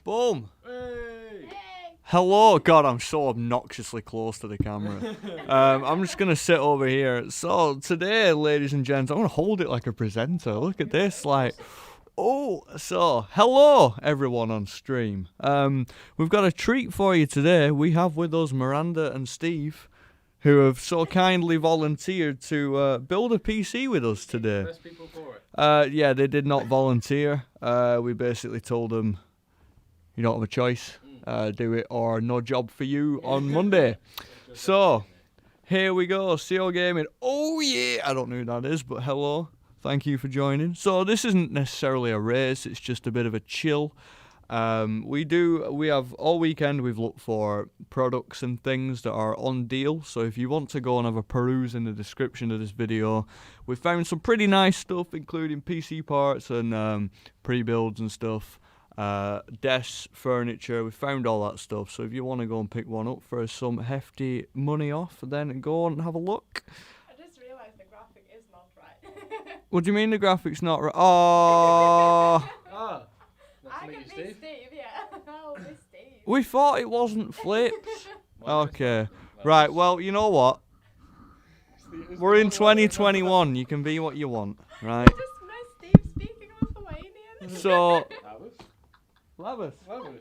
Boom. Hey. Hello. God, I'm so obnoxiously close to the camera. I'm just going to sit over here. So today, ladies and gents, I'm going to hold it like a presenter. Look at this. Like, oh, so hello, everyone on stream. We've got a treat for you today. We have with us Miranda and Steve, who have so kindly volunteered to build a PC with us today. Best people for it. Yeah, they did not volunteer. We basically told them, you don't have a choice. Do it or no job for you on Monday. So, here we go. CO Gaming. Oh, yeah. I don't know who that is, but hello. Thank you for joining. So, this isn't necessarily a race. It's just a bit of a chill. We have all weekend we've looked for products and things that are on deal. So if you want to go and have a peruse in the description of this video, we found some pretty nice stuff, including PC parts and pre-builds and stuff, desks, furniture. We found all that stuff. So if you want to go and pick one up for some hefty money off, then go and have a look. I just realised the graphic is not right. What do you mean the graphics not right? Oh. Ah. I can be Steve, yeah. I'll be Steve. We thought it wasn't flips. Okay. Right, well, you know what? We're in 2021. You can be what you want, right? I just missed Steve speaking Lithuanian. So, Labus? Labus.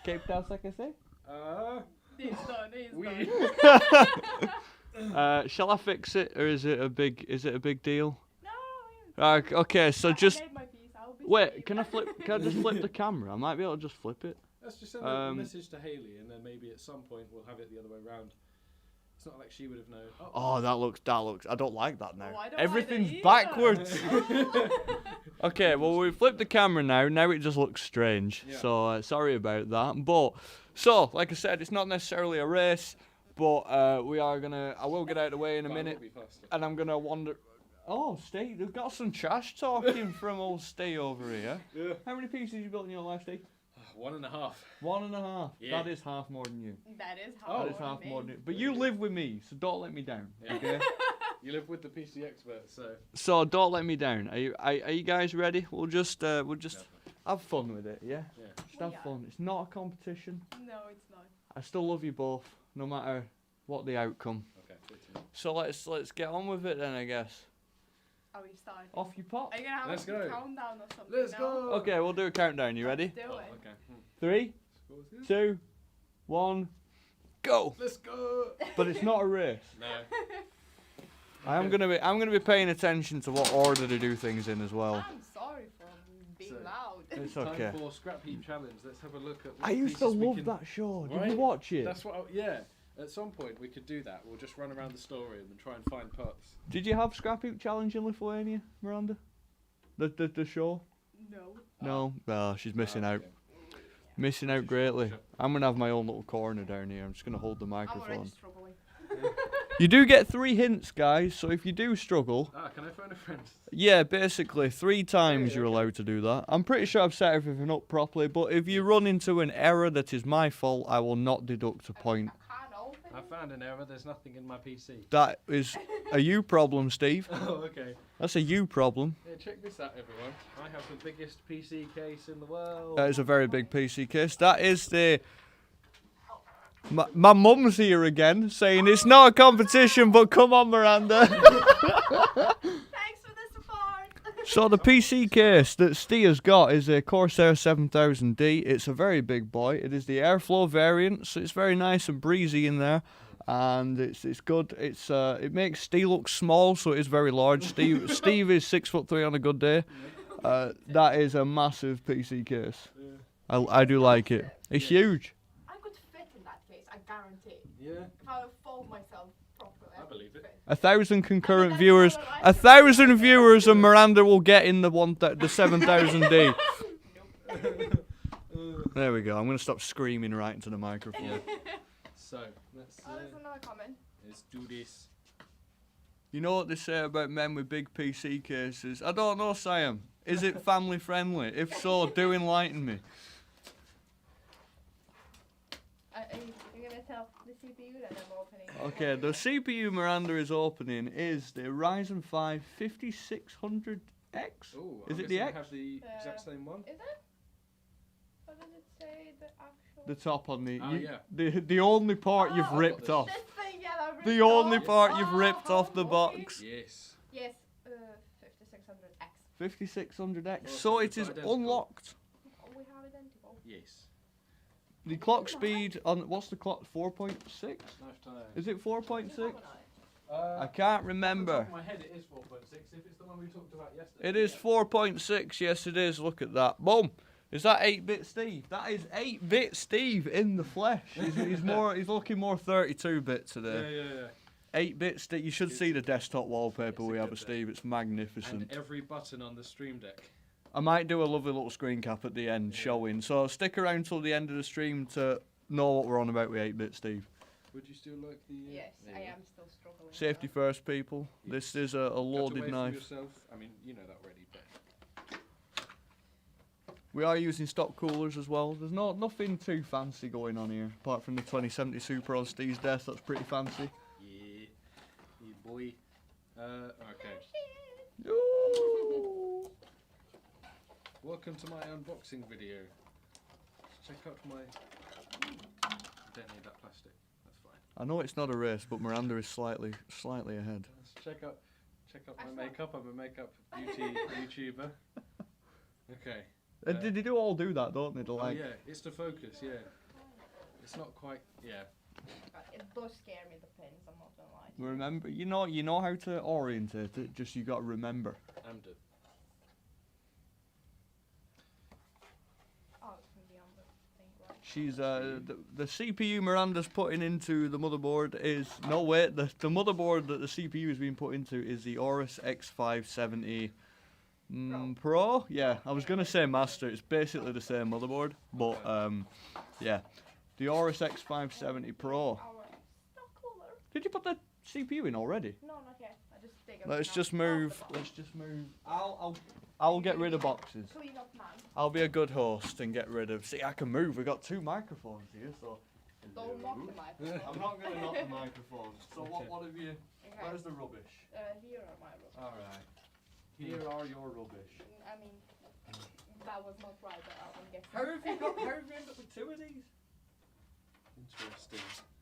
Cape Town, like I say? He's done. Shall I fix it, or is it a big deal? No. Okay, so just I made my piece. I'll be wait. Steve. Can I just flip the camera? I might be able to just flip it. Let's just send a message to Haley, and then maybe at some point we'll have it the other way around. It's not like she would have known. Oh, that looks. I don't like that now. Oh, I don't Everything's like it backwards. Okay, well we flipped the camera now. Now it just looks strange. Yeah. So sorry about that. But so, like I said, it's not necessarily a race, but I will get out of the way in a minute, and I'm gonna wander. Oh, Steve, we've got some trash talking from old Steve over here. Yeah. How many pieces you built in your life, Steve? 1.5. 1.5. Yeah. That is half more than you. That is That is half more than you. But you live with me, so don't let me down. Yeah. Okay. You live with the PC expert, so. So don't let me down. Are you guys ready? We'll just have fun with it, yeah? Yeah. Just have fun. It's not a competition. No, it's not. I still love you both, no matter what the outcome. Okay. Good to know. So let's get on with it then, I guess. Are we starting? Off you pop. Are you gonna have Let's a go. countdown or something? Let's now? go. Okay, we'll do a countdown. You ready? Let's do it. Okay. 3, 2, 1, go. Let's go. But it's not a race. No. I'm gonna be paying attention to what order to do things in as well. I'm sorry for being So- loud. It's okay. Time for scrap heap challenge. Let's have a look at. What I used to pieces we love can- that show. Did you Right? watch it? That's what. Yeah. At some point we could do that. We'll just run around the storeroom and try and find parts. Did you have Scrap Heap Challenge in Lithuania, Miranda? The show? No. No. Well, she's missing out. Okay. Missing out greatly. I'm gonna have my own little corner down here. I'm just gonna hold the I'm already microphone. struggling. You do get 3 hints, guys. So if you do struggle, Can I phone a friend? yeah, basically 3 times Yeah, you're okay. allowed to do that. I'm pretty sure I've set everything up properly. But if you run into an error that is my fault, I will not deduct a point. I can't open I it. found an error. There's nothing in my PC. That is a you problem, Steve. Oh, okay. That's a you problem. Yeah, check this out, everyone. I have the biggest PC case in the world. That is a very big PC case. That is the... My mum's here again, saying it's not a competition, but come on, Miranda. Thanks for the support. So the PC case that Steve has got is a Corsair 7000D. It's a very big boy. It is the airflow variant, so it's very nice and breezy in there. And it's good. It makes Steve look small, so it is very large. Steve is 6'3" on a good day. That is a massive PC case. I do like it. It's huge. I could fit in that case, I guarantee. Yeah, If I would fold myself properly. I believe it. fit. 1,000 concurrent that's viewers. all I like. 1,000 viewers, and Miranda will get in the 7000D. There we go. I'm gonna stop screaming right into the microphone. So let's Oh, there's another comment. do this. You know what they say about men with big PC cases? I don't know, Siam. Is it family friendly? If so, do enlighten me. Are you gonna tell the CPU that I'm opening? Okay, the CPU Miranda is opening is the Ryzen 5 5600X. Oh, Is it the X? Have the exact same one. Is it? What does it the actual. The top on the. Oh, yeah. The only part you've Oh, ripped this. off. This thing, yeah, that ripped The only off. part you've ripped off the okay. box. Yes. Yes, 5600X. 5600X. Well, So it it's is identical. unlocked. We have identical. Yes. The clock speed on what's the clock? 4.6? Lifetime. Is it 4.6? We have an I can't Off remember. the top of my head, it is 4.6. If it's the one we talked about yesterday. It is 4.6. Yes, it is. Look at that. Boom. Is that 8-bit Steve? That is 8-bit Steve in the flesh. He's more. He's looking more 32-bit today. Yeah. 8-bit Steve. You should see the desktop wallpaper It's a we have good of Steve. It's magnificent. And every button on the Stream Deck. I might do a lovely little screen cap at the end showing. So stick around till the end of the stream to know what we're on about with 8-bit Steve. Would you still like the? Yes, there I you go. am still struggling. with Safety that. first, people. This is a Cut away loaded from knife. Yourself. I mean, you know that already, but We are using stock coolers as well. There's nothing too fancy going on here, apart from the 2070 Super on Steve's desk. That's pretty fancy. yeah, boy. Okay. Ooh. Welcome to my unboxing video. Check out my. Don't need that plastic. That's fine. I know it's not a race, but Miranda is slightly ahead. Let's check out my makeup. I'm a makeup beauty YouTuber. Okay. Did they all do that, don't they? Oh yeah, it's the focus. Yeah. It's not quite. Yeah. It does scare me, the pins, I'm not gonna lie. to you. Remember, you know how to orientate it. Just you got to remember. I'm done. Oh, it's gonna be on the thing, right? She's the CPU Miranda's putting into the motherboard is no wait the motherboard that the CPU is being put into is the Aorus X570 Pro. Yeah, I was gonna say Master. It's basically the same motherboard, but yeah, the Aorus X570 Pro. Our stock cooler. Did you put the CPU in already? No, not yet. I just dig Let's everything just out. move. Off the box. Let's just move. I'll get rid of boxes. Clean up, man. I'll be a good host and get rid of. See, I can move. We got 2 microphones here, so. Don't knock the microphone. I'm not gonna knock the microphones. So Okay. what have you? Okay. Where's the rubbish? Here are my rules. All right. Here are your rubbish. I mean, that was not right, but I'm guessing. How have you ended up with 2 of these? Interesting.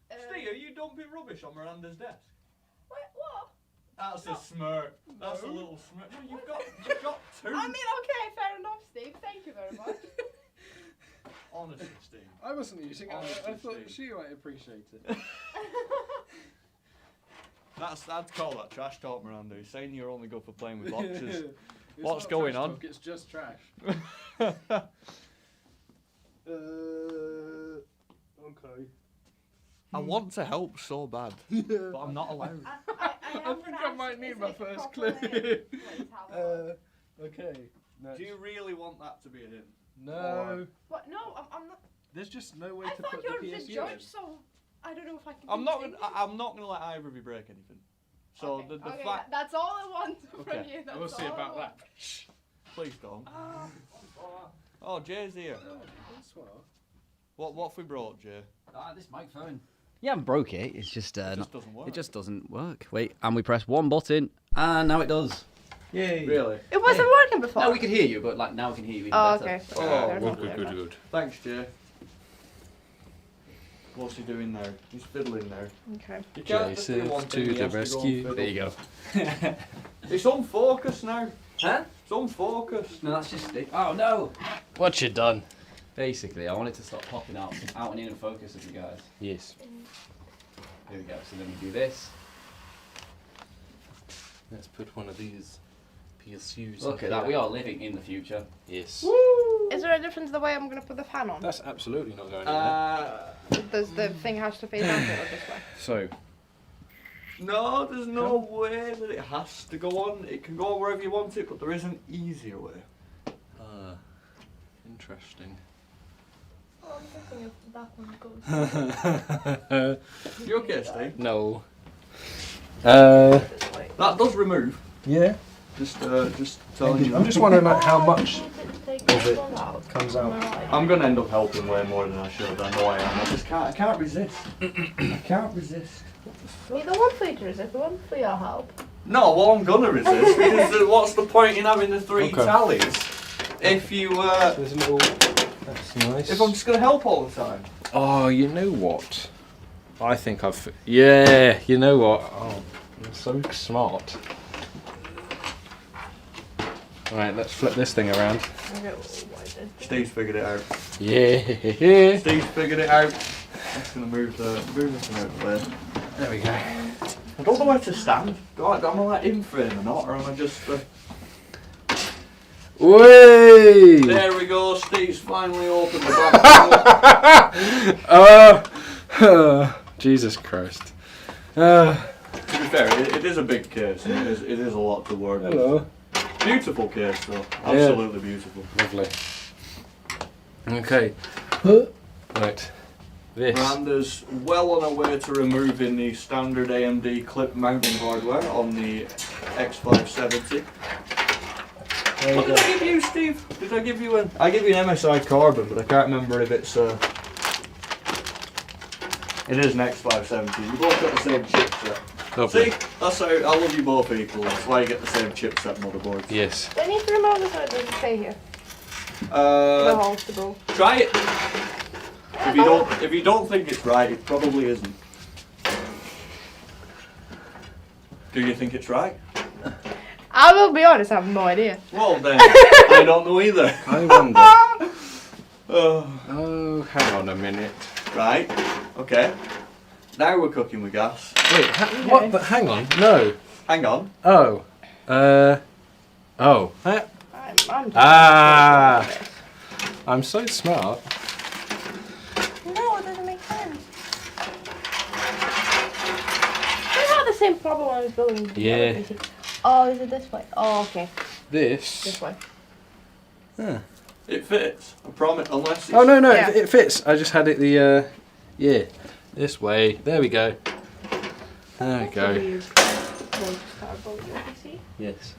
Steve, are you dumping rubbish on Miranda's desk? What? That's a smirk. That's a No. little smirk. No, you've got 2. I mean, okay, fair enough, Steve. Thank you very much. Honestly, Steve. I wasn't using it. I Honestly, thought Steve. she might appreciate it. I'd call that trash talk, Miranda. He's saying you're only good for playing with boxes. It's What's not going trash on? talk, it's just trash. Okay. I want to help so bad, but I'm not allowed. I think I might need my first clue. Okay. No. Do you really want that to be a hint? No. What? No, I'm not. There's just no way I to thought put you're the the PSU in. judge, so I don't know if I can. I'm not. continue. I'm not gonna let either of you break anything. So Okay, the okay, fact. that's all I want from Okay. you. That's We'll see all I about want. that. Please don't. Oh, Oh, Jay's here. What have we brought, Jay? This microphone. Yeah, I haven't broke it. It's just It not, just doesn't work. it just doesn't work. Wait, and we press one button, and now it does. Yay! Really. it wasn't working before. No, we can hear you, but like now we can hear you even Oh, better. okay. Oh, Fair enough, good, fair enough. good. Thanks, Jay. What's he doing now? He's fiddling now. Okay. You can't just do one thing, to he the has to go and rescue. fiddle. There you go. It's unfocused now. Huh? It's unfocused. No, that's just stick. Oh no! What you done? Basically, I want it to stop popping out and in and focus of you guys. Yes. Here we go. So then we do this. Let's put one of these PSUs. Look at that. We are living in the future. Yes. Is there a difference the way I'm gonna put the fan on? That's absolutely not going in Does the thing have to face outward or this way? So, No, there's no way that it has to go on. It can go wherever you want it, but there is an easier way. interesting. Oh, I'm thinking if that one goes You okay, Steve? No. this way. That does remove. Yeah. Just telling you. I'm just wondering like how Oh, much take of this it one out. comes Am out. I right? I'm gonna end up helping way more than I should. I know I am. I can't resist. I can't resist. Neither one for you to resist, the one for your help. No, well I'm gonna resist because what's the point in having the 3 Okay. tallies if you There's a little. That's That's nice. If I'm just going to help all the time. Oh, you know what? I think I've... Yeah, you know what? Oh, I'm so smart. Right, let's flip this thing around. Steve's figured it out. Yeah. Steve's figured it out. I'm just going to move this thing out there. There we go. I don't know where to stand. Am I like in frame or not, or am I just... Way! There we go, Steve's finally opened the back door. Jesus Christ. To be fair, it is a big case. It is a lot to work with. Hello. Beautiful case though. Absolutely beautiful. Lovely. Okay. Right. This. Miranda's well on her way to removing the standard AMD clip mounting hardware on the X570. What did I give you, Steve? Did I give you an... I gave you an MSI Carbon, but I can't remember if it's It is an X570. You both got the same chipset. Lovely. See? That's how I love you both equal. That's why you get the same chipset motherboards. Yes. Do I need to remove this or does it stay here? The holes to go. Try it. If you don't think it's right, it probably isn't. Do you think it's right? I will be honest, I have no idea. Well then, I don't know either. I wonder. Oh, hang on a minute. right. Okay. Now we're cooking with gas. Wait, what? But hang on. No. Hang on. Oh. Oh. I'm just I'm so smart. No, it doesn't make sense. I had the same problem when I was building the Yeah. other PC. Oh, is it this way? Oh, okay. This. This way. Huh. It fits. I promise. Unless it's... Oh no, Yeah. it fits. I just had it the yeah, this way. There we go. There we go. Yes.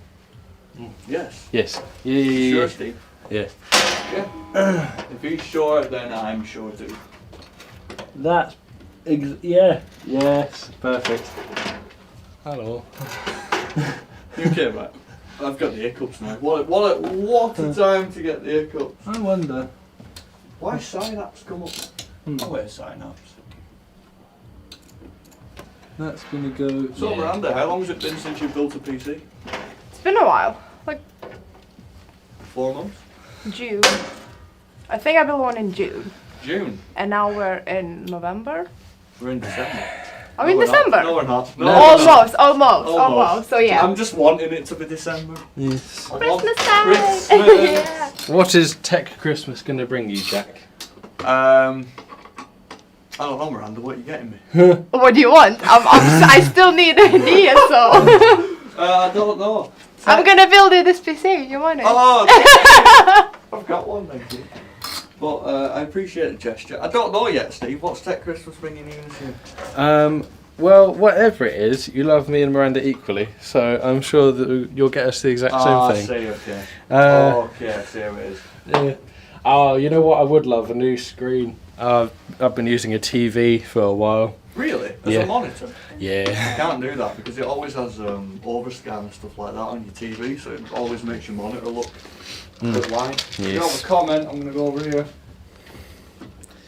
Yes. Yes. Sure, Yeah. Steve. Yeah. Yeah. If he's sure, then I'm sure too. That's yeah. Yes. Perfect. Hello. You okay, mate? I've got the hiccups now. What a time to get the hiccups. I wonder. Why synapse come up? Oh, where's synapse? That's gonna go. So, Miranda, how long has it been since you built a PC? It's been a while. Like 4 months? June. I think I built one in June. June? And now we're in November. We're in December. Are we in we're not. December? No, we're not. No, No. we're not. Almost. So yeah. I'm just wanting it to be December. Yes. Christmas time! Christmas. Yeah. What is Tech Christmas gonna bring you, Jack? I don't know, Miranda. What are you getting me? What do you want? I still need ideas, so. I don't know. I'm gonna build it this PC. You want it? Oh, I've got one, thank you. But I appreciate the gesture. I don't know yet, Steve. What's Tech Christmas bringing you this year? Well, whatever it is, you love me and Miranda equally, so I'm sure that you'll get us the exact same thing. See, okay. Okay, I see how it is. Yeah. Oh, you know what? I would love a new screen. I've been using a TV for a while. Really? As Yeah. a monitor? Yeah. You can't do that because it always has overscan and stuff like that on your TV, so it always makes your monitor look a bit light. Yes. You have a comment, I'm going to go over here.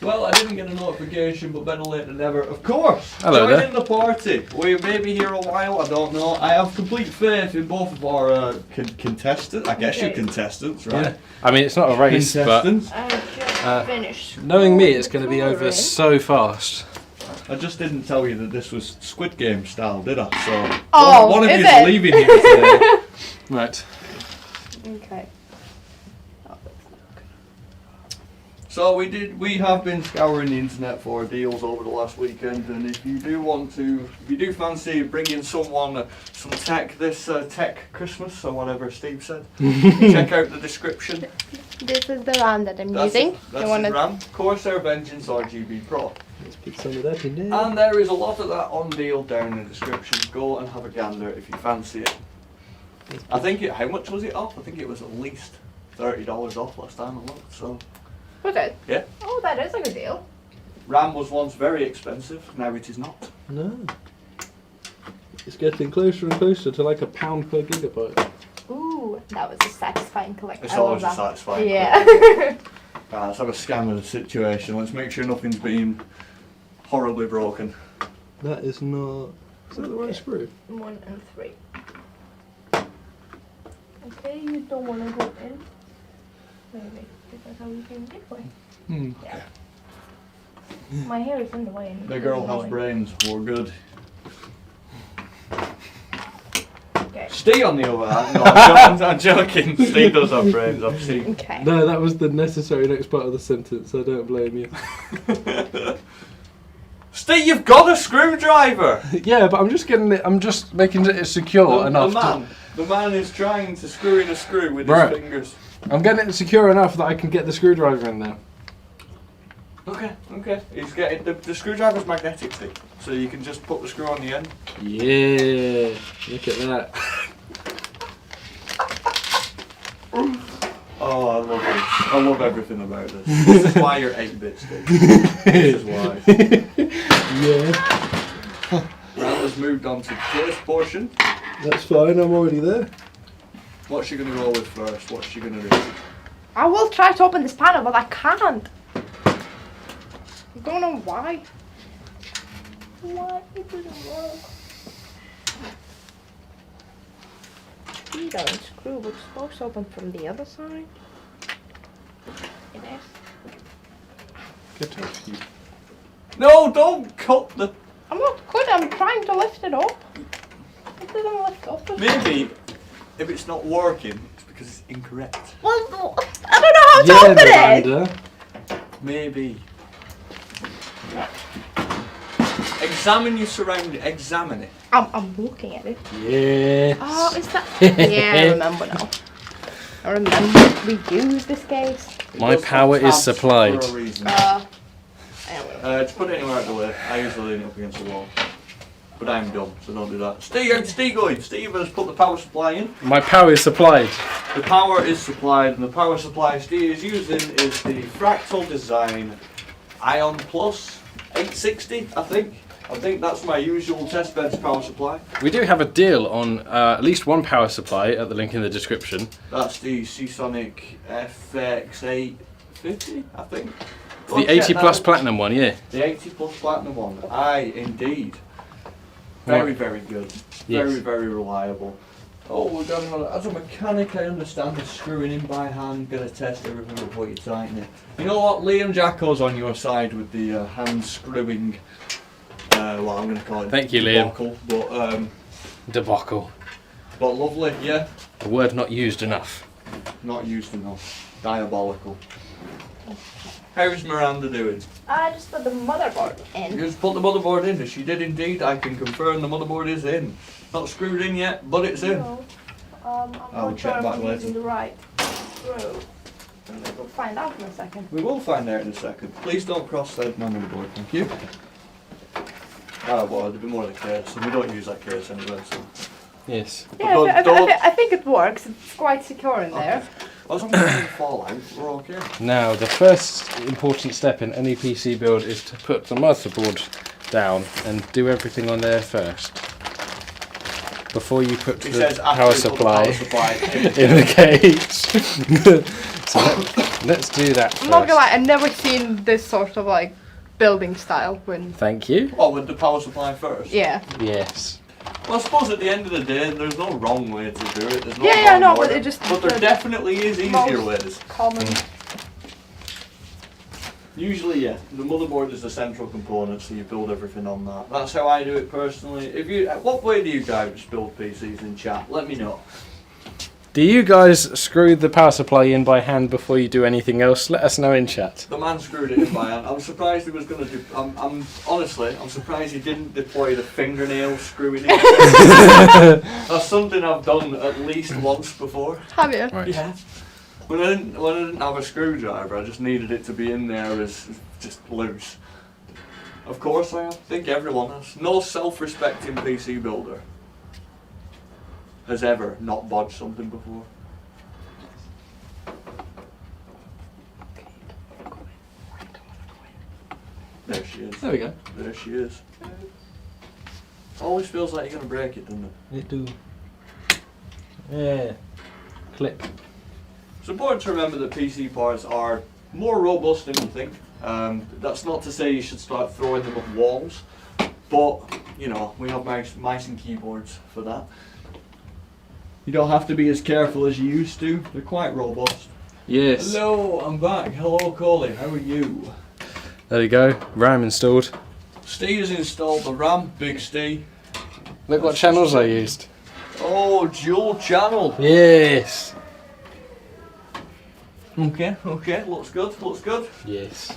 Well, I didn't get a notification, but better late than never. Of course! Hello Join there. in the party. We may be here a while, I don't know. I have complete faith in both of our contestants. I guess you're contestants, right? Yeah. I mean, it's not a race, but Contestants. I just finished. knowing me, it's going to be over so fast. I just didn't tell you that this was Squid Game style, did I? So Oh, one of is you it? is leaving here today. Right. Okay. So we have been scouring the internet for deals over the last weekend, and if you do fancy bringing someone some tech this tech Christmas or whatever Steve said, check out the description. This is the RAM that I'm That's using. That's You wanna- his RAM, Corsair Vengeance RGB Pro, Let's put some of that in there. and there is a lot of that on deal down in the description. Go and have a gander if you fancy it. I think how much was it off? I think it was at least $30 off last time I looked. So. Was it? Yeah. Oh, that is a good deal. RAM was once very expensive, now it is not. No. It's getting closer and closer to like £1 per gigabyte. Ooh, that was a satisfying collection. It's I love always that. satisfying. Yeah. Right, let's have a scan of the situation. Let's make sure nothing's been horribly broken. That is not... Is that the right screw? 1 and 3. Okay, you don't want to go in. Maybe. That's how you can get away. Yeah. My hair is in the way. And The it's girl really has annoying. brains. We're good. Okay. Steve on the other hand, no, I'm joking. Steve does have brains, I've seen. Okay. No, that was the necessary next part of the sentence. I don't blame you. Steve, you've got a screwdriver! Yeah, but I'm just getting it. I'm just making it secure enough. The man is trying to screw in a screw with Right. his fingers. I'm getting it secure enough that I can get the screwdriver in there. Okay. He's getting the screwdriver's magnetic, Steve, so you can just put the screw on the end. Yeah, look at that. Oh, I love it. I love everything about this. This is why you're 8-bit, Steve. This is why. Yeah, Miranda's moved on to the first portion. that's fine. I'm already there. What's she going to go with first? What's she going to do? I will try to open this panel, but I can't. I don't know why. Why it doesn't work? You don't screw, but it's supposed to open from the other side. It is. Get off you. No, don't cut the... I'm not good. I'm trying to lift it up. It doesn't lift up. Maybe, if it's not working, it's because it's incorrect. Well, I don't know how to open it. Miranda. Maybe. Examine your surroundings. Examine it. I'm looking at it. Yes. Oh, is that? Yeah, I remember now. I remember we used this case. My power is supplied. For a reason. Anyway. Just put it anywhere out of the way. I usually lean it up against the wall. But I'm dumb, so don't do that. Steve going. Steve has put the power supply in. My power is supplied. The power is supplied, and the power supply Steve is using is the Fractal Design Ion Plus 860, I think. I think that's my usual test bed's power supply. We do have a deal on at least one power supply at the link in the description. That's the Seasonic FX850, I think. The 80 plus platinum one, yeah. The 80 plus platinum one. Aye, indeed. Very, very good. Yes. Very, very reliable. Oh, we're going on. As a mechanic, I understand the screwing in by hand. Gotta test everything before you tighten it. You know what? Liam Jacko's on your side with the hand screwing. Well, I'm going to call it. Thank you, Liam. Debacle, Debacle. but lovely, yeah. A word not used enough. Not used enough. Diabolical. How's Miranda doing? I just put the motherboard in. You just put the motherboard in. She did indeed. I can confirm the motherboard is in. Not screwed in yet, but it's in. No. I'm I'll not check sure back if I'm later. using the right screw. We'll find out in a second. We will find out in a second. Please don't cross-thread my motherboard, thank you. Ah, well, there'd be more of the case, and we don't use that case anyway, so. Yes. Yeah, But I think it works. It's quite secure in there. As long as it doesn't fall out, we're okay. Now, the first important step in any PC build is to put the motherboard down and do everything on there first. Before you put He the says after power we put the supply power supply in the cage. So let's do that first. I'm not gonna lie, I've never seen this sort of like building style when. Thank you. Oh, with the power supply first? Yeah. Yes. Well, I suppose at the end of the day, there's no wrong way to do it. There's no Yeah, wrong no, order. but it just- But there the definitely is easier most- ways. Common. Usually, yeah, the motherboard is the central component, so you build everything on that. That's how I do it personally. What way do you guys build PCs in chat? Let me know. Do you guys screw the power supply in by hand before you do anything else? Let us know in chat. The man screwed it in by hand. I'm surprised he was going to do. I'm surprised he didn't deploy the fingernail screwing in. That's something I've done at least once before. Have you? Right. Yeah. When I didn't have a screwdriver, I just needed it to be in there as just loose. Of course I think everyone has. No self-respecting PC builder has ever not bodged something before. There she is. There we go. There she is. Always feels like you're going to break it, doesn't it? It do. Yeah. Clip. It's important to remember that PC parts are more robust than you think. That's not to say you should start throwing them at walls, but you know, we have mice and keyboards for that. You don't have to be as careful as you used to. They're quite robust. Yes. Hello, I'm back. Hello, Coley. How are you? There you go. RAM installed. Steve has installed the RAM. Big Steve. Look what channels I used. Oh, dual channel. Yes. Okay, okay. Looks good. Looks good. Yes.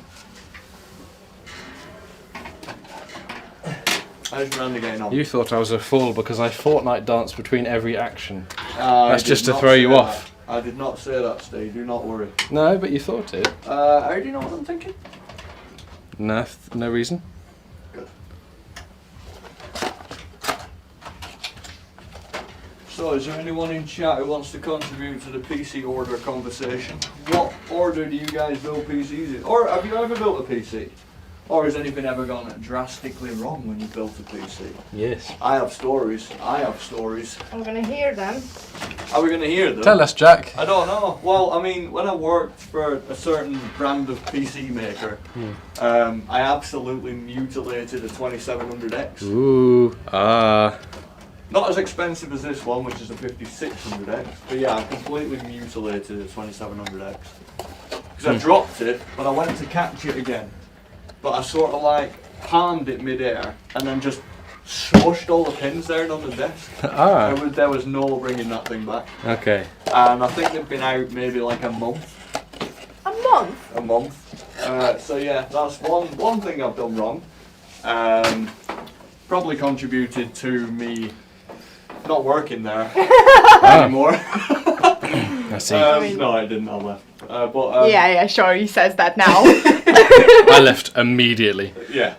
How's Miranda getting on? You thought I was a fool because I Fortnite danced between every action. I That's did just to not throw say you that. off. I did not say that, Steve. Do not worry. No, but you thought it. How do you know what I'm thinking? No, no reason. Good. So, is there anyone in chat who wants to contribute to the PC order conversation? What order do you guys build PCs in? Or have you ever built a PC? Or has anything ever gone drastically wrong when you built a PC? Yes. I have stories. I have stories. I'm gonna hear them. Are we going to hear them? Tell us, Jack. I don't know. Well, I mean, when I worked for a certain brand of PC maker, I absolutely mutilated a 2700X. Ooh. Not as expensive as this one, which is a 5600X, but yeah, I completely mutilated a 2700X. Because I dropped it, but I went to catch it again. But I sort of like palmed it mid-air and then just smushed all the pins down on the desk. There was no bringing that thing back. Okay. And I think they've been out maybe like a month. A month? A month. So yeah, that's one thing I've done wrong. Probably contributed to me not working there anymore. I see. No, I didn't. I left. Yeah, sure. He says that now. I left immediately. Yeah.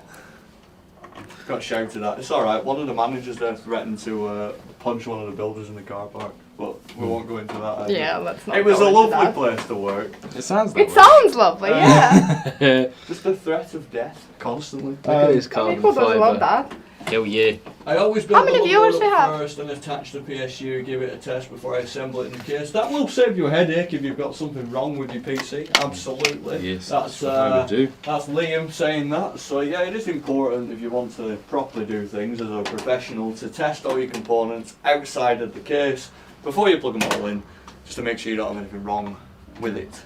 Got shouted at. It's alright. One of the managers there threatened to punch one of the builders in the car park, but we won't go into that either. Yeah, let's not. It was go a into lovely that. place to work. It sounds It sounds lovely, yeah. Just the threat of death constantly. Look at this carbon People don't love fibre. that. Hell yeah. I always How build many the viewers motherboard do you up have? first and attach the PSU, give it a test before I assemble it in the case. That will save you a headache if you've got something wrong with your PC. Absolutely. Yes, That's what I would do. That's Liam saying that. So yeah, it is important if you want to properly do things as a professional to test all your components outside of the case before you plug them all in, just to make sure you don't have anything wrong with it.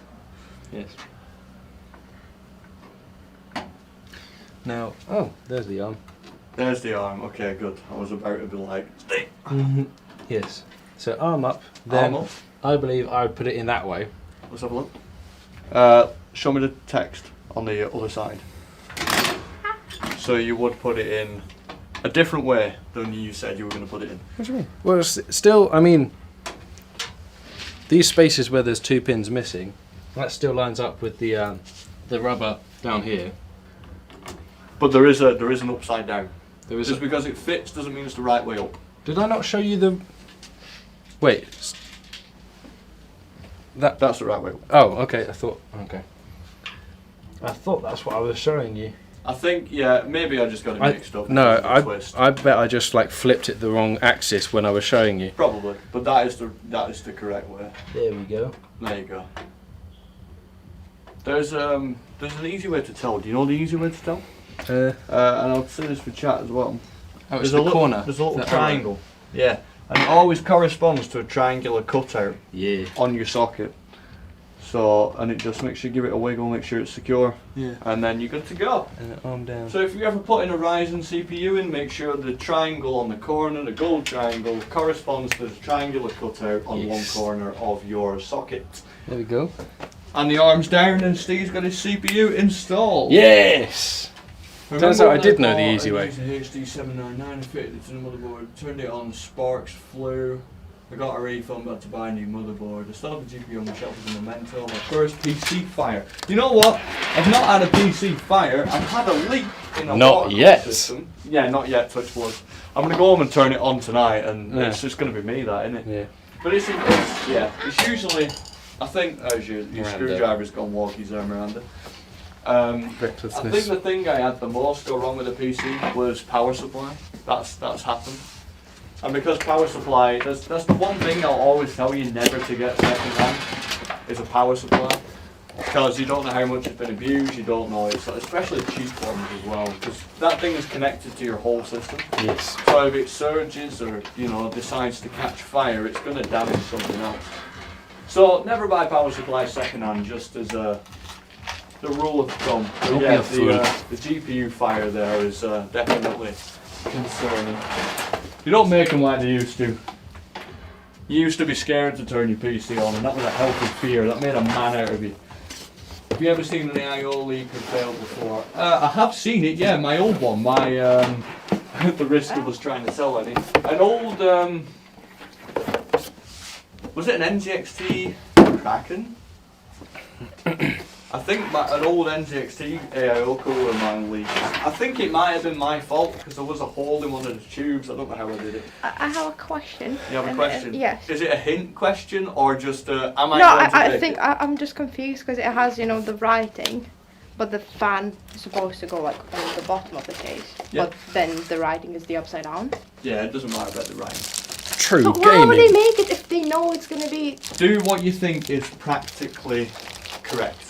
Yes. Now, oh, there's the arm. There's the arm. Okay, good. I was about to be like, Yes. So arm up. Then arm up. I believe I would put it in that way. Let's have a look. Show me the text on the other side. So you would put it in a different way than you said you were going to put it in. What do you mean? Well, still, I mean, these spaces where there's two pins missing, that still lines up with the rubber down here. But there is an upside down. There is. Just because it fits doesn't mean it's the right way up. Did I not show you the? Wait. That's the right way up. Oh, okay. I thought. Okay. I thought that's what I was showing you. I think, yeah, maybe I just got it mixed up. No, because of the twist. I bet I just like flipped it the wrong axis when I was showing you. Probably, but that is the correct way. There we go. There you go. There's an easy way to tell. Do you know the easy way to tell? And I'll say this for chat as well. Oh, it's the corner. There's a little The triangle. Yeah, and it always corresponds to a triangular cutout Yeah. on your socket. So, and it just makes you give it a wiggle, make sure it's secure, Yeah. and then you're good to go. And the arm down. So if you ever put in a Ryzen CPU in, make sure the triangle on the corner, the gold triangle, corresponds to the triangular cutout on Yes. one corner of your socket. There we go. And the arm's down and Steve's got his CPU installed. Yes. Turns out I did know the easy way. I used a HD799, fitted it to the motherboard, turned it on, sparks flew. I got a refund, but had to buy a new motherboard. I still have the GPU on my shelf as a memento. My first PC fire. You know what? I've not had a PC fire. I've had a leak in a Not water yet. system. Yeah, not yet. Touch wood. I'm gonna go home and turn it on tonight, and Yeah. it's just gonna be me, that, isn't it? Yeah. But it's usually. I think as your Miranda. screwdriver's gone walkies there, Miranda. I think the thing I had the most go wrong with the PC was power supply. That's happened. And because power supply, that's the one thing I'll always tell you never to get second hand, is a power supply. Because you don't know how much it's been abused, you don't know, it's especially cheap ones as well, because that thing is connected to your whole system. Yes. So if it surges or, you know, decides to catch fire, it's going to damage something else. So never buy power supply second-hand, just as the rule of thumb. But yeah, the GPU fire there is definitely concerning. You don't make them like they used to. You used to be scared to turn your PC on, and that was a healthy fear. That made a man out of you. Have you ever seen an I/O leak or fail before? I have seen it, yeah, my old one. My, at the risk of us trying to sell any. An old, was it an NZXT Kraken? I think an old NZXT AIO cooler of mine leaked. I think it might have been my fault because there was a hole in one of the tubes. I don't know how I did it. I have a question. You have a question? Yes. Is it a hint question or just am I No, going to I pick think it? I'm just confused because it has, you know, the writing, but the fan is supposed to go like on the bottom of the case. Yeah. But then the writing is the upside down. Yeah, it doesn't matter about the writing. True But why would they gaming. make it if they know it's gonna be? Do what you think is practically correct.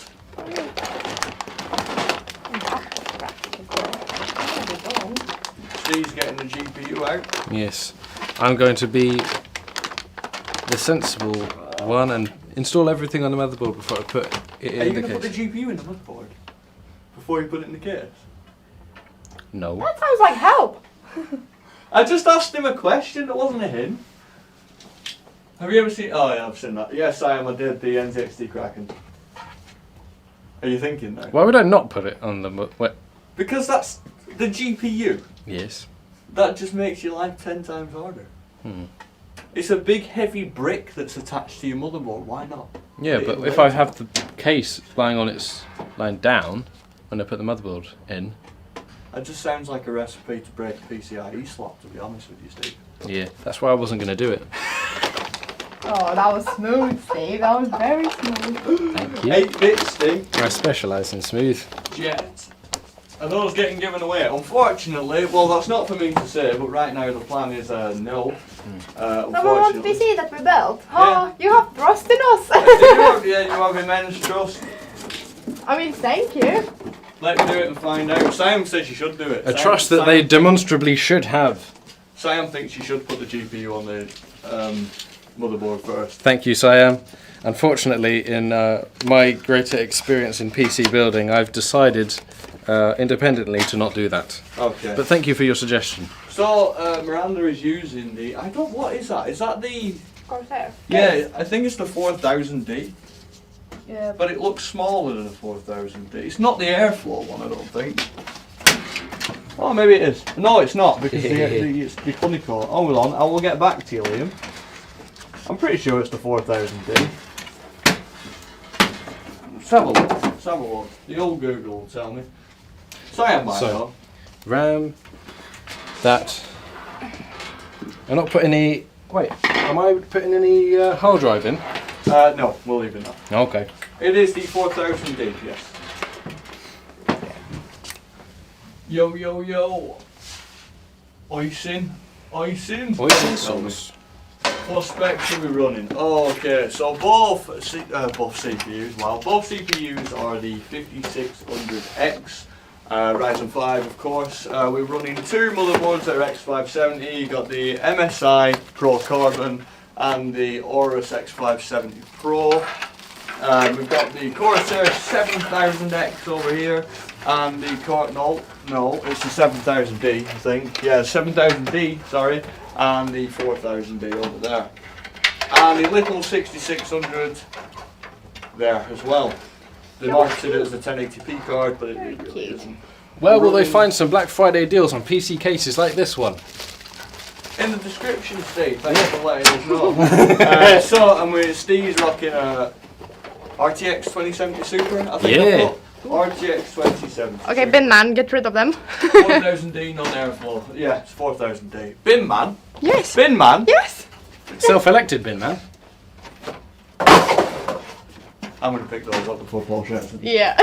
Steve's getting the GPU out. Yes. I'm going to be the sensible one and install everything on the motherboard before I put it Are you in the going to put the case. GPU in the motherboard before you put it in the case? No. That sounds like help. I just asked him a question, it wasn't a hint. Have you ever seen... Oh yeah, I've seen that. Yes, I did the NZXT Kraken. Are you thinking now? Why would I not put it on the Because that's the GPU. Yes. That just makes your life 10 times harder. Hmm. It's a big heavy brick that's attached to your motherboard, why not? Yeah, but if I have the case lying down when I put the motherboard in. That just sounds like a recipe to break a PCIe slot, to be honest with you, Steve. Yeah, that's why I wasn't going to do it. Oh, that was smooth, Steve. That was very smooth. Thank you. 8-bit Steve. I specialise in smooth. Jet. Are those getting given away? Unfortunately, well that's not for me to say, but right now the plan is no. Someone wants Unfortunately. PC that we built. Yeah. Oh, you have trust in us. Yeah, you have immense trust. I mean, thank you. Let me do it and find out. Sam says you should do it. A trust that they demonstrably should have. Sam thinks you should put the GPU on the motherboard first. Thank you, Siam. Unfortunately, in my greater experience in PC building, I've decided independently to not do that. Okay. But thank you for your suggestion. So Miranda is using the. What is that? Is that the? Corsair. Yeah, I think it's the 4000D. Yeah. But it looks smaller than a 4000D. It's not the airflow one, I don't think. Oh, maybe it is. No, it's not because it's the honeycomb. Hold on, I will get back to you, Liam. I'm pretty sure it's the 4000D. Let's have a look. Let's have a look. The old Google will tell me. So I am by now. RAM. That. I'm not putting any. Wait, am I putting any hard drive in? No, we'll leave it now. Okay. It is the 4000D, yes. Yo, yo, yo. Icing. Icing. Icing sauce. What specs are we running? Oh, okay, so both CPUs, both CPUs are the 5600X, Ryzen 5 of course. We're running two motherboards that are X570, you got the MSI Pro Carbon and the Aorus X570 Pro. We've got the Corsair 7000X over here and the no, it's the 7000D I think. Yeah, 7000D, sorry. And the 4000D over there. And the little 6600 there as well. They marketed it as a 1080p card, but it really isn't. Where will they find some Black Friday deals on PC cases like this one? In the description, Steve. Thanks for letting us know. And Steve's rocking a RTX 2070 Super, I think. Yeah. RTX 2070. Okay, bin man, get rid of them. 4000D, non airflow. Yeah, it's 4000D. Bin man. Yes. Bin man. Yes. Self-elected bin man. I'm going to pick those up before Paul shares them. Yeah.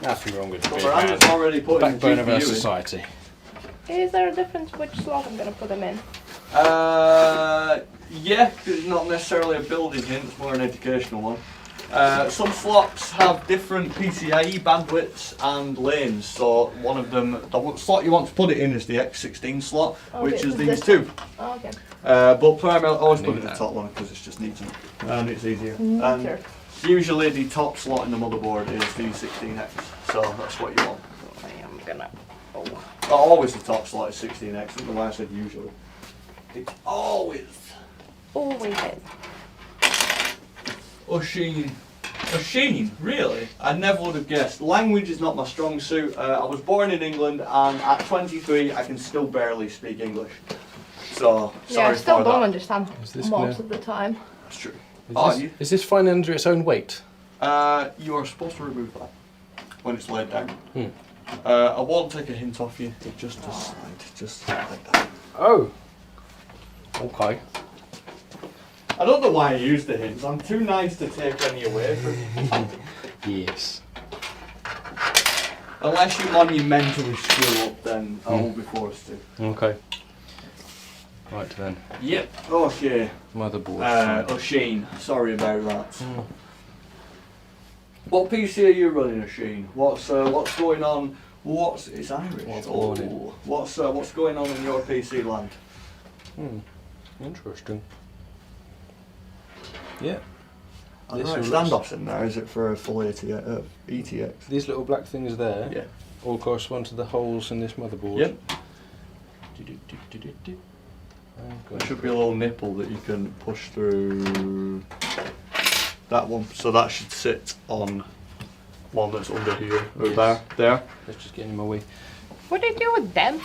Nothing wrong with the bin Miranda's man. already put in the Backbone of our GPU in. society. Is there a difference which slot I'm gonna put them in? Yeah, it's not necessarily a building hint, it's more an educational one. Some slots have different PCIe bandwidths and lanes, so one of them, the slot you want to put it in is the X16 slot, which is these two. Oh, okay. But primarily, always put it in the top one because it's just neater and it's easier. Neater. And usually the top slot in the motherboard is the 16X, so that's what you want. I am gonna. Oh. Not always the top slot is 16X, I don't know why I said usually. It's always. Always is. Osheen, really? I never would have guessed. Language is not my strong suit. I was born in England and at 23 I can still barely speak English. So, Yeah, I sorry still for don't that. understand most of the time. That's true. Is this fine under its own weight? You are supposed to remove that when it's laid down. I won't take a hint off you, just to slide, just like that. Oh! Okay. I don't know why I use the hints, I'm too nice to take any away from you. Yes. Unless you monumentally screw up, then I will be forced to. Okay. Right then. Yep. Okay. Motherboard. Osheen. Sorry about that. What PC are you running, Osheen? What's going on? It's Irish. What's going on in your PC land? Interesting. Yeah. Are there standoffs in there? Is it for a full ETX? These little black things there. Yeah. All correspond to the holes in this motherboard. Yep. There should be a little nipple that you can push through that one, so that should sit on one that's under here, or there. Let's just get in my way. What do you do with them?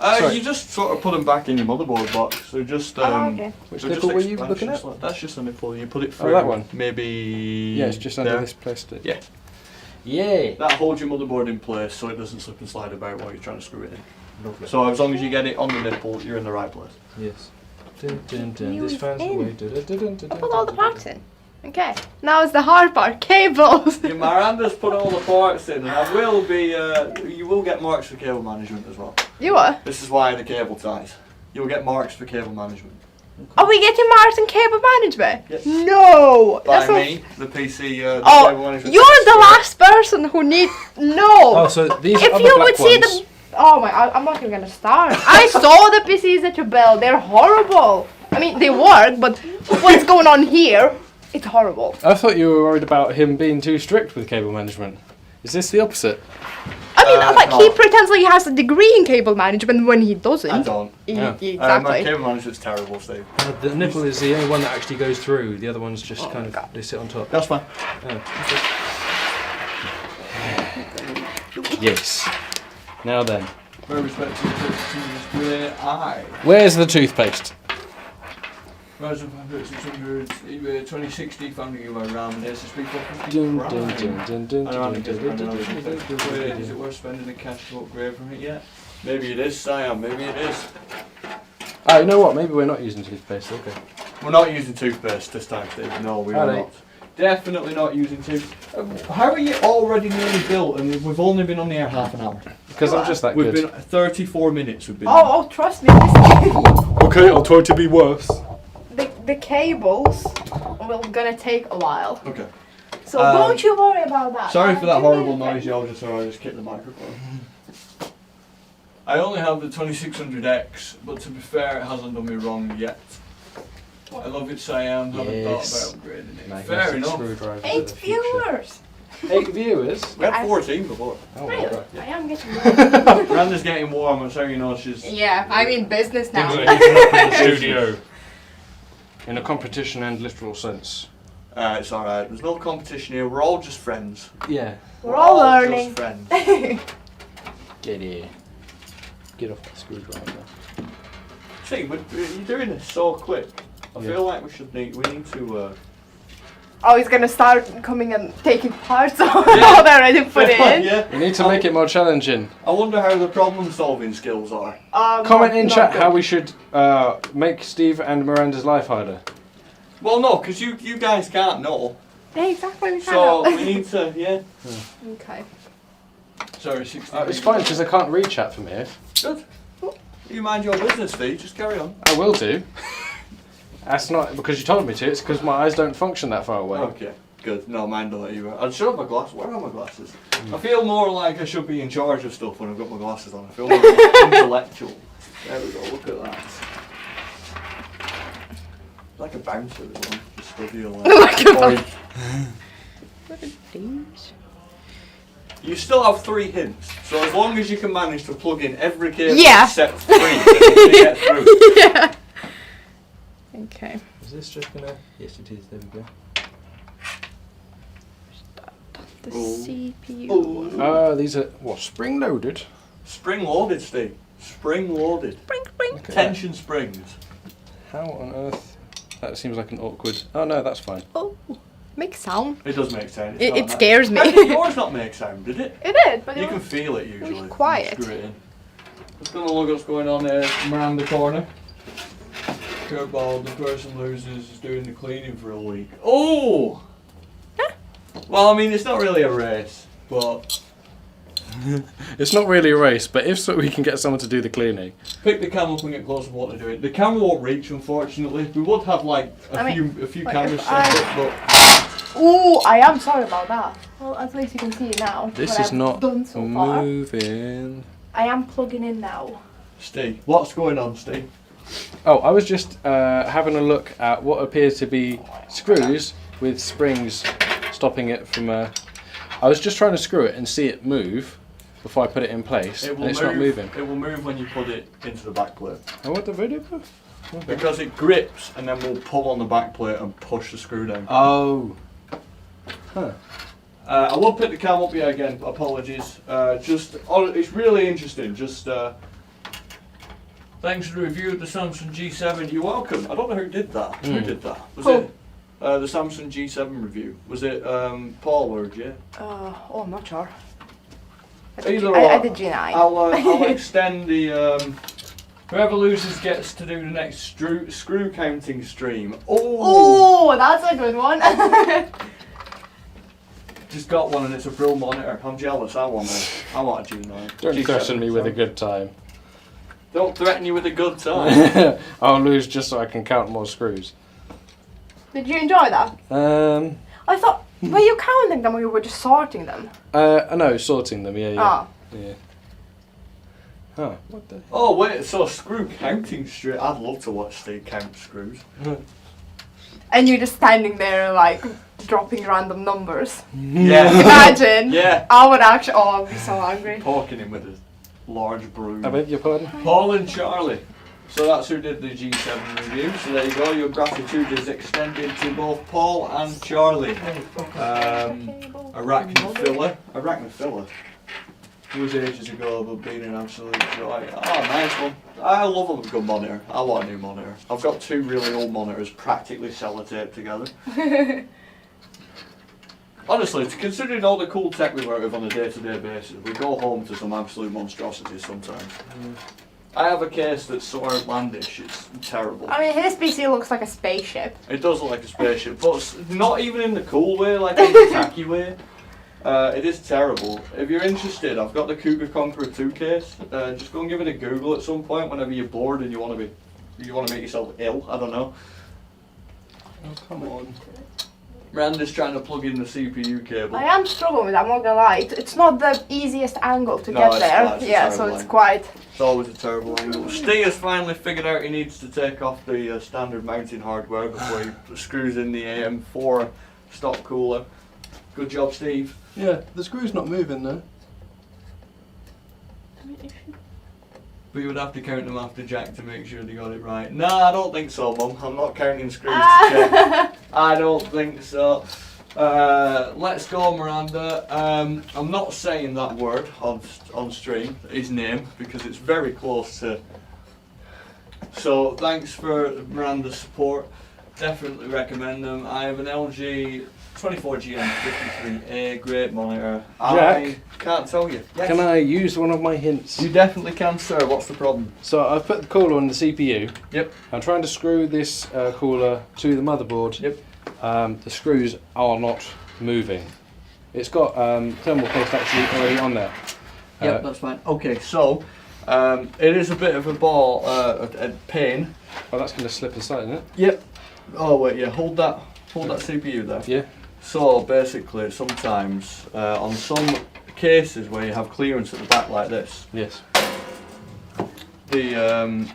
You just sort of put them back in your motherboard box. So just okay. Which so nipple just were you looking at? That's just a nipple. You put it through. Oh, that one. Maybe. Yeah, it's just under there. this plastic. Yeah. Yeah. That holds your motherboard in place, so it doesn't slip and slide about while you're trying to screw it in. Lovely. So as long as you get it on the nipple, you're in the right place. Yes. This fan's away. I put all the parts in. Okay. Now it's the hard part. Cables. Yeah, Miranda's put all the parts in, and I will be. You will get marks for cable management as well. You are? This is why the cable ties. You'll get marks for cable management. Are we getting marks in cable management? Yes. No. By That's not- me, the PC. The cable management. You're the last person who needs. No. Oh, so these If other you black would see ones. the. Oh my! I'm not even gonna start. I saw the PCs that you build. They're horrible. I mean, they work, but what's going on here? It's horrible. I thought you were worried about him being too strict with cable management. Is this the opposite? I mean, like no. he pretends like he has a degree in cable management when he doesn't. I don't. Yeah. Exactly. My cable management's terrible, Steve. The nipple is the only one that actually goes through. The other ones just kind of they sit on top. That's fine. Yes. Now then, Very respectful to where I. where's the toothpaste? Razer Blackwidow V3, eBay 2060, founding you by RAM and Acer Dun, dun, dun, dun, dun, dun, dun, dun, dun, Is it worth spending the cash to upgrade from it yet? Maybe it is, Siam, maybe it is. Ah, you know what? Maybe we're not using toothpaste. Okay. We're not using toothpaste this time, Steve. No, we are not. Definitely not using toothpaste. How are you already nearly built and we've only been on the air half an hour? Because I'm just that We've good. been 34 minutes we've been Oh, trust me. This Okay, I'll try to be worse. the cables will gonna take a while. Okay. So don't you worry about that. Sorry for that Give me horrible the noise, y'all. Just I just kicked the microphone. I only have the 2600X, but to be fair, it hasn't done me wrong yet. I love it, Siam. Haven't thought about upgrading it. Fair enough. 8 viewers. 8 viewers? We had 14 before. Oh, Really? right. I am getting warm. Miranda's getting warm, so you know she's. Yeah, I'm in business now. Studio. In a competition and literal sense. It's alright. There's no competition here. We're all just friends. Yeah. We're all learning. Just friends. Get here. Get off that screwdriver. See, you're doing this so quick. I feel like we need to. Oh, he's gonna start coming and taking parts off all they're ready to put in. Yeah. We need to make it more challenging. I wonder how the problem-solving skills are. Comment in not chat good. how we should make Steve and Miranda's life harder. Well, no, because you guys can't know. Yeah, exactly. We So can't. we need to, yeah. Okay. Sorry, 60. It's fine because I can't read chat from here. Good. You mind your business, Steve. Just carry on. I will do. That's not because you told me to. It's because my eyes don't function that far away. Okay, good. No, mine don't either. I should have my glasses. Where are my glasses? I feel more like I should be in charge of stuff when I've got my glasses on. I feel more intellectual. There we go, look at that. Like a bouncer as well. Just study your Like a bouncer. Look at these. You still have 3 hints, so as long as you can manage to plug in every cable except 3, you get through. Yeah. Okay. Is this just gonna? Yes, it is. There we go. The CPU. Oh, these are what? Spring loaded. Spring loaded, Steve. Spring loaded. Spring. Tension springs. How on earth? That seems like an awkward. Oh no, that's fine. Oh, makes sound. It does make sound. It scares me. How did yours not make sound, did it? It did, but You it can was feel it usually. quiet. Screw it in. Just gonna look what's going on there. Miranda corner. Curveball, the person loses is doing the cleaning for a week. Oh! Huh? Well, I mean, it's not really a race, but It's not really a race, but if so, we can get someone to do the cleaning. pick the camera up and get close to what they're doing. The camera won't reach, unfortunately. We would have like a few wait, cameras if set up, but Ooh, I am sorry about that. Well, at least you can see it now. This what is I've not done so far. moving. I am plugging in now. Steve, what's going on, Steve? Oh, I was just having a look at what appears to be screws with springs stopping it from. I was just trying to screw it and see it move before I put it in place, and it's not moving. It will move when you put it into the back plate. Oh, what the video? Okay. Because it grips and then we'll pull on the back plate and push the screw down. Oh. Huh. I won't pick the cam up yet again, apologies. It's really interesting. Thanks for the review of the Samsung G7. You're welcome. I don't know who did that. Who did that? Was it the Samsung G7 review? Was it Paul or Jay? I'm not sure. I did G9. I'll extend the. Whoever loses gets to do the next screw counting stream. Oh, that's a good one. Just got one and it's a Brill monitor. I'm jealous. I want a G9. Don't threaten me with a good time. Don't threaten you with a good time. I'll lose just so I can count more screws. Did you enjoy that? I thought, were you counting them or you were just sorting them? No, sorting them. Yeah. Ah. Yeah. Huh. What the? Oh wait, so screw counting stream. I'd love to watch Steve count screws. And you're just standing there like dropping random numbers. Yeah. Imagine. Yeah. I would actually. Oh, I'd be so angry. Poking him with his large broom. I beg your pardon? Paul and Charlie. So that's who did the G7 review. So there you go. Your gratitude is extended to both Paul and Charlie. Arachnophilia. It was ages ago, but being an absolute joy. Oh, nice one. I love a good monitor. I want a new monitor. I've got 2 really old monitors practically sellotaped together. Honestly, considering all the cool tech we work with on a day-to-day basis, we go home to some absolute monstrosities sometimes. I have a case that's so outlandish, it's terrible. I mean, his PC looks like a spaceship. It does look like a spaceship, but not even in the cool way, like in the tacky way. It is terrible. If you're interested, I've got the Cougar Conqueror 2 case. Just go and give it a Google at some point whenever you're bored and you want to make yourself ill. I don't know. Oh, come on. Miranda's trying to plug in the CPU cable. I am struggling with that, I'm not gonna lie. It's not the easiest angle to get there. Yeah, so it's quite. It's always a terrible angle. Steve has finally figured out he needs to take off the standard mounting hardware before he screws in the AM4 stock cooler. Good job, Steve. Yeah, the screw's not moving though. But you would have to count them after Jack to make sure they got it right. Nah, I don't think so, Mum. I'm not counting screws to check. I don't think so. Let's go, Miranda. I'm not saying that word on stream, his name, because it's very close to. So thanks for Miranda's support. Definitely recommend them. I have an LG 24GM 53A, great monitor. I can't tell you. Yes. Can I use one of my hints? You definitely can, sir. What's the problem? So I've put the cooler on the CPU. Yep. I'm trying to screw this cooler to the motherboard. Yep. The screws are not moving. It's got thermal paste actually already on there. Yep, that's fine. Okay, so it is a bit of a pain. Oh, that's going to slip inside, isn't it? Yep. Oh wait, yeah, hold that CPU there. Yeah. So basically, sometimes on some cases where you have clearance at the back like this, Yes. the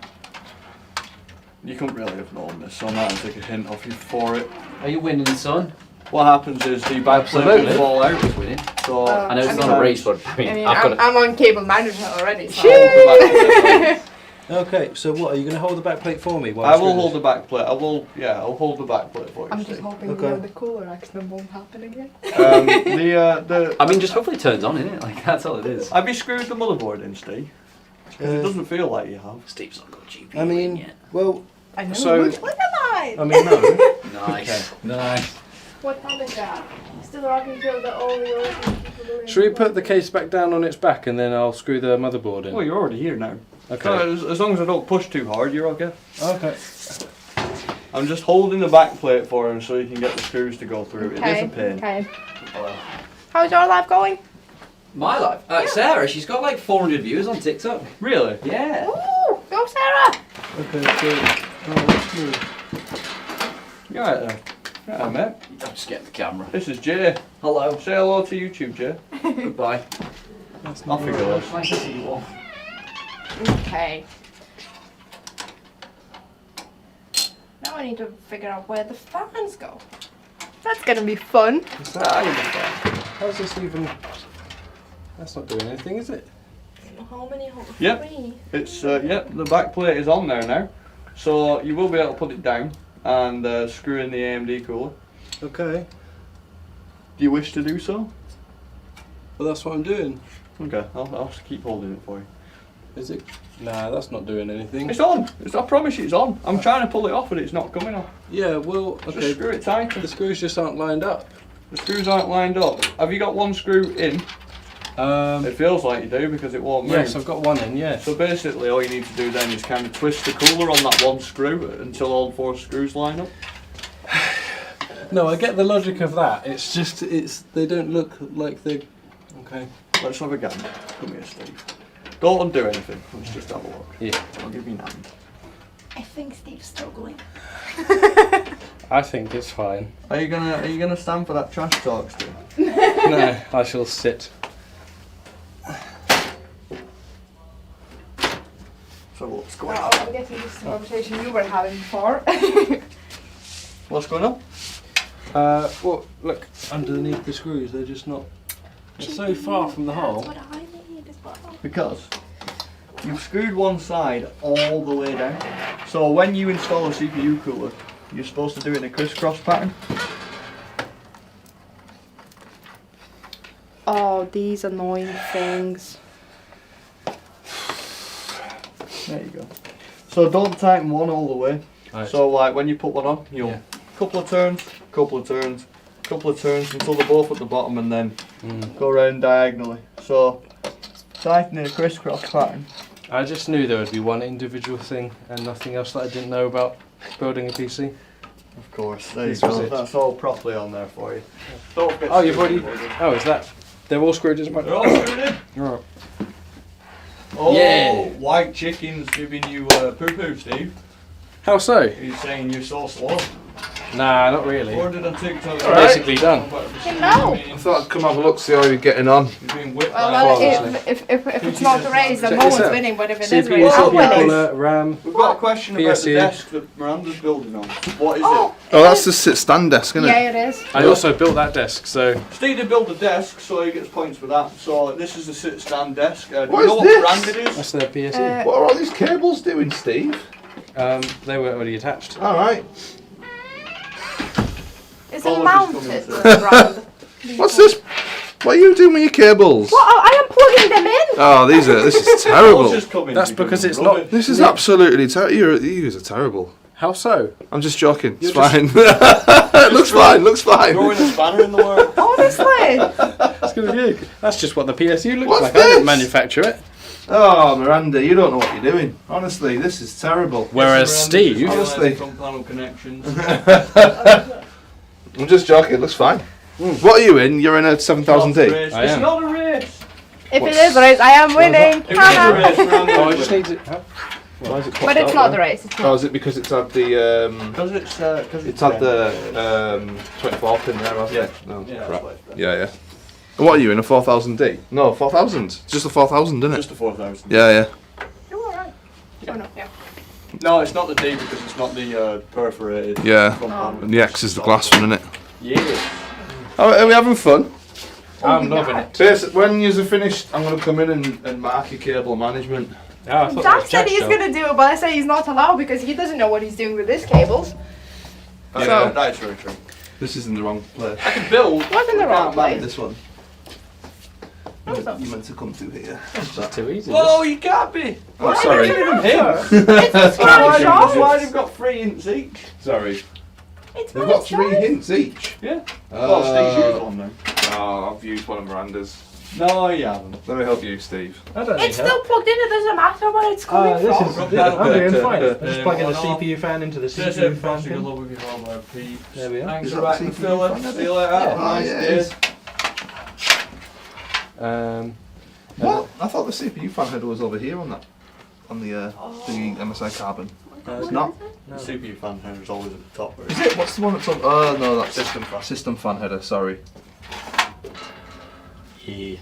you couldn't really have known this, so I might take a hint off you for it. Are you winning, son? What happens is the back plate Absolutely. will fall out. He's winning. So I know it's I not mean- a race, but I mean, I've got it. I'm on cable manager already. So. Okay, so what, are you going to hold the back plate for me? While I will hold the back plate. I'll hold the back plate for you. I'm just Steve. hoping Okay. the cooler accident won't happen again. The I mean, just hopefully it turns on, innit? Like, that's all it is. have you screwed the motherboard in, Steve? 'Cause it doesn't feel like you have. Steve's not got GPU I mean, yet. well, I know. So- Look at mine. I mean, no. Nice. Nice. What time is that? Still rocking till the all the old people are Should we put the case back down on its back and then I'll screw the motherboard in? Well, you're already here now. Okay. So as long as I don't push too hard, you're okay. Okay. I'm just holding the back plate for him so you can get the screws to go through. It is a pain. Okay. How's your life going? My life. Sarah, she's got like 400 views on TikTok. Really? Yeah. Ooh, go Sarah! Okay, so let's move. You're right there. Yeah, mate. I'm just getting the camera. This is Jay. Hello. Say hello to YouTube, Jay. Goodbye. Off he goes. Nice to see you all. Okay. Now I need to figure out where the fans go. That's gonna be fun. How's this even... That's not doing anything, is it? How many? Yep. It's yep. The back plate is on there now, so you will be able to put it down and screw in the AMD cooler. Okay. Do you wish to do so? Well, that's what I'm doing. Okay, I'll just keep holding it for you. Is it? Nah, that's not doing anything. It's on. I promise you, it's on. I'm trying to pull it off, and it's not coming off. Yeah, well, Just okay. screw it tighter. The screws just aren't lined up. The screws aren't lined up. Have you got one screw in? It feels like you do because it won't move. Yes, I've got one in, yes. So basically all you need to do then is kind of twist the cooler on that one screw until all 4 screws line up. No, I get the logic of that. It's just, they don't look like they... Okay. Let's have a gander. Come here, Steve. Don't undo anything. Let's just have a look. Yeah. I'll give you an hand. I think Steve's struggling. I think it's fine. Are you gonna stand for that trash talk, Steve? No, I shall sit. So what's going Oh, on? I'm guessing this is the conversation you were having before. What's going on? Well, look, underneath the screws, they're just not... They're so far from the hole. That's what I need as well. Because you've screwed one side all the way down. So when you install a CPU cooler, you're supposed to do it in a crisscross pattern. Oh, these annoying things. There you go. So don't tighten one all the way. Right. So like when you put one on, you'll Yeah. couple of turns, couple of turns, couple of turns until they're both at the bottom and then go around diagonally. So tighten in a crisscross pattern. I just knew there would be one individual thing and nothing else that I didn't know about building a PC. Of course, there you This was go. it. That's all properly on there for you. Don't get Oh, you've already... stupid. Oh, is that... They're all screwed as well? They're all screwed in. Right. Oh, Yeah. White chicken's giving you poo-poo, Steve. How so? He's saying you're so slow. Nah, not really. Ordered on TikTok. It's basically done. No. I thought I'd come have a look, see how you're getting on. He's being whipped Well, by Obviously. if it's not the race, then Check no this one's out. winning. But if it is CPU, race, I'll CPU win. cooler, RAM. We've got a question about the PSU. desk that Miranda's building on. What is Oh, Oh, that's the sit-stand desk, isn't it? yeah, it is. I also built that desk, so... it? Steve did build the desk, so he gets points for that. So this is a sit-stand desk. Do What you know is this? what brand it is? That's the PSU. What are all these cables doing, Steve? They were already attached. Alright. It's Follow a this mounted coming brand. What's this? What are you doing with your cables? What? Oh, I am plugging them in. Oh, this is terrible. Just come in That's because of it's rubbish. not- This is absolutely terrible. You guys are terrible. How so? I'm just joking. It's You're just- fine. Looks fine, looks fine. Throwing a spanner in the works. Honestly. It's gonna be you. That's just what the PSU looks What's like. I didn't this? manufacture it. Oh, Miranda, you don't know what you're doing. Honestly, this is terrible. Whereas Miranda's Steve... just Honestly. Front panel connections. I'm just joking. It looks fine. What are you in? You're in a 7000D. It's I am. not a race. If it is race, I am winning. If it is a race, Miranda Oh, I will just win. need to... Huh? Why is it But it's not the race. It's Oh, not. is it because it's had the Because it's had the 24 pin there, hasn't it? No, Yeah, crap. that's right. Yeah. What are you in a 4000D? No, 4000. It's just a 4000, isn't it? Just a 4000. Yeah. You're alright. Oh no, yeah. No, it's not the D because it's not the perforated. Yeah. front Oh. panel. And the X is the glass one, isn't it? Yeah. Are we having fun? I'm loving it. Basically, when you're finished, I'm going to come in and mark your cable management. Oh, I thought Jack it was said Jack's he's job. gonna do it, but I say he's not allowed because he doesn't know what he's doing with his cables. Yeah, So- that is very true. This is in the wrong place. I can build. What's in the wrong place? This one. What's that? You meant to come through here. It's too easy. Whoa, you can't be. Oh, sorry. It's a smart Why shot. they've got 3 hints each? Sorry. It's They've my got 3 choice. hints each. Yeah. Well, Steve's used one then. Oh, I've used one of Miranda's. No, you haven't. Let me help you, Steve. I don't need It's help. still plugged in. It doesn't matter where it's coming This from. is From I'm doing fine. I'm Yeah, just plugging the why not? CPU fan into the Cheers, CPU fan good pin. luck with your hardware, peeps. There we are. Thanks Is for that writing, the CPU Philip. fan, See you later. Have a nice yeah, it day. is. What? I thought the CPU fan header was over here on the MSI Carbon. It's not. The CPU fan header is always at the top. Is it? What's the one that's on? Oh no, that's System fan. fan header. Sorry. Yeah.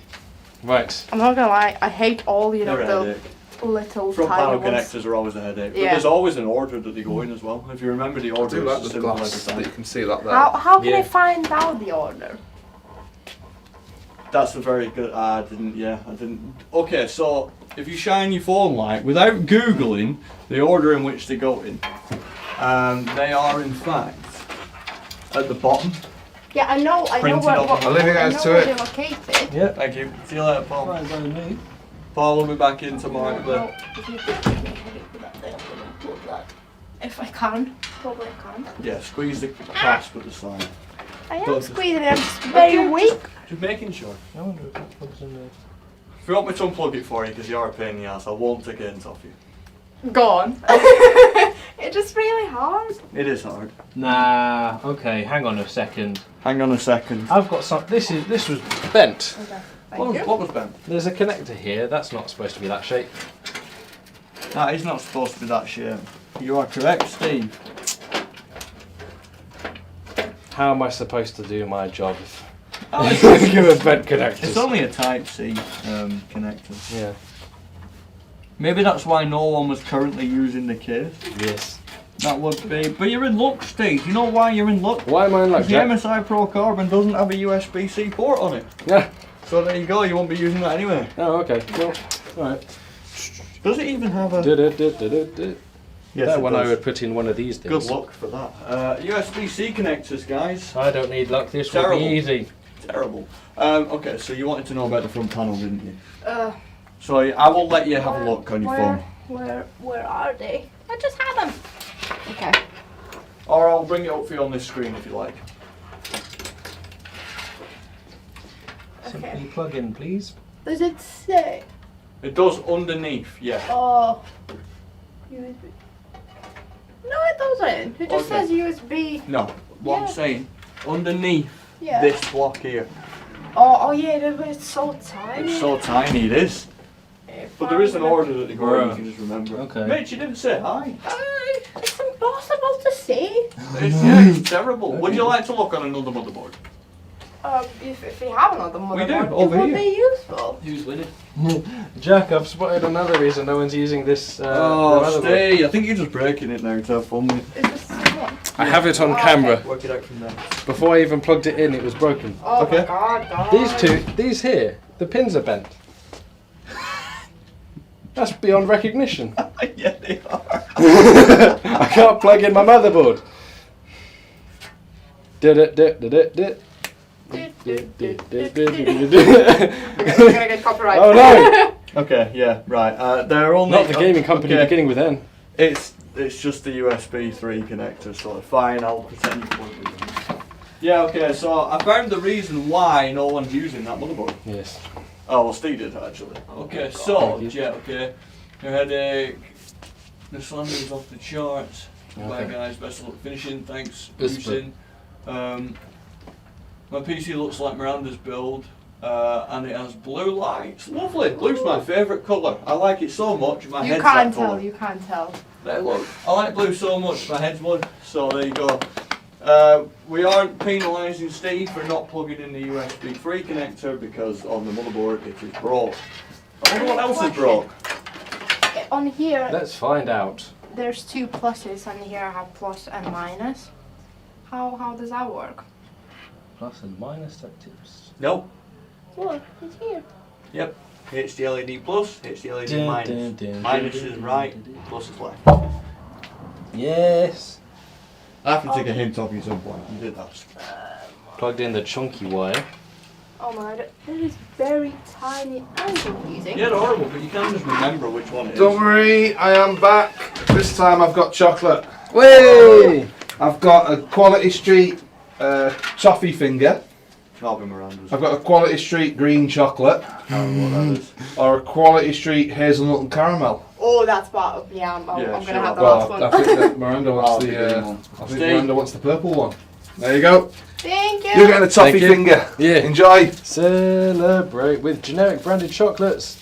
Right. I'm not gonna lie. I hate all They're a the headache. little Front tiny panel ones. connectors are always a headache. But Yeah. there's always an order that they go in as well. If you remember the I order, do like it's the similar glass every that you time. can see that there. How can Yeah. I find out the order? That's a very good. I didn't. Okay, so if you shine your phone light without googling the order in which they go in, they are in fact at the bottom. Yeah, I know Printed where. up. What, I'll leave you guys I know to where it. they're located. Yeah. Thank you. See you later, Paul. Right, by me. Paul will be back in tomorrow. No, if you could give me a headache with that thing, I'm gonna plug that. If I can, probably I can. Yeah, squeeze the clasp at the side. I am Don't- squeezing it. I'm just very weak. Just making sure. I wonder if that plugs in there. If you want me to unplug it for you, because you're a pain in the ass, I won't take it off you. Go on. It's just really hard. It is hard. Nah. Okay. Hang on a second. Hang on a second. I've got some. This was bent. Okay. What Thank you. what was bent? There's a connector here. That's not supposed to be that shape. That is not supposed to be that shape. You are correct, Steve. How am I supposed to do my job if Oh, I'm given bent connectors? It's only a Type C connector. Yeah. Maybe that's why no one was currently using the case. Yes. That would be. But you're in luck, Steve. You know why you're in luck? Why am I in luck, The Jack? MSI Pro Carbon doesn't have a USB-C port on it. Yeah. So there you go, you won't be using that anyway. Oh, okay. Well, alright. Does it even have a... Yes, that one I would put in one of these Good things. luck for that. USB-C connectors, guys. I don't need luck. This will Terrible. be easy. Terrible. Okay, so you wanted to know about the front panel, didn't you? So I will let you have a look on your phone. Where are they? I just had them. Okay. Or I'll bring it up for you on this screen if you like. Simply plug in, please. Does it say? It does underneath, yeah. Oh. USB. No, it doesn't. It just Okay. says USB. No, what Yeah. I'm saying, underneath Yeah. this block here. Oh yeah, but it's so tiny. It's so tiny, it is. But there is an order that they go in, you can just remember. Okay. Mitch, you didn't say hi. It's impossible to see. It's terrible. Would you like to look on another motherboard? If we have another motherboard, We do, it over would here. be useful. Who's winning? Jack, I've spotted another reason no one's using this. Oh, motherboard. stay. I think you're just breaking it now to have fun with. It's just one. I have it on Oh, camera. okay. Work it out from there. Before I even plugged it in, it was broken. Oh Okay. my god. These here, the pins are bent. That's beyond recognition. Yeah, they are. I can't plug in my motherboard. Did it, did it, did it. We're gonna get copyright. Oh no! Okay, yeah, right. They're only Not the gaming company okay. beginning with N. It's just the USB 3 connector, so fine. I'll pretend you plugged it in. Yeah, okay. So I found the reason why no one's using that motherboard. Yes. Oh, well, Steve did actually. Okay, so yeah, okay. Your headache. The slander's off the charts. Bye Okay. guys. Best of luck finishing. Thanks. Yes, Producing. My PC looks like Miranda's build. and it has blue lights. Lovely. Blue's my favourite colour. I like it so much. My You head's can't that colour. tell. You can't tell. There, look. I like blue so much. My head's blue. So there you go. We aren't penalising Steve for not plugging in the USB 3 connector because on the motherboard it is broke. I wonder what else is broke. On here, Let's find out. there's 2 pluses, and here I have plus and minus. How does that work? Plus and minus tips. No. Look, it's here. Yep. HDLED plus, HDLED Dun, minus. dun, dun, Minus dun, is dun, right, dun, dun. plus is left. Yes. I have to take a hint off you some point. You did ask. Plugged in the chunky wire. Oh my god, that is very tiny and confusing. Yeah, they're horrible, but you can just remember which one it is. Don't worry, I am back. This time I've got chocolate. Way! I've got a Quality Street toffee finger. Can't be Miranda's. I've got a Quality Street green chocolate. Can't know what that is. Or a Quality Street hazelnut and caramel. Oh, that's bad. Yeah, I'm Yeah, gonna sure. have the last Well, I one. think that Miranda I'll wants be the. getting one. I think Steve. Miranda wants the purple one. There you go. Thank you. You're getting a toffee Thank you. finger. Yeah. Enjoy. Celebrate with generic branded chocolates.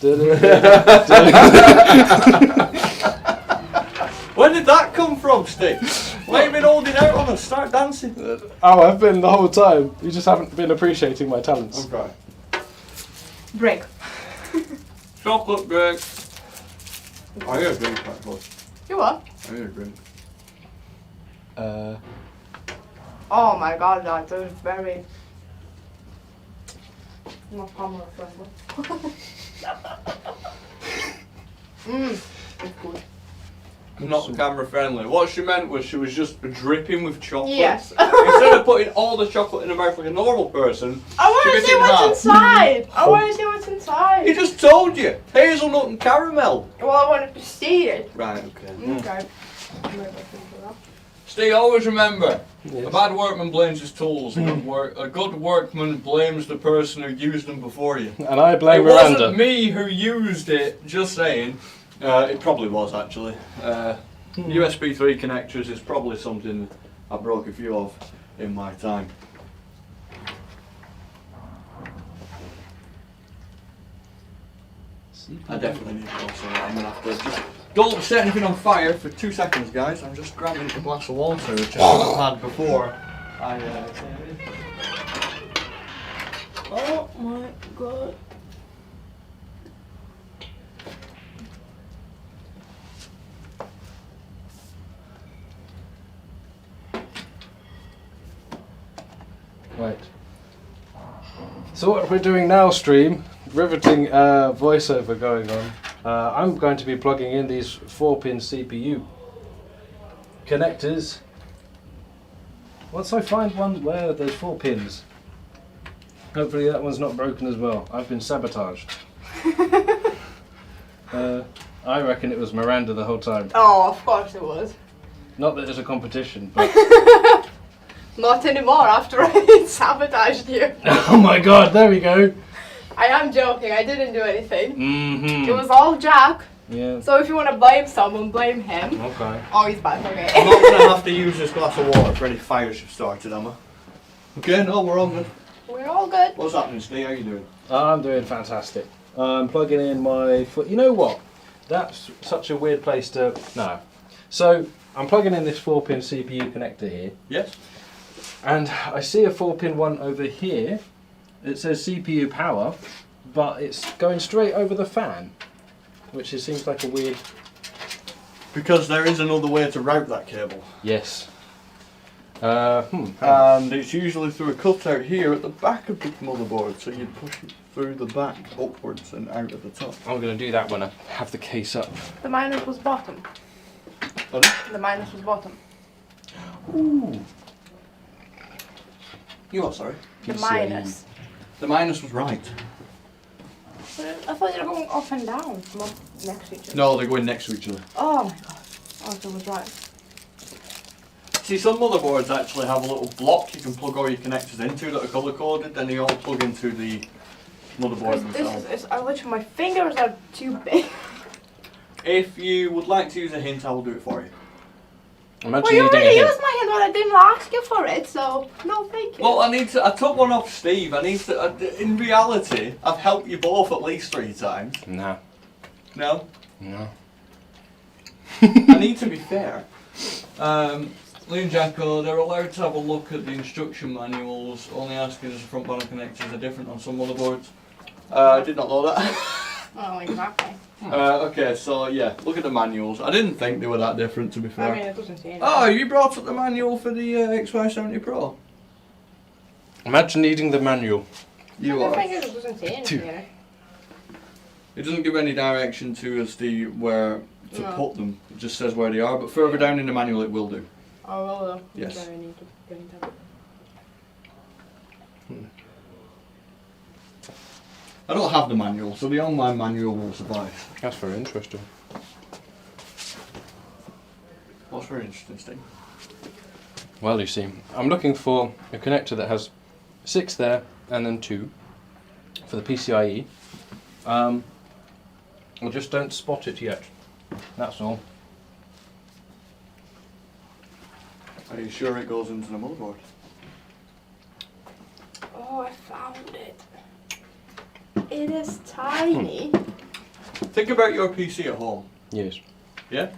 Where did that come from, Steve? Why have you been holding out on us? Start dancing. Oh, I've been the whole time. You just haven't been appreciating my talents. Okay. Break. Chocolate break. I hear a drink, actually. You what? I hear a drink. Oh my god, that is very not camera friendly. It's good. Not camera friendly. What she meant was she was just dripping with chocolate. Yes. Instead of putting all the chocolate in her mouth like a normal person, I want She to bit see it in what's half. inside. I want to see what's inside. he just told you. Hazelnut and caramel. Well, I wanted to see it. Right, okay. Okay. Steve, always remember, Yes. a bad workman blames his tools, a good workman blames the person who used them before you. And I blame It Miranda. wasn't me who used it, just saying. It probably was, actually. USB 3 connectors is probably something I broke a few of in my time. I definitely need to go, so I'm going to have to just... Don't set anything on fire for 2 seconds, guys. I'm just grabbing a glass of water, which I haven't had before. Oh my god. Right. So what we're doing now, stream, riveting voiceover going on. I'm going to be plugging in these 4-pin CPU connectors. Once I find one where there's 4 pins, hopefully that one's not broken as well. I've been sabotaged. I reckon it was Miranda the whole time. Oh, of course it was. Not that it's a competition, but Not anymore after I sabotaged you. oh my god, there we go. I am joking, I didn't do anything. Mm-hmm. It was all Jack. Yeah. So if you want to blame someone, blame him. Okay. Oh, he's back, okay. I'm not going to have to use this glass of water for any fires you've started, am I? Okay, no, we're on good. We're all good. What's happening, Steve? How you doing? I'm doing fantastic. I'm plugging in my foot. You know what? That's such a weird place to. No. So I'm plugging in this 4-pin CPU connector here, Yes. and I see a 4-pin one over here. It says CPU power, but it's going straight over the fan, which seems like a weird. Because there is another way to route that cable. Yes. And it's usually through a cutout here at the back of the motherboard, so you push it through the back upwards and out at the top. I'm going to do that when I have the case up. The minus was bottom. Pardon? The minus was bottom. Ooh. You what, sorry? The PCIe. minus. The minus was right. But I thought you were going up and down, not next to each other. No, they're going next to each other. Oh my god. Oh, so it was right. See, some motherboards actually have a little block you can plug all your connectors into that are colour coded, then they all plug into the motherboard themselves. This is, I literally, my fingers are too big. If you would like to use a hint, I will do it for you. Imagine Well, you needing already a used my hand when I didn't ask you for it, so no thank you. Well, I took one off Steve. In reality, I've helped you both at least 3 times. Nah. No? No. I need to be fair. Lee and Jacko, they're allowed to have a look at the instruction manuals, only asking if the front panel connectors are different on some motherboards. I did not know that. Oh, exactly. Okay, so yeah, look at the manuals. I didn't think they were that different, to be fair. I mean, it doesn't say anything. Oh, you brought up the manual for the X570 Pro? Imagine needing the manual. You I are. think it doesn't say anything here. It doesn't give any direction to us where to No. put them. It just says where they are, but further down in the manual it will do. Oh, well, Yes. then I need to get it down. I don't have the manual, so the online manual will suffice. That's very interesting. What's very interesting, Steve? Well, you see, I'm looking for a connector that has 6 there and then 2 for the PCIe. I just don't spot it yet. That's all. Are you sure it goes into the motherboard? Oh, I found it. It is tiny. Think about your PC at home. Yes. Yeah?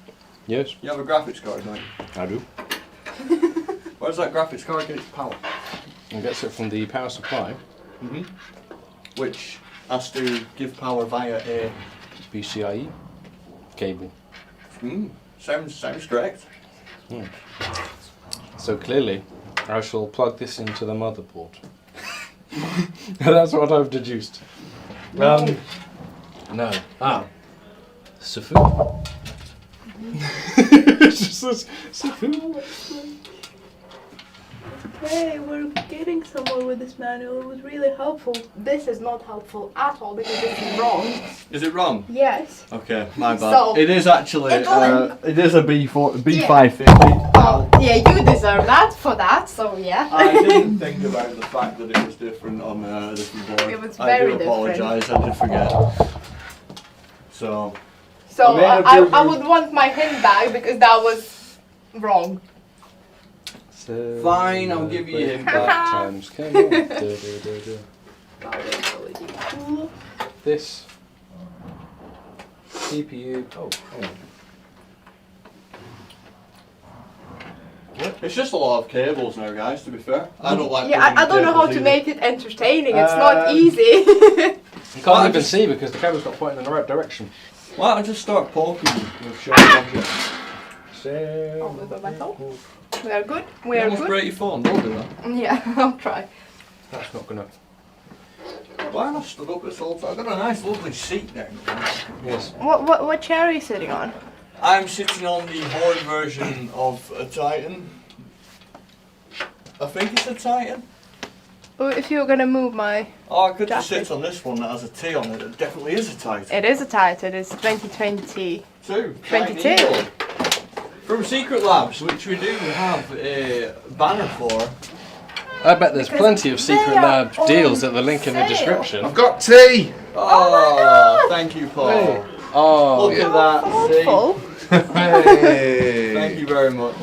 Yes, You have a graphics card, don't you? I do. Where does that graphics card get its power? And gets it from the power supply, Mm-hmm. Which has to give power via a... PCIe cable. Sounds correct. So clearly, I shall plug this into the motherboard. That's what I've deduced. No. Ah. Sifu. It's just this Sifu. Okay, we're getting somewhere with this manual. It was really helpful. This is not helpful at all because this is wrong. Is it wrong? Yes. Okay, my bad. So, it is actually, it doesn't- it is a B550. Oh, yeah, you deserve that for that, so yeah. I didn't think about the fact that it was different on a different board. It was I very do different. apologise, I did forget. So, So I may have I given- would want my hand back because that was wrong. Fine, I'll give you him back. Times. Come on. This CPU. Oh. It's just a lot of cables now, guys, to be fair. I don't like Yeah, putting I don't know how cables to either. make it entertaining. It's not easy. You can't even see because the cable's got pointed in the right direction. Why don't I just start poking you with sharp objects? We are good. We You are almost good. break your phone, don't do that. Yeah, I'll try. That's not gonna. Why am I stood up this whole time? I've got a nice lovely seat now. Yes. What chair are you sitting on? I'm sitting on the Horde version of a Titan. I think it's a Titan. Oh, if you're gonna move my... Oh, I could just Jacket. sit on this one that has a T on it. It definitely is a Titan. It is a Titan. It's 2020. 22. 22. From Secretlabs, which we do have a banner for. I bet there's Because plenty of they Secret are Lab on deals at the link in the sale. description. I've got tea! Oh, thank you, Paul. Hey. Oh, Look at that. See? Thoughtful. Hey! Thank you very much.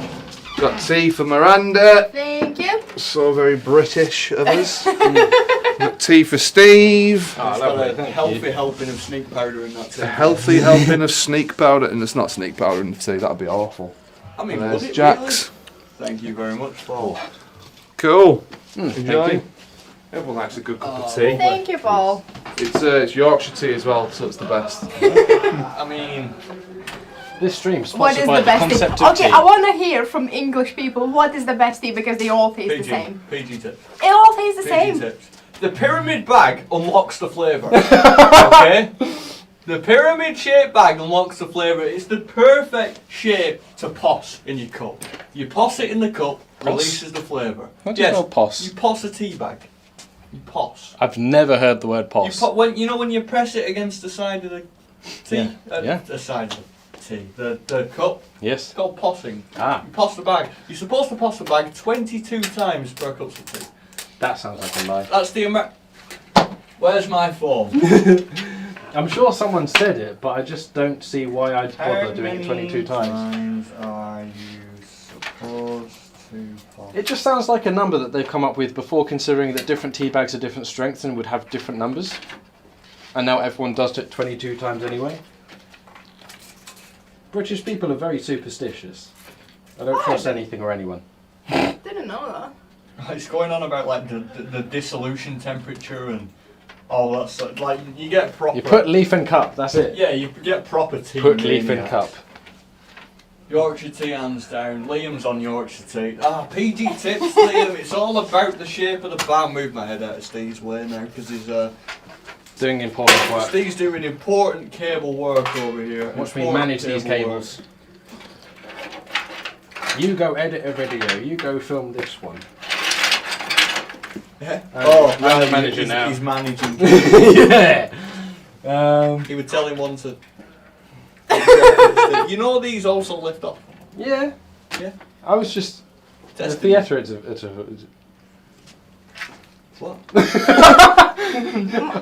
Got tea for Miranda. Thank you. So very British of us. Got tea for Steve. Oh, It's got lovely, a thank healthy you. helping of sneak powder in that tea. A healthy helping of sneak powder. And it's not sneak powder in the tea, that'd be awful. I mean, And would there's it Jack's. really? Thank you very much, Paul. Cool. Thank Enjoy. you. Everyone likes a good cup of tea. Thank you, Paul. It's Yorkshire tea as well, so it's the best. I mean, This stream What is sponsored by the the best tea? concept of Okay, tea. I want to hear from English people what is the best tea because they all taste the same. PG tips. It all tastes the PG same. tips. The pyramid bag unlocks the flavour. Okay? The pyramid shaped bag unlocks the flavour. It's the perfect shape to pos in your cup. You pos it in the cup, releases the flavour. How do you spell pos? You pos a tea bag. You pos. I've never heard the word You pos. when you press it against the side of the tea, Yeah. the side of the tea, the cup. Yes. It's called possing. Ah, You pos the bag. You're supposed to pos the bag 22 times per cup of tea. that sounds like a lie. That's the Where's my phone? I'm sure someone said it, but I just don't see why I'd bother doing it 22 times. Are you It just sounds like a number that they've come up with before considering that different tea bags are different strengths and would have different numbers. And now everyone does it 22 times anyway. British people are very superstitious. I don't trust anything or anyone. Didn't know that. It's going on about like the dissolution temperature and all that stuff. Like you get proper. You put leaf and cup, that's it. Yeah, you get proper tea. Put leaf and cup. Yorkshire tea hands down. Liam's on Yorkshire tea. PG tips, Liam. It's all about the shape of the bar. Move my head out of Steve's way now because he's doing important work. Steve's doing important cable work over here. Watch me manage these cables. You go edit a video. You go film this one. Yeah. I'm the manager now. He's managing. Yeah. He would tell him one to. You know these also lift up. Yeah. Yeah. I was just. The Testing. theatre. It's a What?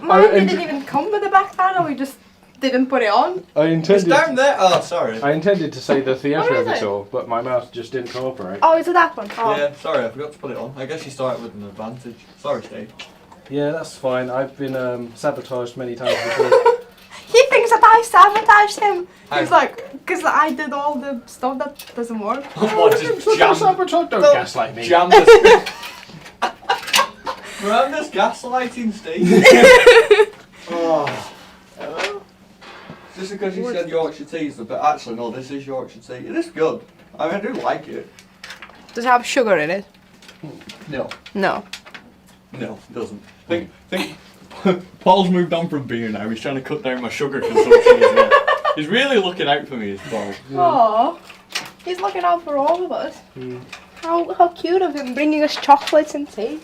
Mine didn't even come with a back panel, we just didn't put it on. I It's intended. down there. Oh, sorry. I intended to say the theatre What of is it it? all, but my mouth just didn't cooperate. Oh, is it that one? Oh. Yeah, sorry, I forgot to put it on. I guess you started with an advantage. Sorry, Steve. Yeah, that's fine. I've been sabotaged many times before. He thinks that I sabotaged him. He's How? like, because I did all the stuff that doesn't work. What, just jam, Sabotage? Don't gaslight me. jam the Miranda's gaslighting Steve. Oh. Just because you said Yorkshire tea's the best. Actually, no, this is Yorkshire tea. It is good. I mean, I do like it. Does it have sugar in it? No. No. No, it doesn't. Think Paul's moved on from beer now. He's trying to cut down my sugar consumption as well. He's really looking out for me, is Paul. Oh, he's looking out for all of us. How cute of him bringing us chocolates and tea.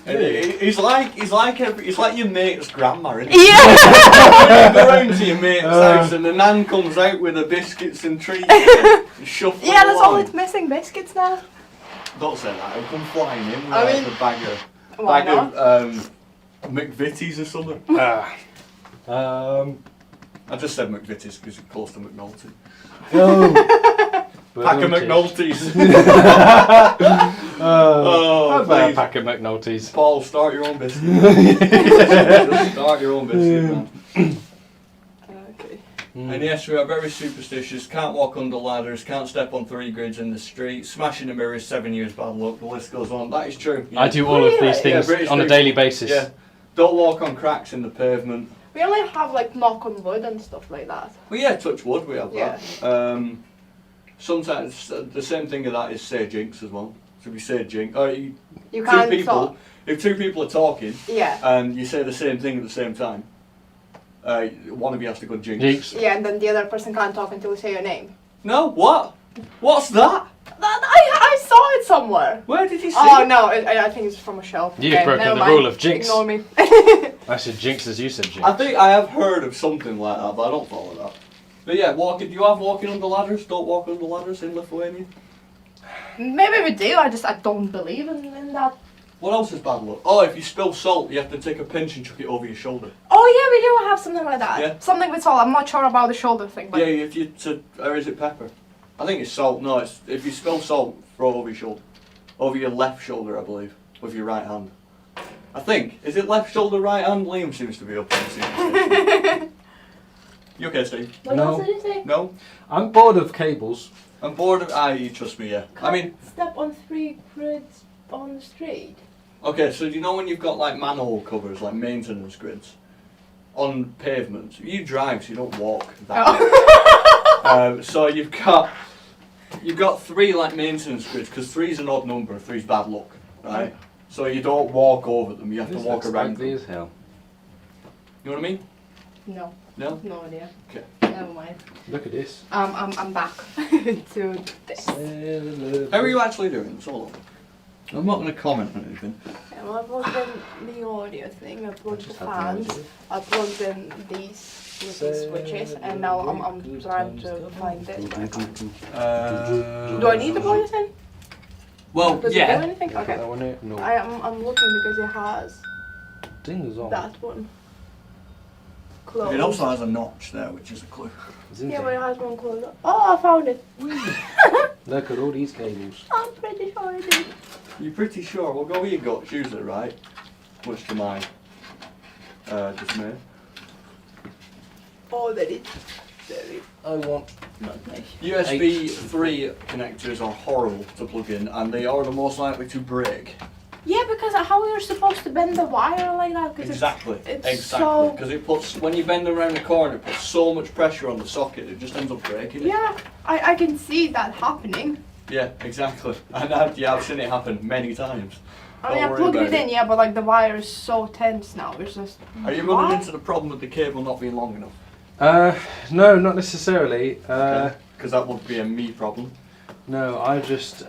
He's like your mate's grandma, isn't he? Yeah. You go round to your mate's house and the nan comes out with the biscuits and treats and shuffling Yeah, that's all along. it's missing. Biscuits now. Don't say that. It'll come flying in with I like mean, a bag why of McVitie's or something. I just said McVitie's because it's close to McNulty. Pack of McNulty's. How about a please. pack of McNulty's? Paul, start your own biscuit. Just start your own biscuit, man. Okay. And yes, we are very superstitious, can't walk under ladders, can't step on 3 grids in the street, smashing the mirrors, 7 years bad luck, the list goes on. That is true. Yeah. I do all of these Really? things British on a people. daily basis. Yeah. Don't walk on cracks in the pavement. We only have like knock on wood and stuff like that. Well, yeah, touch wood, we have Yeah. that. Sometimes the same thing of that is say jinx as well. So if you say jinx, or You can't talk. if 2 people are talking Yeah. and you say the same thing at the same time, one of you has to go jinx. Jinx. Yeah, and then the other person can't talk until you say your name. No, what? What's that? I saw it somewhere. Where did you see Oh it? no, I think it's from a shelf. You've broken never the mind. rule of jinx. Ignore me. I said jinx as you said jinx. I think I have heard of something like that, but I don't follow that. But yeah, do you have walking under ladders? Don't walk under ladders in Lithuania? Maybe we do, I don't believe in that. What else is bad luck? Oh, if you spill salt, you have to take a pinch and chuck it over your shoulder. Oh yeah, we do have something like that. Yeah. Something with salt. I'm not sure about the shoulder thing, but Yeah, if you or is it pepper? I think it's salt. No, it's if you spill salt, throw it over your shoulder, over your left shoulder, I believe, with your right hand. I think is it left shoulder, right hand? Liam seems to be up on the scene. You okay, Steve? what No. else did you say? No, I'm bored of cables. I'm bored of. You trust me, yeah. I mean, Step on 3 grids on the street. okay, so do you know when you've got like manhole covers, like maintenance grids, on pavements? You drive, so you don't walk that way. So you've got 3 like maintenance grids, because 3 is an odd number, 3 is bad luck, right? So you don't walk over them, you have to walk around them. as hell. You know what I mean? No, No? no idea. Okay. Never mind. Look at this. I'm back to this. How are you actually doing? It's all over. I'm not going to comment on anything. I plugged in the audio thing, I plugged the fans, I plugged in these little switches, and now I'm trying to find this. Do I need to plug this in? Well, Does it do yeah. anything? Put Okay. that one here? No. I'm looking because it has Ding's on. that one closed. It also has a notch there, which is a clue. Yeah, but it has one closed. Oh, I found it. Look at all these cables. I'm pretty sure I do. You're pretty sure? We'll go with your guts usually, right? Much to my dismay. Oh, there it is. I want. USB 3 connectors are horrible to plug in, and they are the most likely to break. Yeah, because how you're supposed to bend the wire like that? Exactly. It's Exactly. so- Because it puts, when you bend around the corner, it puts so much pressure on the socket, it just ends up breaking it. Yeah, I can see that happening. Yeah, exactly. And I've seen it happen many times. I mean, Don't I worry plugged about it in, yeah, but like the wire is so tense now. It's just. Are you running into the problem with the cable not being long enough? No, not necessarily. Because that would be a me problem. No, I just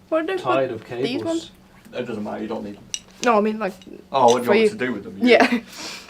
Where do you tired put of these cables. ones? It doesn't matter, you don't need them. No, I mean like. Oh, what do For you you. want to do with them? Yeah.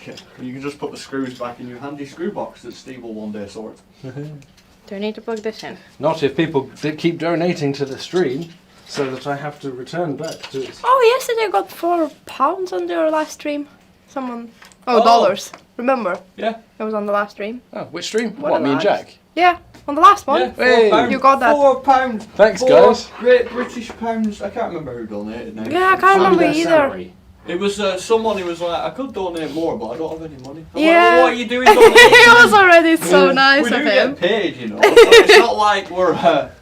Okay. You can just put the screws back in your handy screw box that Steve will one day sort. Do I need to plug this in? Not if people keep donating to the stream, so that I have to return back to it. Oh, yesterday I got £4 on your last stream. Someone. Oh. Dollars. Remember? Yeah. It was on the last stream. Oh, which stream? What What, me and a Jack? Yeah, on the last one. Yeah, Hey. £4. You got that. £4. Thanks, Four guys. Great British pounds. I can't remember who donated now. Yeah, I can't remember Their either. salary. It was someone who was like, I could donate more, but I don't have any money. I'm Yeah. like, well, what are you doing donating? It was already so nice we of do him. get paid, you know. So it's not like we're.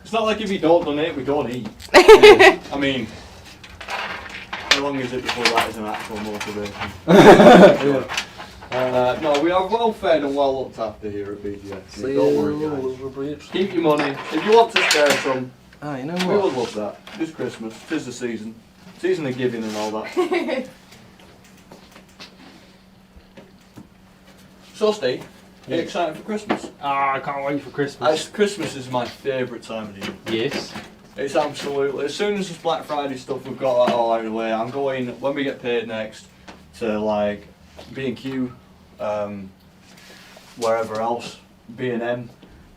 It's not like if you don't donate, we don't eat. I mean, how long is it before that is an actual motivation? No, we are well fed and well looked after here at BGS. Don't worry, guys. Keep your money. If you want to spare some, Ah, you know we would what? love that. It's Christmas. Tis the season. Season of giving and all that. So, Steve, are you excited for Christmas? Ah, I can't wait for Christmas. Christmas is my favourite time of the year. Yes. It's absolutely, as soon as this Black Friday stuff, we've got that all out of the way, I'm going, when we get paid next, to like B&Q, wherever else, B&M,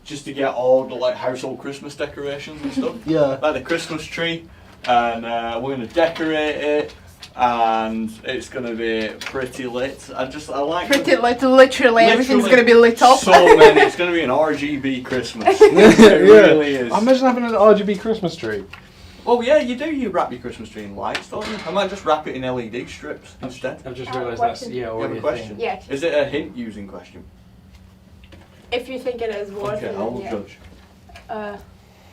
just to get all the like household Christmas decorations and stuff. Yeah. Like the Christmas tree, and we're going to decorate it, and it's going to be pretty lit. I like Pretty literally everything's gonna be lit up. So many, it's going to be an RGB Christmas. It really is. I imagine having an RGB Christmas tree. Oh yeah, you do. You wrap your Christmas tree in lights, don't you? I might just wrap it in LED strips instead. I've just I have a realised that's question. You have already a a question? thing. Yeah. Is it a hint using question? If you think it is worth Okay, it, I will yeah. judge.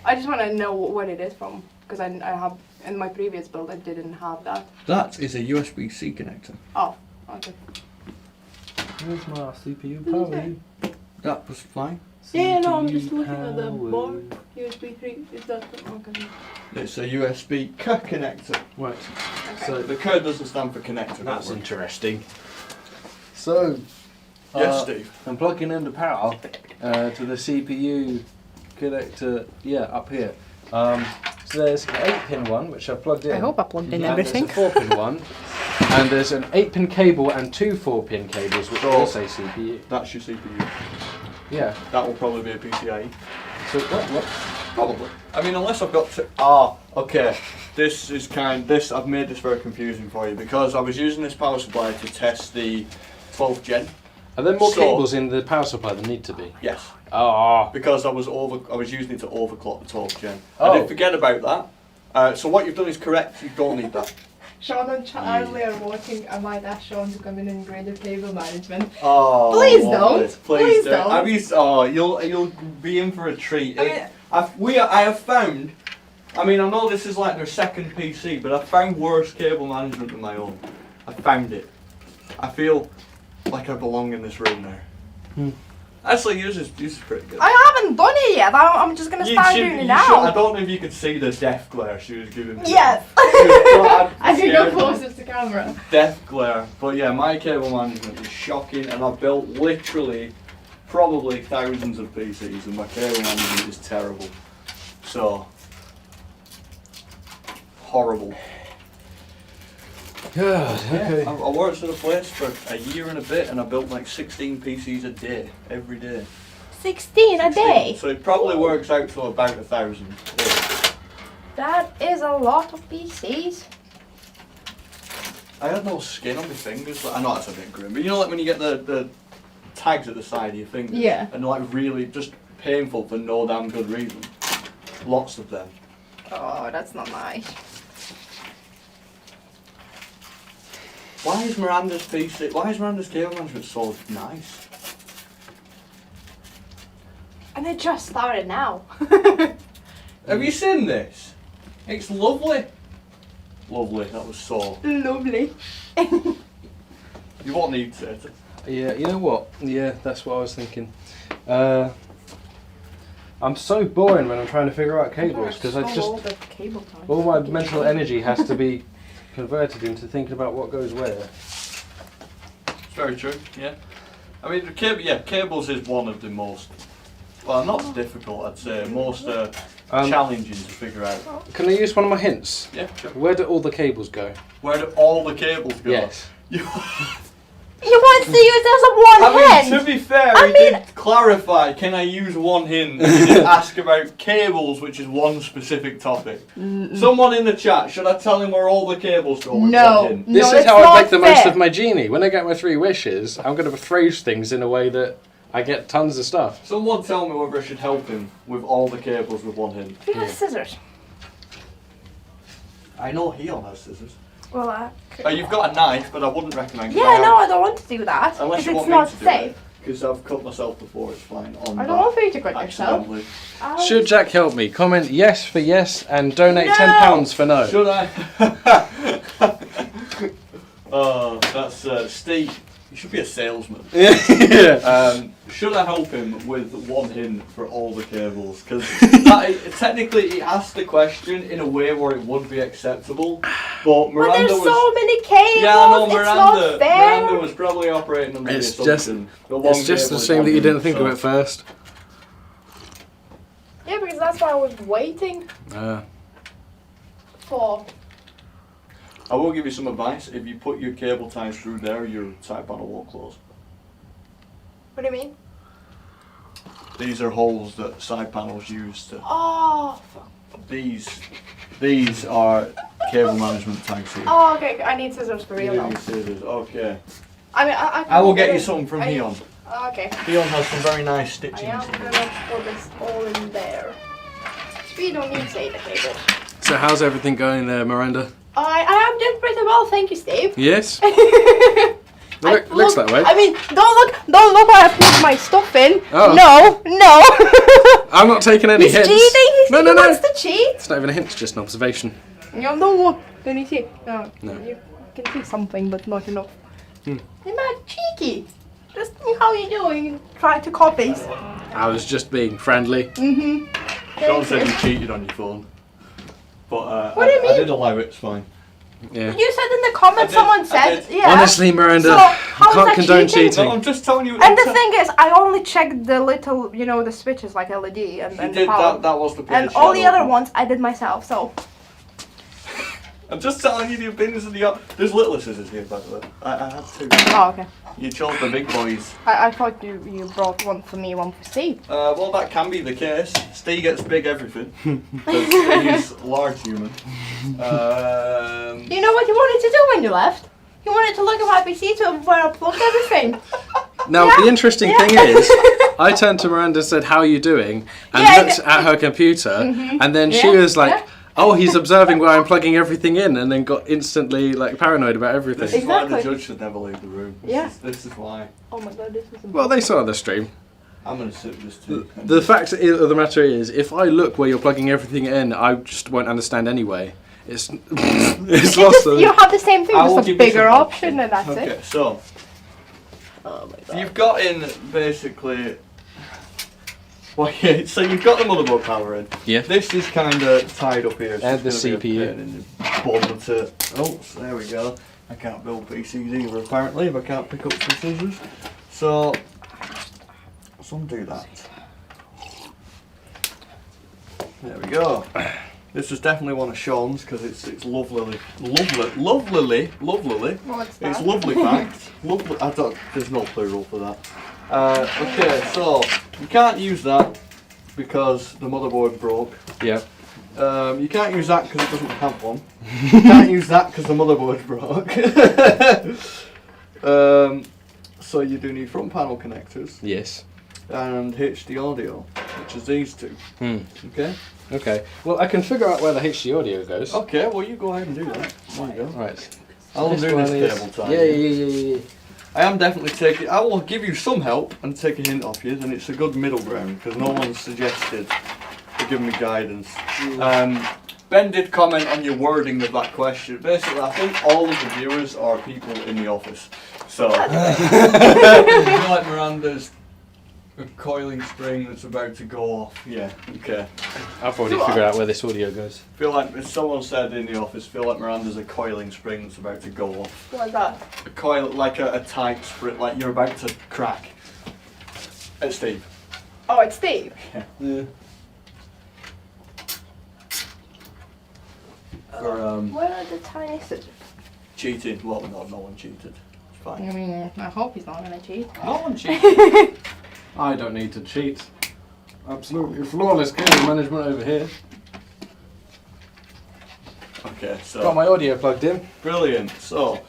I just want to know what it is from, because I have in my previous build I didn't have that. That is a USB-C connector. Oh, okay. Where's my CPU power? That was fine. Yeah, no, I'm just looking at the power. board. USB 3. Is that the okay? It's a USB connector. Right. Okay. So the code doesn't stand for connector. That's don't worry. interesting. So, Yes, Steve. I'm plugging in the power to the CPU connector, yeah, up here. So there's an 8-pin one, which I've plugged in. I hope I plugged in And everything. there's a 4-pin one. And there's an 8-pin cable and 2 4-pin cables, which all say CPU. That's your CPU. Yeah. That will probably be a PCIe. So what? Probably. I mean, unless I've got to. Okay. This is I've made this very confusing for you because I was using this power supply to test the 12th gen. Are there more So- cables in the power supply than need to be? Yes. Oh. Because I was using it to overclock the 12th gen. Oh. I did forget about that. So what you've done is correct. You don't need that. Sean and Charlie are watching. I might ask Sean to come in and grade the cable management. Oh. Please lovely. don't. Please Please don't. don't. You'll be in for a treat. I I have found. I mean, I know this is like their second PC, but I found worse cable management than my own. I found it. I feel like I belong in this room now. Actually, yours is pretty good. I haven't done it yet. I'm just gonna start doing it now. I don't know if you could see the death glare she was giving me. Yes. I I can go closer to the camera. Death glare. But yeah, my cable management is shocking, and I've built literally probably thousands of PCs, and my cable management is terrible. So horrible. God, okay. I worked at a place for a year and a bit, and I built like 16 PCs a day, every day. 16 a day. So it probably works out to about 1,000. That is a lot of PCs. I had no skin on my fingers. I know that's a bit grim, but you know, like when you get the tags at the side of your fingers, Yeah. and like really just painful for no damn good reason. Lots of them. Oh, that's not nice. Why is Miranda's PC? Why is Miranda's cable management so nice? And it just started now. Have you seen this? It's lovely. Lovely. That was so. Lovely. You won't need to. Yeah, you know what? Yeah, that's what I was thinking. I'm so boring when I'm trying to figure out cables because I just all my mental energy has to be converted into thinking about what goes where. It's very true. Yeah. I mean, cables is one of the most, well, not difficult, I'd say, most challenging to figure out. Can I use one of my hints? Yeah, sure. Where do all the cables go? Where do all the cables go? Yes. You want to use this as one hand? To be fair, he did clarify, can I use one hand? He did ask about cables, which is one specific topic. Someone in the chat, should I tell him where all the cables go with one hand? This is how I make the most of my genie. When I get my 3 wishes, I'm going to phrase things in a way that I get tons of stuff. Someone tell me whether I should help him with all the cables with one hand. You have scissors. I know Heon has scissors. Well, You've got a knife, but I wouldn't recommend. Yeah, no, I don't want to do that. Unless you it's want not me to safe. do it. Because I've cut myself before, it's fine. I don't want for you to cut yourself. Should Jack help me? Comment yes for yes and donate £10 for no. Should I? Oh, that's Steve. You should be a salesman. Should I help him with one hint for all the cables? Because technically he asked the question in a way where it would be acceptable. But Miranda there's so many cables. Yeah, I know, it's not fair. Miranda was probably operating under the assumption. It's just a shame that you didn't think of it first. Yeah, because that's why I was waiting for. I will give you some advice. If you put your cable ties through there, your side panel won't close. What do you mean? These are holes that side panels use to. Oh. These are cable management tags here. Oh, okay. I need scissors for real You now. need scissors. Okay. I mean, I will get you some from Heon. Okay. Heon has some very nice I stitching. am gonna put this all in there. We don't need to say the cable. So how's everything going there, Miranda? I am doing pretty well, thank you, Steve. Yes. Looks that way. I mean, don't look where I put my stuff in. Oh. No. I'm not taking any He's hints. cheating. No. He wants to cheat. It's not even a hint. It's just an observation. No, don't look. Can you see? No. No. You can see something, but not enough. Hmm. You're not cheeky. Just how you doing? Try to copy. I was just being friendly. John said you cheated on your phone. But What do you mean? I did allow it, it's fine. Yeah. You said in the comments, someone said, yeah. Honestly, Miranda, So, how is can't that condone cheating. No, I'm just telling you. And the thing is, I only checked the little, the switches like LED and did power. that was the And all the other ones I did myself, so. I'm just telling you the opinions of the. There's little scissors here, by the way. I had two. Oh, okay. You chose the big boys. I thought you brought one for me, one for Steve. Well, that can be the case. Steve gets big everything. He's large human. You know what you wanted to do when you left? You wanted to look at my PC to where I plugged everything. Now, the interesting thing is, I turned to Miranda and said, "How are you doing?" and looked at her computer, and then she was like, "Oh, he's observing where I'm plugging everything in," and then got instantly paranoid about everything. This is why the judge should never leave the room. This is why. Oh my god, this is Well, they saw the stream. I'm going to sit with this too. The fact of the matter is, if I look where you're plugging everything in, I just won't understand anyway. It's lost. You have the same thing, I will just a give you bigger some option, and that's Okay, it. so Oh my god. you've got in basically. Well, yeah, so you've got the motherboard power in. Yeah. This is kind of tied up here. And the it's gonna be a CPU. pain in the bum to. Oh, so there we go. I can't build PCs either apparently if I can't pick up some scissors. So, let's undo that. There we go. This was definitely one of Sean's because it's lovely. What's that? It's lovely packed. Lovely. I don't. There's no plural for that. Okay, so you can't use that because the motherboard broke. Yeah. You can't use that because it doesn't have one. You can't use that because the motherboard broke. So you do need front panel connectors Yes. and HD audio. which is these two. Okay. Okay. Well, I can figure out where the HD audio goes. Okay, well you go ahead and do that. There you go. Right. I'll do this cable tie. Yeah. I am definitely taking. I will give you some help and take a hint off you. Then it's a good middle ground because no one's suggested to give me guidance. Ben did comment on your wording of that question. Basically, I think all of the viewers are people in the office. So, I feel like Miranda's a coiling spring that's about to go off. Yeah, okay. I've already figured out where this audio goes. Feel like, as someone said in the office, feel like Miranda's a coiling spring that's about to go off. What is that? A coil, like a tight spring, like you're about to crack. It's Steve. Oh, it's Steve. Yeah. Where are the tiny scissors? Cheating. Well, no one cheated. It's fine. I mean, I hope he's not gonna cheat. No one cheated. I don't need to cheat. Absolutely flawless cable management over here. Okay, so Got my audio plugged in. brilliant. So,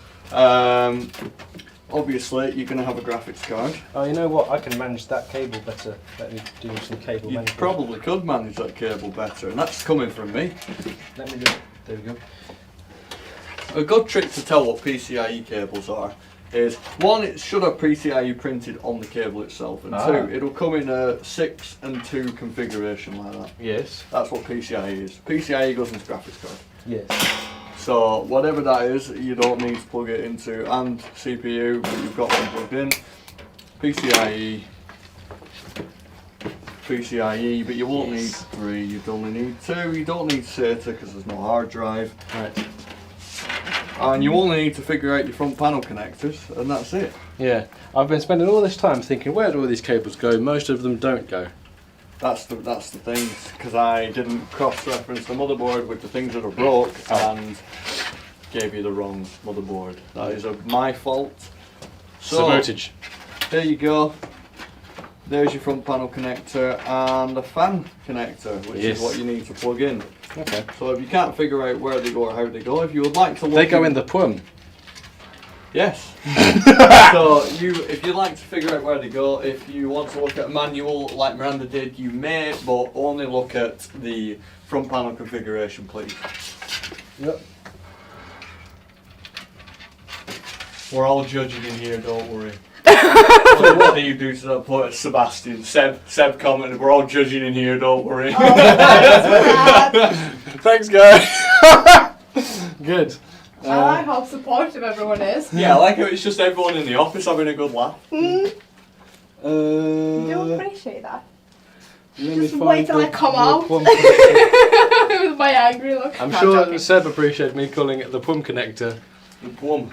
obviously you're gonna have a graphics card. Oh, you know what? I can manage that cable better. Let me do some cable You management. probably could manage that cable better, and that's coming from me. Let me do it. There we go. A good trick to tell what PCIe cables are is, one, it should have PCIe printed on the cable itself, and two, it'll come in a 6 and 2 configuration like that. Yes. That's what PCIe is. PCIe goes into graphics card. Yes. So whatever that is, you don't need to plug it into, and CPU, but you've got one plugged in. PCIe, but you won't need 3, you'd only need 2, you don't need SATA because there's no hard drive. Right. And you only need to figure out your front panel connectors, and that's it. Yeah. I've been spending all this time thinking, where do all these cables go? Most of them don't go. That's the thing, because I didn't cross-reference the motherboard with the things that are broke and gave you the wrong motherboard. That is my fault. So, voltage. there you go. There's your front panel connector and a fan connector, which is what you need to plug in. Okay. So if you can't figure out where they go or how they go, if you would like to look, They go in the plum. Yes. So if you'd like to figure out where they go, if you want to look at a manual like Miranda did, you may, but only look at the front panel configuration, please. Yep. We're all judging in here, don't worry. What do you do to that point? Sebastian, Seb commented, we're all judging in here, don't worry. Thanks, guys. Good. I like how supportive everyone is. Yeah, I like how it's just everyone in the office having a good laugh. I do appreciate that. Let Just wait till I come out. plum With my angry look. I'm No, sure joking. Seb appreciated me calling it the plum connector. The plum.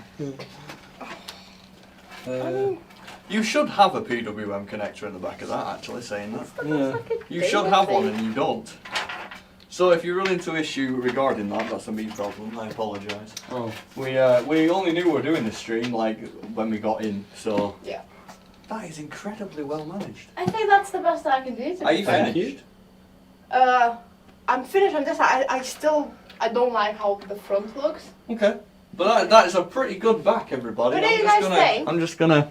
You should have a PWM connector in the back of that, actually, saying that. Yeah. You should have one and you don't. So if you run into issue regarding that, that's a me problem, I apologise. Oh. We only knew we were doing this stream like when we got in, so Yeah. that is incredibly well managed. I think that's the best I can do. Are you Thank finished? I'm finished. I'm just. I don't like how the front looks. Okay. But that is a pretty good back, everybody. But it is a nice thing. I'm just gonna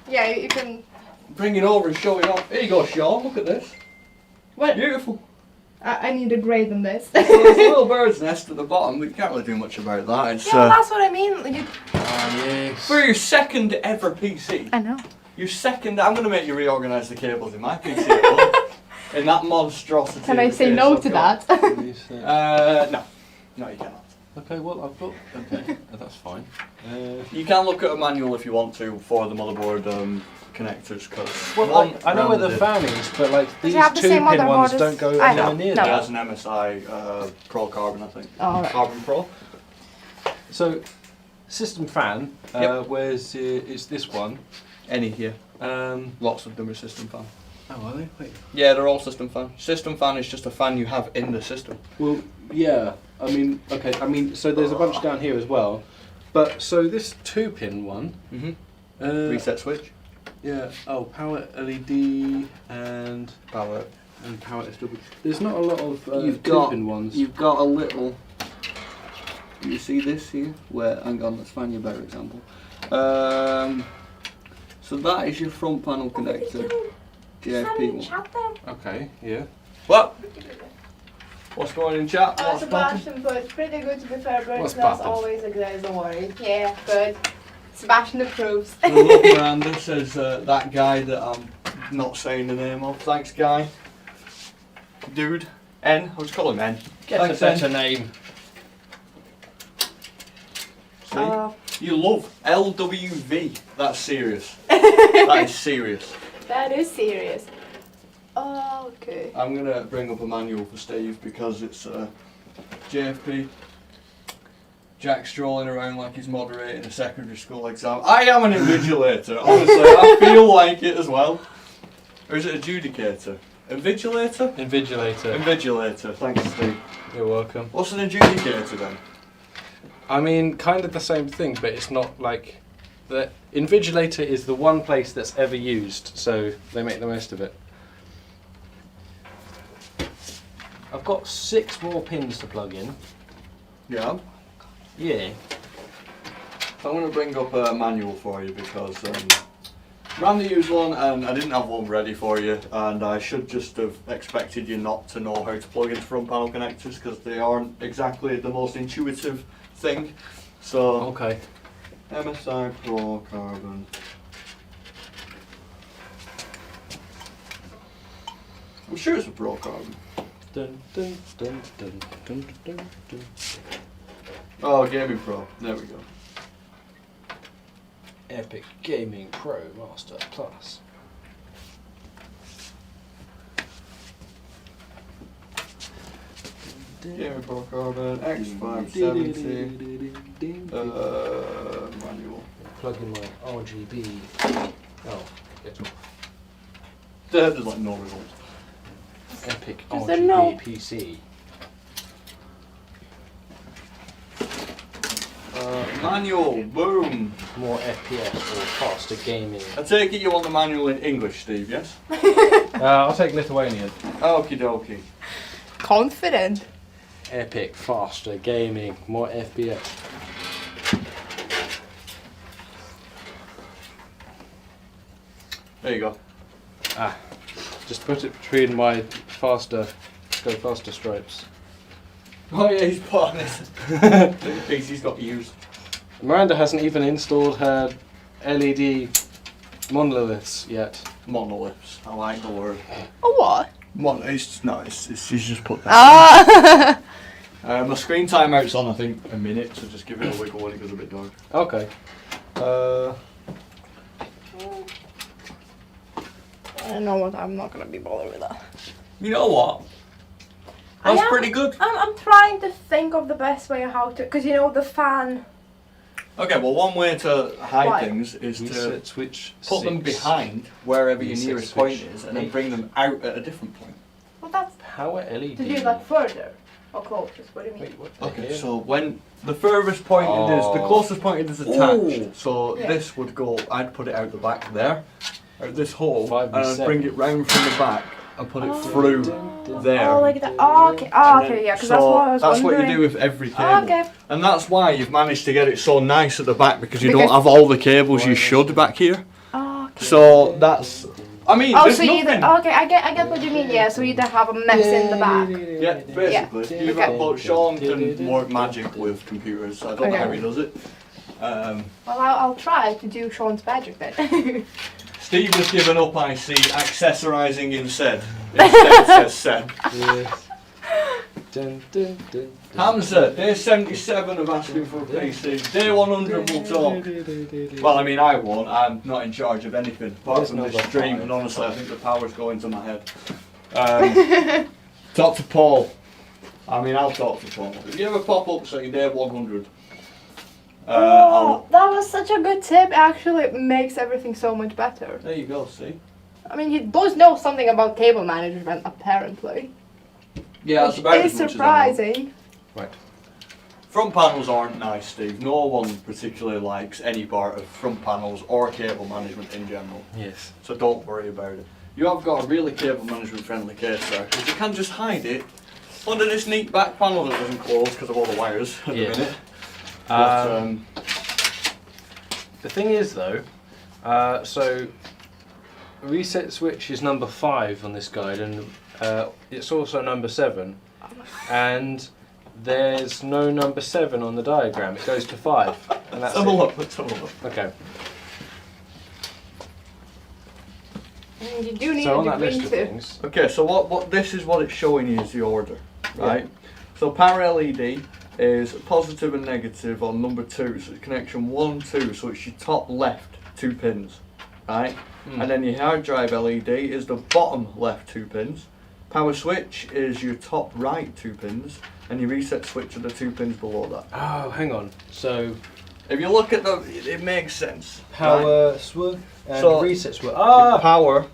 Yeah, you can. bring it over and show it off. Here you go, Sean, look at this. What? Beautiful. I need a grade on this. So there's a little bird's nest at the bottom, but you can't really do much about that. It's, Yeah, that's what I mean. Yes. for your second ever PC. I know. Your second, I'm going to make you reorganise the cables in my PC at home. In that monstrosity. Can I of a say case no I've to got. that? No. No, you cannot. Okay, well, I've got. Okay, that's fine. You can look at a manual if you want to for the motherboard connectors, because Well, I know where the fan is, but like Does these it have the same 2-pin motherboard ones as- don't go I anywhere know. near It No. that. has an MSI Pro Carbon, I think. Oh, right. Carbon Pro. So, system fan, Yep. where's it's this one. Any here. Oh, Lots of them are system fan. are they? Wait. Yeah, they're all system fan. System fan is just a fan you have in the system. Well, yeah. I mean, okay. I mean, so there's a bunch down here as well, but so this 2-pin one. Reset switch. Yeah. Oh, power LED and Power. power SW. There's not a lot of You've got 2-pin ones. You've got a little. You see this here? Where? Hang on, let's find you a better example. So that is your front panel connector. JFP one. Chat then. Okay, yeah. What? What's going on in chat? What's popping? Sebastian put, it's pretty good to be fair, but What's that's poppin'? always exists, don't worry. Yeah, good. Sebastian approves. I love Miranda says that guy that I'm not saying the name of. Thanks, guy. Dude. N. I'll just call him N. Get Thanks, a better N. name. See? You love LWV. That's serious. That is serious. That is serious. Oh, okay. I'm going to bring up a manual for Steve because it's JFP. Jack strolling around like he's moderating a secondary school exam. I am an invigilator, honestly. I feel like it as well. Or is it adjudicator? Invigilator? Invigilator. Invigilator. Thanks, Steve. You're welcome. What's an adjudicator then? I mean, kind of the same thing, but it's not like... The Invigilator is the one place that's ever used, so they make the most of it. I've got 6 more pins to plug in. Yeah. Yeah. I'm going to bring up a manual for you because ran the used one and I didn't have one ready for you, and I should just have expected you not to know how to plug into front panel connectors because they aren't exactly the most intuitive thing. So Okay. MSI Pro Carbon. I'm sure it's a Pro Carbon. Dun, dun, dun, dun, dun, dun, dun. Oh, Gaming Pro. There we go. Epic Gaming Pro Master Plus. Gaming Pro Carbon X510i manual. Plug in my RGB. Oh, get off. There's like no results. Epic Is there RGB no- PC. Manual, boom. More FPS or faster gaming. I take it you want the manual in English, Steve, yes? I'll take Lithuanian. Okie dokie. Confident. Epic, faster gaming, more FPS. There you go. Just put it between my faster, go faster stripes. Oh yeah, he's put on this. The PC's got used. Miranda hasn't even installed her LED monoliths yet. Monoliths. I like the word. Oh, what? She's just put that. Ah! My screen timeout's on, I think, a minute, so just give it a wiggle when it goes a bit dark. Okay. I don't know what, I'm not gonna be bothered with that. You know what? That's pretty good. I'm trying to think of the best way how to, because you know the fan. Okay, well, one way to hide Why? things is to Reset switch. put them 6. behind wherever your Reset nearest point switch is, and then 8. bring them out at a different point. Well, that's Power LED. to do like further or closest. What do you mean? Wait, what the Okay, hell? so when the furthest pointed is, the Oh. closest pointed is attached. Ooh. So Yeah. this would go, I'd put it out the back there, out this hole, 5 and and I'd 7. bring it round from the back and put it Oh. through there. Oh, like that. Oh, okay. Oh, And then- okay. Yeah, because so that's what I was that's wondering. what you do with every cable. Oh, okay. And that's why you've managed to get it so nice at the back, because you Because- don't have all the cables you should back here. Oh, okay. So that's, I mean, Oh, there's so you nothing. okay? I get what you mean. Yeah, so you don't have a mess in the back. Yeah, basically. You've got, but Sean can work magic with computers. I don't know Okay. how he does it. Well, I'll try to do Sean's magic then. Steve has given up, I see, accessorizing instead. Instead says said. Yes. Dun, dun, dun, dun. Hamza, day 77 of asking for a PC. Day 100 we'll talk. Well, I mean, I won't. I'm not in charge of anything apart There's from no this button. stream, and honestly, I think the power's going to my head. Talk to Paul. I mean, I'll talk to Paul. If you ever pop up saying day 100, Oh, that was such a good tip. Actually, it makes everything so much better. there you go, see? I mean, he does know something about cable management, apparently. Yeah, that's Which about is as much surprising. Right. Front panels aren't nice, Steve. No one particularly likes any part of front panels or cable management in general. Yes. So don't worry about it. You have got a really cable management friendly case there, because you can just hide it under this neat back panel that doesn't close because of all the wires at Yeah. the minute. But, The thing is though, so reset switch is number 5 on this guide, and it's also number 7. And there's no number 7 on the diagram. It goes to 5. And that's Let's have a look. Let's have a look. Okay. You do need So a on that list degree of too. things. Okay, so what this is what it's showing you is the order, right? So power LED is positive and negative on number 2, so it's connection 1 and 2, so it's your top left 2 pins, right? And then your hard drive LED is the bottom left 2 pins. Power switch is your top right 2 pins, and your reset switch are the 2 pins below that. Oh, hang on. So If you look at the, it makes sense. power switch and So- reset switch. Power.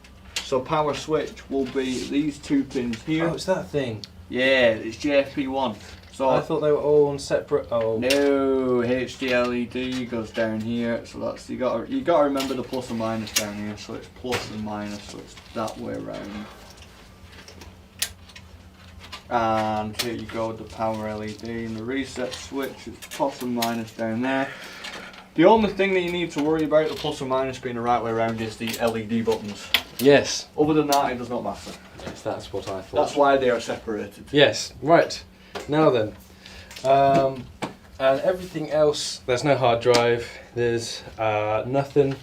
So power switch will be these 2 pins here. Oh, it's that thing. Yeah, it's JFP1. So I thought they were all on separate. Oh. no, HD LED goes down here. So that's you got to remember the plus and minus down here. So it's plus and minus. So it's that way around. And here you go with the power LED and the reset switch. It's plus and minus down there. The only thing that you need to worry about the plus and minus being the right way around is the LED buttons. Yes. Other than that, it does not matter. Yes, that's what I thought. That's why they are separated. Yes. Right. Now then. And everything else. There's no hard drive. There's nothing.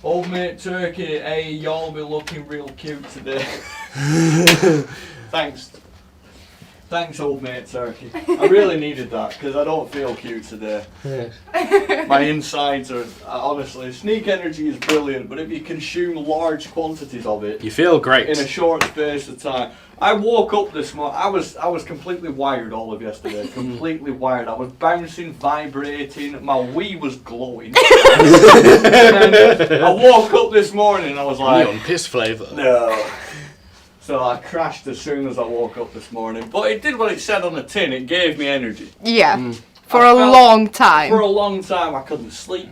Old mate Turkey, hey, y'all be looking real cute today. Thanks. Thanks, old mate Turkey. I really needed that because I don't feel cute today. Yes. My insides are, honestly, Sneak Energy is brilliant, but if you consume large quantities of it You feel great. in a short space of time. I woke up this morning, I was completely wired all of yesterday, completely wired. I was bouncing, vibrating, my Wii was glowing. And I woke up this morning and I was like, Neon piss flavour. no. So I crashed as soon as I woke up this morning. But it did what it said on the tin, it gave me energy. Yeah. For I a felt- long time. For a long time I couldn't sleep,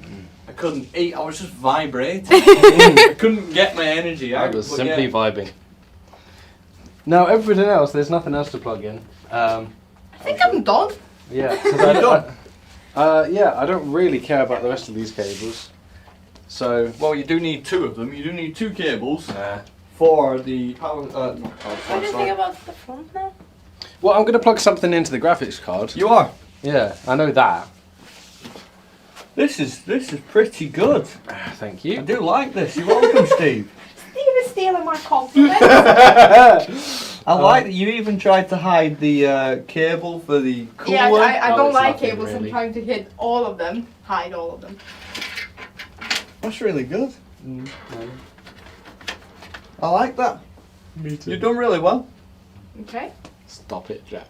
I couldn't eat, I was just vibrating. I couldn't get my energy I out. was but simply yeah. vibing. Now everything else, there's nothing else to plug in. I think I'm done. Yeah. You're done? Yeah, I don't really care about the rest of these cables. So. Well, you do need 2 of them. You do need 2 cables for the power. Not power What do you think sorry. about the front now? Well, I'm going to plug something into the graphics card. You are. Yeah, I know that. This is pretty good. Thank I you. do like this. You're welcome, Steve. Steve is stealing my compliment. I like that you even tried to hide the cable for the cooler. Yeah, I Oh, don't it's like nothing, cables. really. I'm trying to hide all of them. That's really good. I like that. Me too. You've done really well. Okay. Stop it, Jack.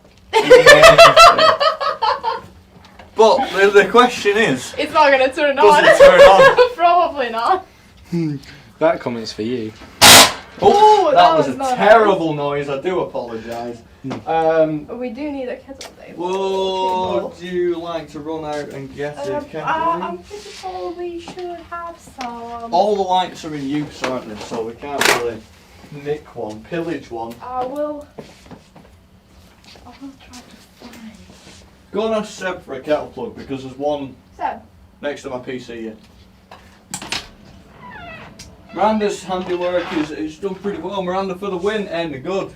But the question is, It's not gonna turn does on. it turn on? Probably not. That comment's for you. Oh, that was a not terrible noise. I do apologise. We do need a kettle day. Would you like to run out and get a kettle? I'm pretty sure we should have some. All the lights are in use, aren't they? So we can't really nick one, pillage one. I will try to find. Go and ask Seb for a kettle plug because there's one Seb. next to my PC here. Miranda's handiwork is done pretty well. Miranda for the win, and good.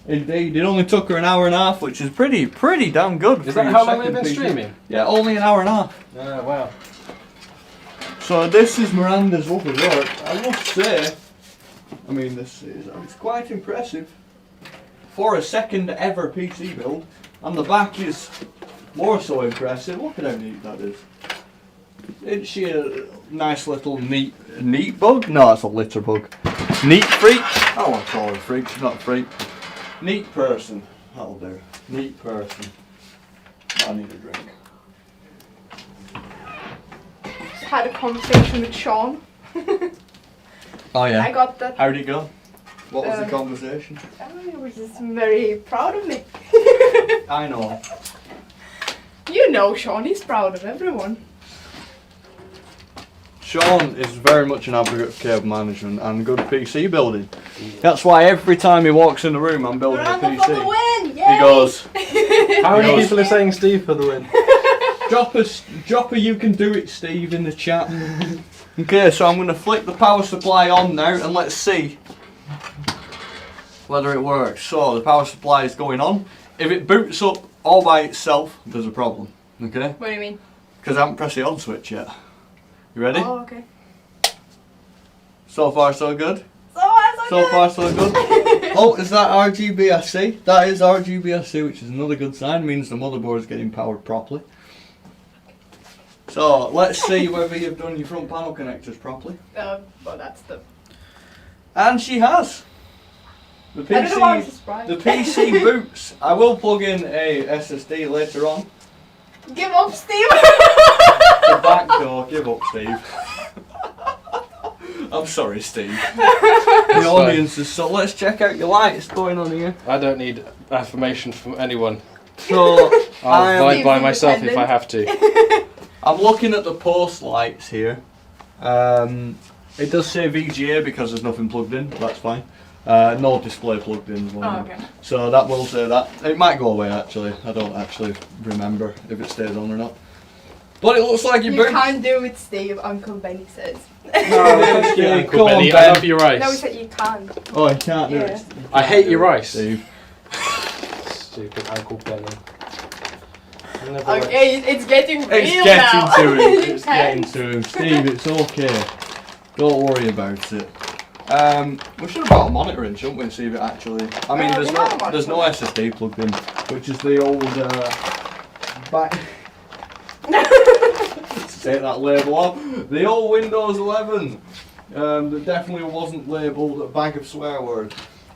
Indeed, it only took her an hour and a half, which is pretty damn good. Is for that your how long second they've been PC. streaming? Yeah, only an hour and a half. Wow. So this is Miranda's lovely work. I must say, I mean, it's quite impressive for a second ever PC build, and the back is more so impressive. Look at how neat that is. Isn't she a nice little neat bug? No, it's a litter bug. Neat freak? I don't want to call her a freak, she's not a freak. Neat person. That'll do. Neat person. I need a drink. Just had a conversation with Sean. Oh yeah? I got that. How'd it go? What was the Um, conversation? He was just very proud of me. I know. You know Sean, he's proud of everyone. Sean is very much an advocate of cable management and good PC building. That's why every time he walks in the room I'm building a Miranda for the PC. win! Yay! He goes, How many Yours. people are saying Steve for the win? drop a you can do it Steve in the chat. Okay, so I'm going to flick the power supply on now and let's see whether it works. So the power supply is going on. If it boots up all by itself, there's a problem. Okay? What do you mean? Because I haven't pressed the on switch yet. You ready? Oh, okay. So far so good? So So far so good? Oh, is that RGB I see? That is RGB I see, which is another good sign. Means the motherboard is getting powered properly. So let's see whether you've done your front panel connectors properly. Well, that's the. And she has. The I don't know why I was PC, surprised. the PC boots. I will plug in a SSD later on. Give up, Steve! The back door, give up, Steve. I'm sorry, Steve. The audience is so. Let's check out your lights going on here. I don't need affirmation from anyone. So I'll I'm, abide by myself if I have to. I'm looking at the post lights here. It does say VGA because there's nothing plugged in, but that's fine. No display plugged in. Oh, okay. So that will say that. It might go away actually. I don't actually remember if it stays on or not. But it looks like your You boots. can't do it, Steve, Uncle Benny says. Yeah, Uncle come on, Benny, I Ben. love your No, he rice. said you can't. Oh, you can't do Yeah. it. I hate your rice. Steve. Stupid Uncle Benny. Okay, it's getting real It's now. getting to him. It's getting to him. Steve, it's okay. Don't worry about it. We should have got a monitor in, shouldn't we, and see if it actually. I mean, we have a there's no SSD plugged in, which is the old back. Take that label off. The old Windows 11. That definitely wasn't labelled a bag of swear words.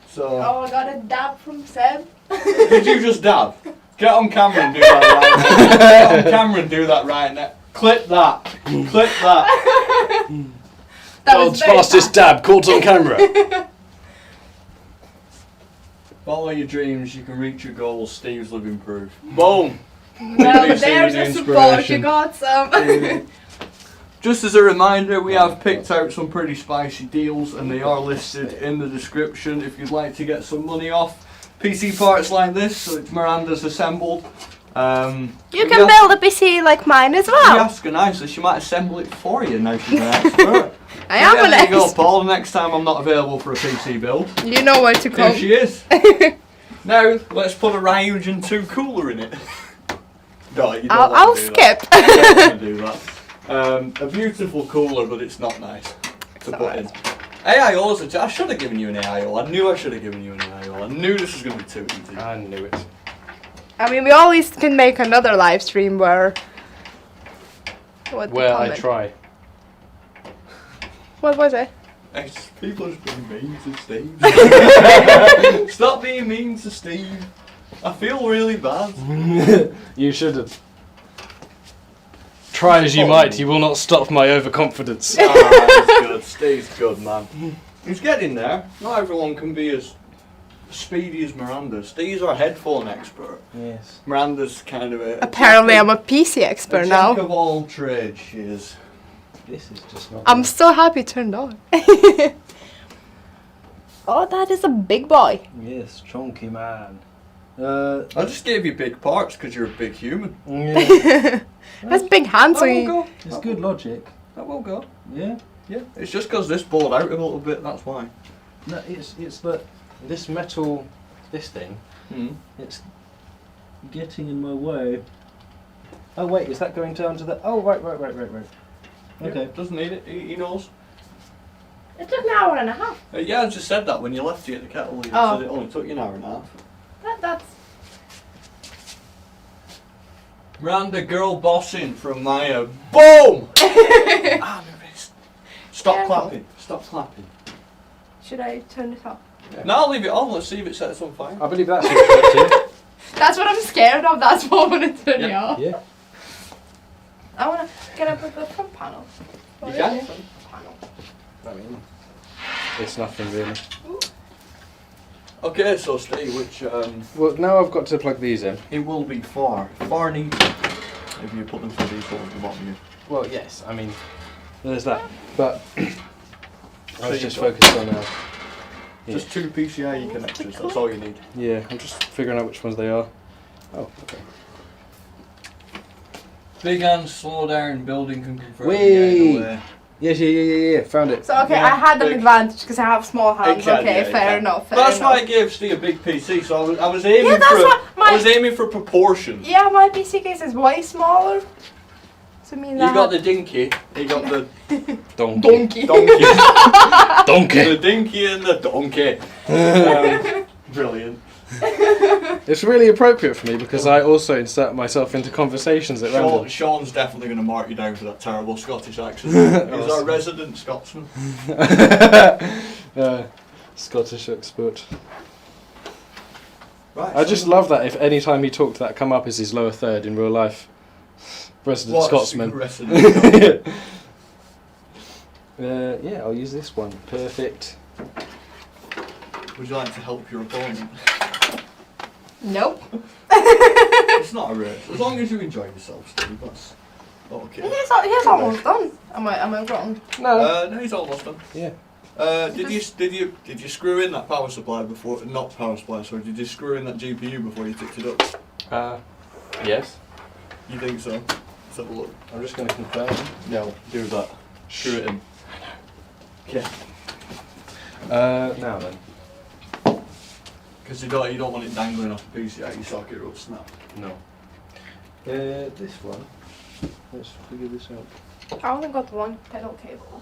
So. Oh, I got a dab from Seb. Did you just dab? Get on camera and do that right now. Get on camera and do that right now. Clip that. Clip that. That was World's very fastest fast. dab caught on camera. Follow your dreams, you can reach your goals. Steve's living proof. Boom. Well, BBC there's with a the support. You inspiration. got some. Just as a reminder, we have picked out some pretty spicy deals and they are listed in the description if you'd like to get some money off PC parts like this, so it's Miranda's assembled. You can build a PC like mine as You well. ask her nicely, she might assemble it for you now she's an expert. I am Yeah, an there you go, expert. Paul. Next time I'm not available for a PC build. You know where to There come. she is. Now, let's put a Ryujin 2 cooler in it. No, you don't I'll want to do skip. That. You don't want to do that. A beautiful cooler, but it's not nice to put in. AIOs, I should have given you an AIO. I knew I should have given you an AIO. I knew this was going to be too easy. I knew it. I mean, we always can make another live stream where. Where I try. What was it? People are being mean to Steve. Stop being mean to Steve. I feel really bad. You shouldn't. Try as you might, you will not stop my overconfidence. Ah, he's good. Steve's good, man. He's getting there. Not everyone can be as speedy as Miranda. Steve's our headphone expert. Yes. Miranda's kind of a Apparently, I'm a PC expert jack now. of all trades. She is. This is just not. I'm so happy turned on. Oh, that is a big boy. Yes, chunky man. I just gave you big parts because you're a big human. Yeah. That's big hands. That So will you, go. It's good logic. That will go. Yeah. Yeah. It's just because this bored out a little bit. That's why. No, it's that this metal, this thing, Mm. it's getting in my way. Oh wait, is that going down to the? Oh right. Okay. Yeah, doesn't need it. He knows. it took an hour and a half. Yeah, I just said that when you left you at the kettle. You Oh. said it only took you an hour and a half. That's. Miranda girl bossing from Maya. Boom! Ah, my wrist. Stop Careful. clapping. Stop clapping. Should I turn it off? No, I'll leave it on. Let's see if it sets on fire. I believe that's it. That's what I'm scared of. That's what I'm gonna turn you off. Yeah. I wanna. Can I put the front panel? You can. Panel. I mean, it's nothing really. Okay, so Steve, which Well, now I've got to plug these in. it will be far neater if you put them through these holes at the bottom here. Well, yes. I mean, there's that. But I So was you've just got- focused on. Yeah. Just two PCIe connectors. That's all you need. Yeah, I'm just figuring out which ones they are. Oh, okay. Big hands, slow down, building can confirm. Whee! Getting away. Yeah. Found it. So okay, I had an advantage because I have small hands. Fair enough. That's why I gave Steve a big PC. So I was aiming I was aiming for proportion. Yeah, my PC case is way smaller. So mean You got the dinky. You got the Donkey. donkey. Donkey. The dinky and the donkey. Brilliant. It's really appropriate for me because I also insert myself into conversations at random. Sean's definitely going to mark you down for that terrible Scottish accent. He's our resident Scotsman. Scottish expert. Right, I just love that if any time he talked that come up as his lower third in real life. Resident Scotsman. Resident Yeah, I'll use this one. Perfect. Would you like to help your opponent? Nope. It's not a race. As long as you enjoy yourself, Steve, that's okay. He's almost done. Am I wrong? No. No, he's almost done. Yeah. Did you screw in that power supply before? Not power supply, sorry. Did you screw in that GPU before you ticked it up? Yes. You think so? Let's have a look. I'm just going to confirm. No, do that. Screw it in. Okay. Now then. Because you don't want it dangling off the PC out your socket or it'll snap. No. This one. Let's figure this out. I only got one pedal cable.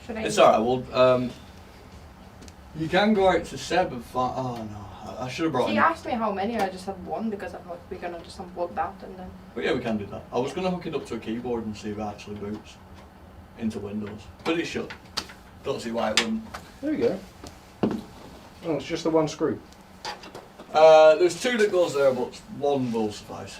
Should I? It's alright, well, you can go out to Seb and find. Oh no, I should have brought He him. asked me how many, I just had one because I thought we're gonna just unplug that and then. But yeah, we can do that. I was going to hook it up to a keyboard and see if it actually boots into Windows. But it should. Don't see why it wouldn't. There we go. Oh, it's just the one screw. There's two that goes there, but one will suffice.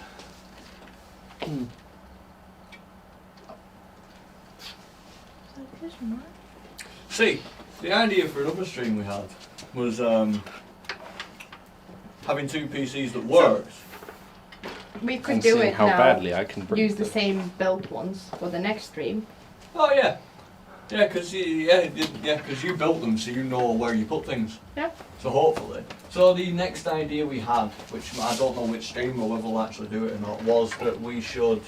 See, the idea for another stream we had was having two PCs that worked. We could And do seeing it how now. badly I can Use the same built ones for the next stream. Oh yeah, yeah, because you built them, so you know where you put things. Yeah. So hopefully. So the next idea we had, which I don't know which stream or whether we'll actually do it or not, was that we should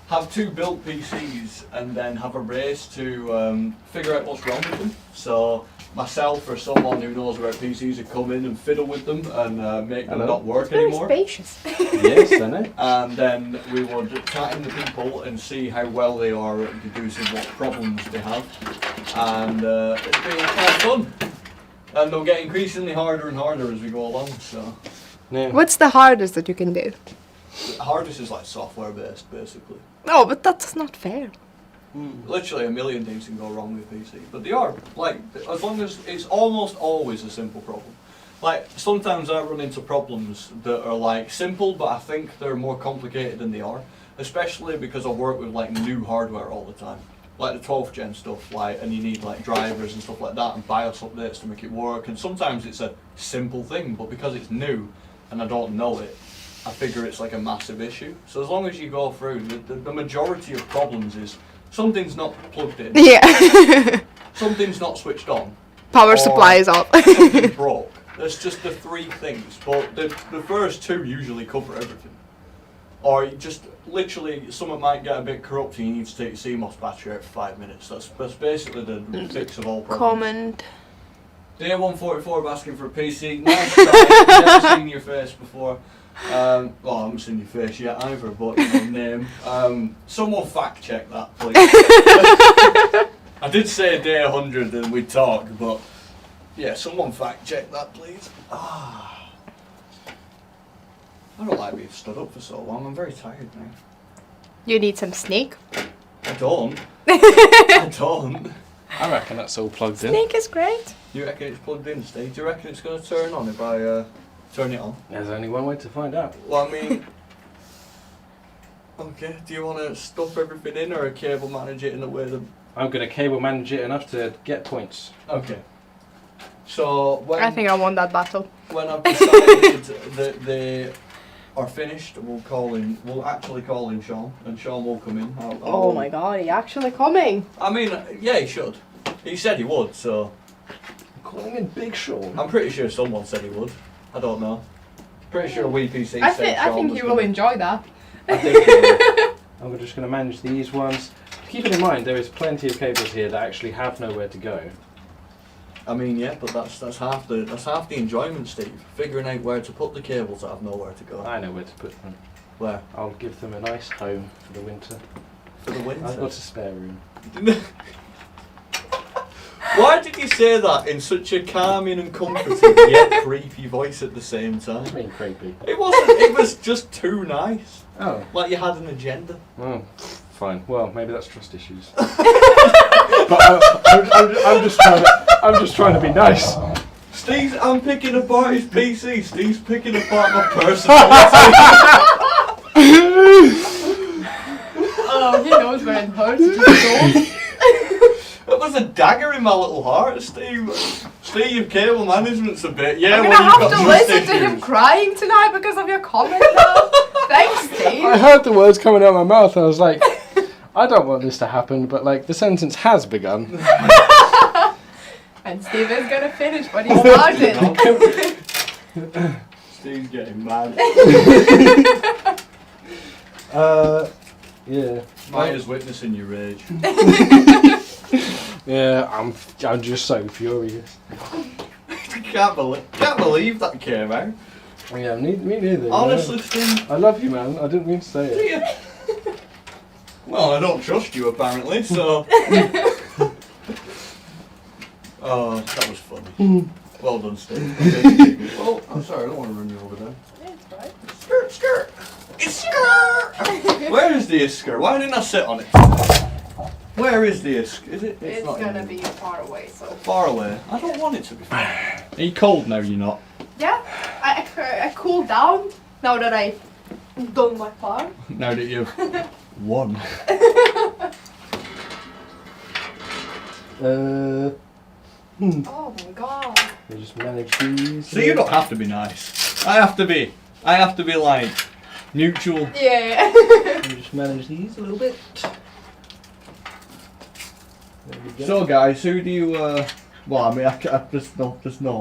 have two built PCs and then have a race to figure out what's wrong with them. So myself or someone who knows about PCs would come in and fiddle with them and make them not work Very anymore. spacious. Yes, I know. And then we would chat in the people and see how well they are at deducing what problems they have. And it'd be quite fun. And they'll get increasingly harder and harder as we go along, so. Yeah. What's the hardest that you can do? The hardest is like software based, basically. No, but that's not fair. Literally a million things can go wrong with a PC, but they are, like, as long as it's almost always a simple problem. Like, sometimes I run into problems that are like simple, but I think they're more complicated than they are, especially because I work with like new hardware all the time. Like the 12th gen stuff, like, and you need like drivers and stuff like that and BIOS updates to make it work, and sometimes it's a simple thing, but because it's new and I don't know it, I figure it's like a massive issue. So as long as you go through, the majority of problems is something's not plugged in, Yeah. something's not switched on, Power Or- supply is off. something broke. That's just the three things, but the first two usually cover everything. Or you just literally, someone might get a bit corrupt and you need to take your CMOS battery out for 5 minutes. That's basically the fix of all problems. Comment. Day 144 asking for a PC. Nice try. Never seen your face before. Well, I haven't seen your face yet either, but your name. Someone fact check that, please. I did say day 100 and we'd talk, but yeah, someone fact check that, please. I don't like being stood up for so long. I'm very tired now. You need some snake. I don't. I don't. I reckon that's all plugged in. Snake is great. You reckon it's plugged in, Steve? Do you reckon it's going to turn on if I turn it on? There's only one way to find out. Well, I mean, okay. Do you want to stuff everything in or cable manage it in a way that? I'm going to cable manage it enough to get points. Okay. So when I think I won that battle. when I've decided that they are finished, we'll actually call in Sean, and Sean will come in. Oh my god, he actually coming. I mean, yeah, he should. He said he would, so I'm calling in Big Sean. I'm pretty sure someone said he would. I don't know. Pretty sure WePC I said think Sean he was will gonna- enjoy that. I think he will. I'm just going to manage these ones. Keeping in mind there is plenty of cables here that actually have nowhere to go. I mean, yeah, but that's half the enjoyment, Steve. Figuring out where to put the cables that have nowhere to go. I know where to put them. Where? I'll give them a nice home for the winter. For the winter. I've got a spare room. Why did you say that in such a calming and comforting yet creepy voice at the same time? What do you mean creepy? It wasn't. It was just too nice. Oh. Like you had an agenda. Oh, fine. Well, maybe that's trust issues. But I'm just trying to be nice. I'm picking apart his PC. Steve's picking apart my personality. Oh, he knows where it hurts. Just That was a dagger in my little heart, Steve. Steve, cable management's a bit. Yeah, I'm well, gonna you've have got to trust listen to him issues. crying tonight because of your comment now. Thanks, Steve. I heard the words coming out of my mouth and I was like, I don't want this to happen, but like the sentence has begun. And Steve is gonna finish what he started. Steve's getting mad. Yeah. Mine is witnessing your rage. Yeah, I'm just so furious. Can't believe that came out. Yeah, me neither. Honestly, Steve. I love you, man. I didn't mean to say it. Well, I don't trust you apparently, so. Oh, that was funny. Well done, Steve. Oh, I'm sorry, I don't want to run you over there. It's right. Skirt, skirt. It's skirt. Where is the skirt? Why didn't I sit on it? Where is the skirt? Is it? It's not gonna in be far away, so. far away. I don't want it to be far. Are you cold now? You're not. Yeah, I cooled down now that I've done my part. Now that you've won. Oh my god. We just manage these. So you don't have to be nice. I have to be like neutral. Yeah. We just manage these a little bit. There we go. So guys, who do you? Well, I mean, there's no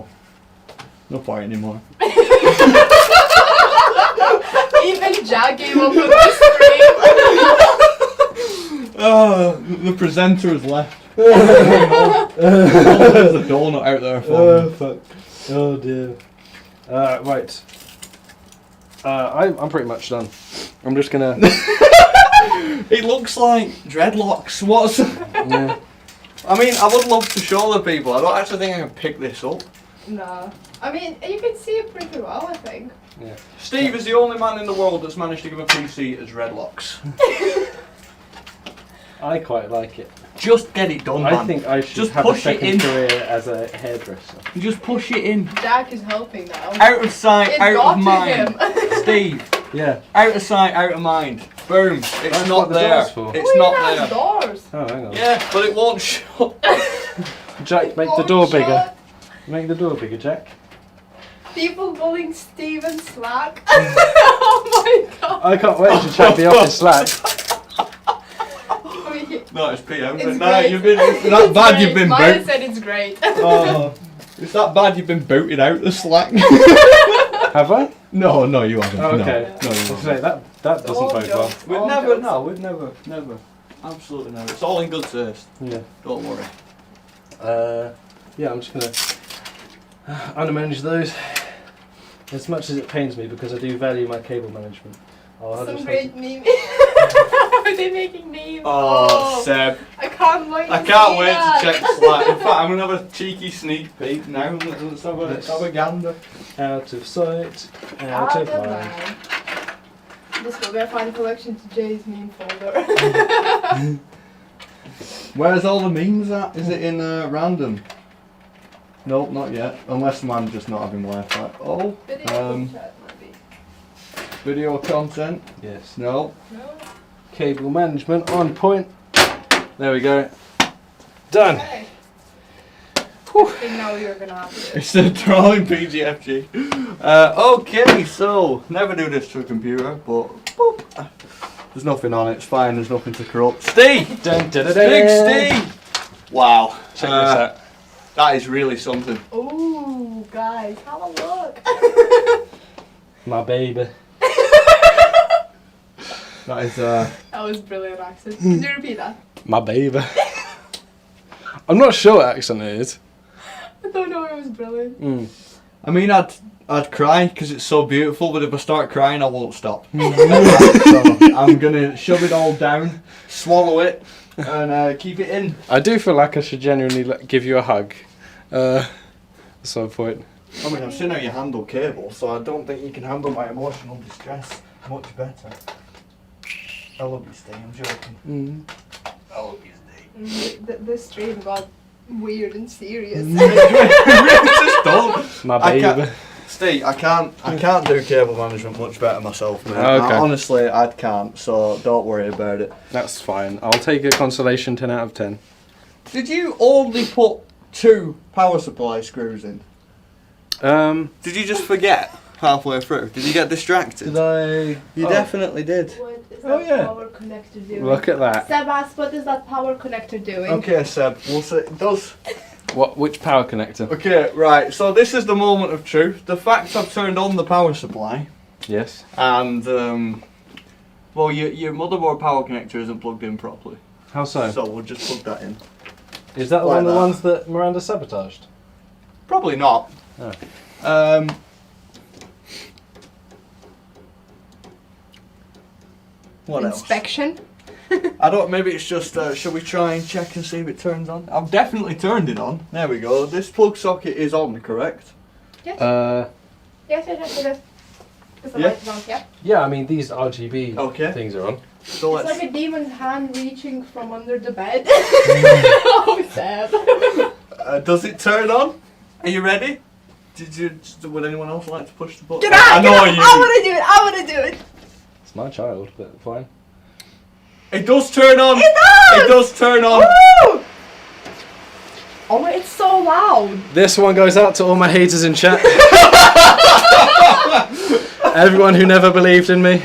point anymore. Even Jack gave up on the stream. The presenter has left. There's a donut out there for Oh me. fuck. Oh dear. Right. I'm pretty much done. I'm just gonna. It looks like dreadlocks. What's? Yeah. I mean, I would love to show the people. I don't actually think I can pick this up. Nah. I mean, you can see it pretty well, I think. Yeah. Steve is the only man in the world that's managed to give a PC a dreadlocks. I quite like it. Just get it done, man. I think I should Just have a push it in. second career as a hairdresser. Just push it in. Jack is helping now. Out of sight, It out got of to mind. him. Steve, Yeah. out of sight, out of mind. Boom. It's That's not what the there. door's for. It's We not have there. doors. Oh, hang on. Yeah, but it won't shut. Jack, make the Won't door shut. bigger. Make the door bigger, Jack. People calling Steven slack. Oh my god. I can't wait to chat me off his slack. No, it's PM. It's No, great. you've been. It's that It's bad. great. You've been Mine booted. said it's great. Oh, it's that bad. You've been booted out the Slack. Have I? No, you haven't. Oh, okay. No, I was gonna say, that doesn't All bode well. jokes, We'd all never. jokes. No, we'd never. Absolutely never. It's all in good taste. Yeah. Don't worry. Yeah, I'm just gonna unmanage those. As much as it pains me because I do value my cable management. I'll Some just great meme. Are they making memes? Oh, Seb. I can't wait. I to can't see wait that. to check Slack. In fact, I'm gonna have a cheeky sneak peek now. Let's have a gander. out of sight, out of mind. mind. This will be find collection to Jay's meme folder. Where's all the memes at? Is it in random? Nope, not yet. Unless man's just not having Wi-Fi. Oh, Video chat, maybe. video content. Yes. No. No? Cable management on point. There we go. Done. Okay. I think now you're gonna have to. It's the drawing PGFG. Okay, so never do this to a computer, but boop. There's nothing on it. It's fine. There's nothing to corrupt. Steve, Dun, dun, dun, big dun. Steve. Wow. Check this out. That is really something. Ooh, guys, have a look. My baby. That is That was brilliant accent. Can you repeat that? My baby. I'm not sure what accent it is. I don't know, it was brilliant. I mean, I'd cry because it's so beautiful, but if I start crying, I won't stop. So I'm gonna shove it all down, swallow it, and keep it in. I do feel like I should genuinely give you a hug at some point. I mean, I've seen how you handle cable, so I don't think you can handle my emotional distress much better. I love you, Steve, I'm joking. I love you, Steve. The stream got weird and serious. Just don't. My I baby. can't, Steve, I can't do cable management much better myself, man. Okay. Honestly, I can't, so don't worry about it. That's fine. I'll take a consolation 10 out of 10. Did you only put 2 power supply screws in? Did you just forget halfway through? Did you get distracted? Did I? You definitely did. What is Oh, that yeah. power connector doing? Look at that. Seb asked, what is that power connector doing? Okay, Seb, we'll see. It does. Which power connector? Okay, right, so this is the moment of truth. The fact I've turned on the power supply, Yes. and, well, your motherboard power connector isn't plugged in properly. How so? So we'll just plug that in. Is that Like one of the that. ones that Miranda sabotaged? Probably not. Oh. What Inspection. else? I don't. Maybe it's just. Shall we try and check and see if it turns on? I've definitely turned it on. There we go. This plug socket is on, correct? Yes. Yes. Yes. Is the Yeah. light on? Yeah. Yeah, I mean these RGB Okay. things are on. So It's let's. like a demon's hand reaching from under the bed. Oh, Seb. Does it turn on? Are you ready? Would anyone else like to push the button? Get out! I know you. I want to do it. I want to do it. It's my child, but fine. It does turn on. It does. It does turn on. Woo! Oh, it's so loud. This one goes out to all my haters in chat. Everyone who never believed in me.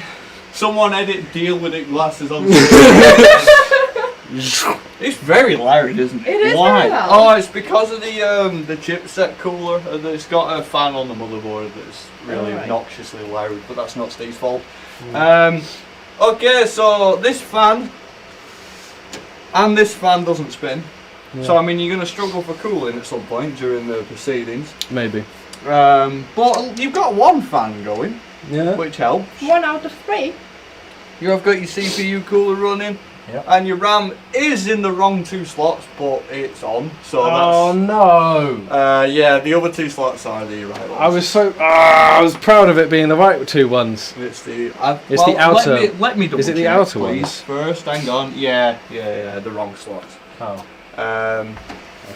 Someone edit deal with it glasses on. It's very loud, isn't it? It is Why? very loud. Oh, it's because of the chipset cooler. And it's got a fan on the motherboard that's really Alright. obnoxiously loud, but that's not Steve's fault. Okay, so this fan and this fan doesn't spin. So I mean, you're going to struggle for cooling at some point during the proceedings. Maybe. But you've got one fan going, Yeah. which helps. 1 out of 3. You have got your CPU cooler running, Yep. and your RAM is in the wrong 2 slots, but it's on. So Oh no! yeah, the other 2 slots are the right ones. I was proud of it being the right 2 ones. It's the It's the outer- Let me double is it the check, outer please, ones? first? Hang on. Yeah, the wrong slots. Oh.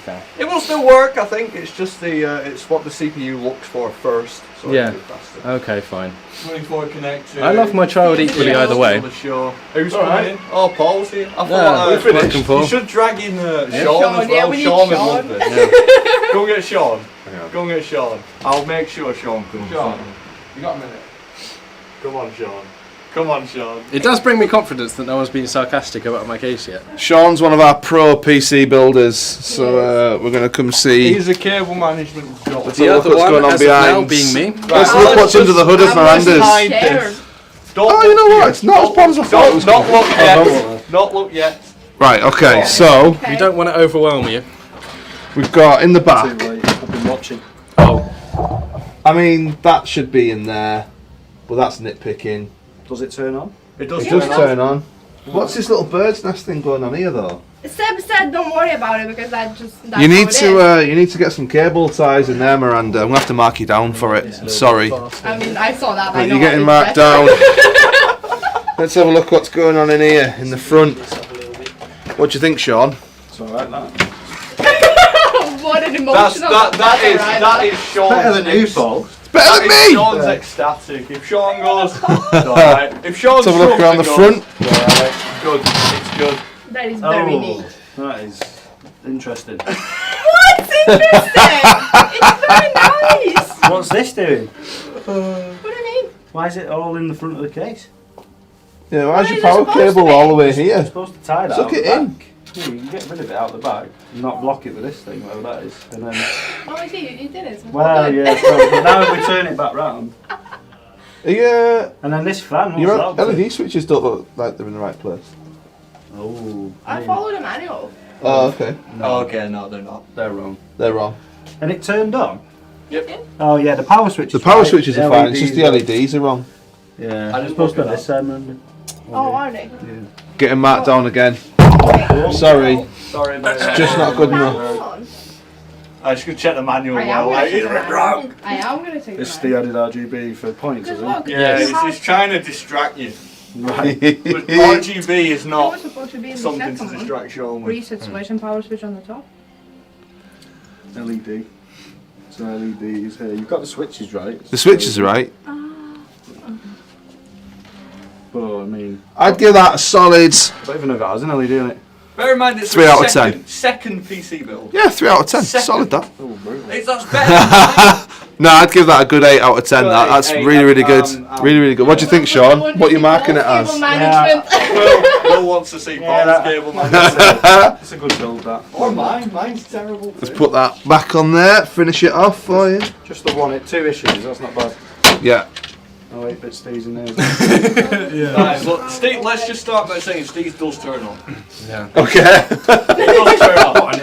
Okay. It will still work, I think. It's just it's what the CPU looks for first. So Yeah. it'll be faster. Okay, fine. 24 connector. I love my child equally Yeah. either way. The show. Who's Alright. coming in? Oh, Paul's here. I Yeah, thought we're finished. you Paul. should drag in Sean as Sean, well. yeah, we need Sean would Sean. love this. Yeah. Go and get Sean. Go and get Sean. I'll make sure Sean comes. Sean, you got a minute? Come on, Sean. Come on, Sean. It does bring me confidence that no one's been sarcastic about my case yet. Sean's one of our pro PC builders, so we're going to come see. He's a cable management job. Let's have a look what's going on as of now, behind. being me. Let's look what's under the hood of Miranda's. hide Share. this. Don't Oh, you look know what? yet. It's not as bad as I thought it was Not gonna look Oh, yet. Not look yet. Right, okay, so Okay. You don't want to overwhelm you. we've got in the back. I've been watching. Oh. I mean, that should be in there, but that's nitpicking. Does it turn on? It does It turn does on. turn on. What's this little bird's nest thing going on here, though? Seb said don't worry about it because that's You need how it to you need to get some cable ties in there, Miranda. I'm gonna have to mark you down for it. Sorry, is. I mean, I saw that. I but know you're getting it's marked better. down. Let's have a look what's going on in here in the front. What do you think, Sean? It's alright, that. What an emotional. That is Sean's. Paul. Better That than is me. Sean's ecstatic. If Sean goes, it's alright. If Sean's Let's have a look around the front. Alright, good. It's good. That is very neat. That is interesting. What's interesting? It's very nice. What's this doing? What do you mean? Why is it all in the front of the case? Yeah, why's Why your is it power supposed to cable be? all the way You're here? supposed to tie that Suck out it the in. back. Yeah, you can get rid of it out the back and not block it with this thing, whatever that is. And then, Oh, I see. You did it. well, yeah, so, but now if we turn it back round, Yeah. And then this fan. What's Your that? LED switches don't look like they're in the right place. Oh. I followed a manual. Oh, okay. Oh, okay, no, they're not. They're wrong. They're wrong. And it turned on. Yep. Oh yeah, the power switch. The power switches are fine. It's just the LEDs are wrong. Yeah. I I'm just supposed to looked be it this side, man. Oh, are they? Getting marked down again. Wait. Sorry. Sorry, mate. It's just not good enough. Hang on. I just could check the manual. I am while gonna I take is the it wrong? manual. I am gonna take It's the the added RGB for points, Because isn't it? look, Yeah, this it's trying to distract you. Right. But RGB is It not was supposed to be in the something to second one. distract you with. Reset switch and power switch on the top. LED. So LEDs here. You've got the switches right. The switches are right. But I mean, I'd give that a solid. I don't even know if it has an LED in it. Bear in mind, it's 3 the out of 10. second PC build. Yeah, 3 out of 10. Second. Solid that. Oh, brutal. That's better. No, I'd give that a good 8 out of 10. Good That's eight, really, really good. I'm- Really, really good. What do you think, Sean? What are you marking it as? Cable management. Will wants to see Yeah, Bond's that- cable man. It's a good build, that. Or mine. Mine's terrible. Let's put that back on there. Finish it off for you. Just the one, 2 issues. That's not bad. Yeah. Oh, 8-bit stays in there. Nice. Look, Steve, let's just start by saying Steve does turn on. Yeah. Okay. He does turn on.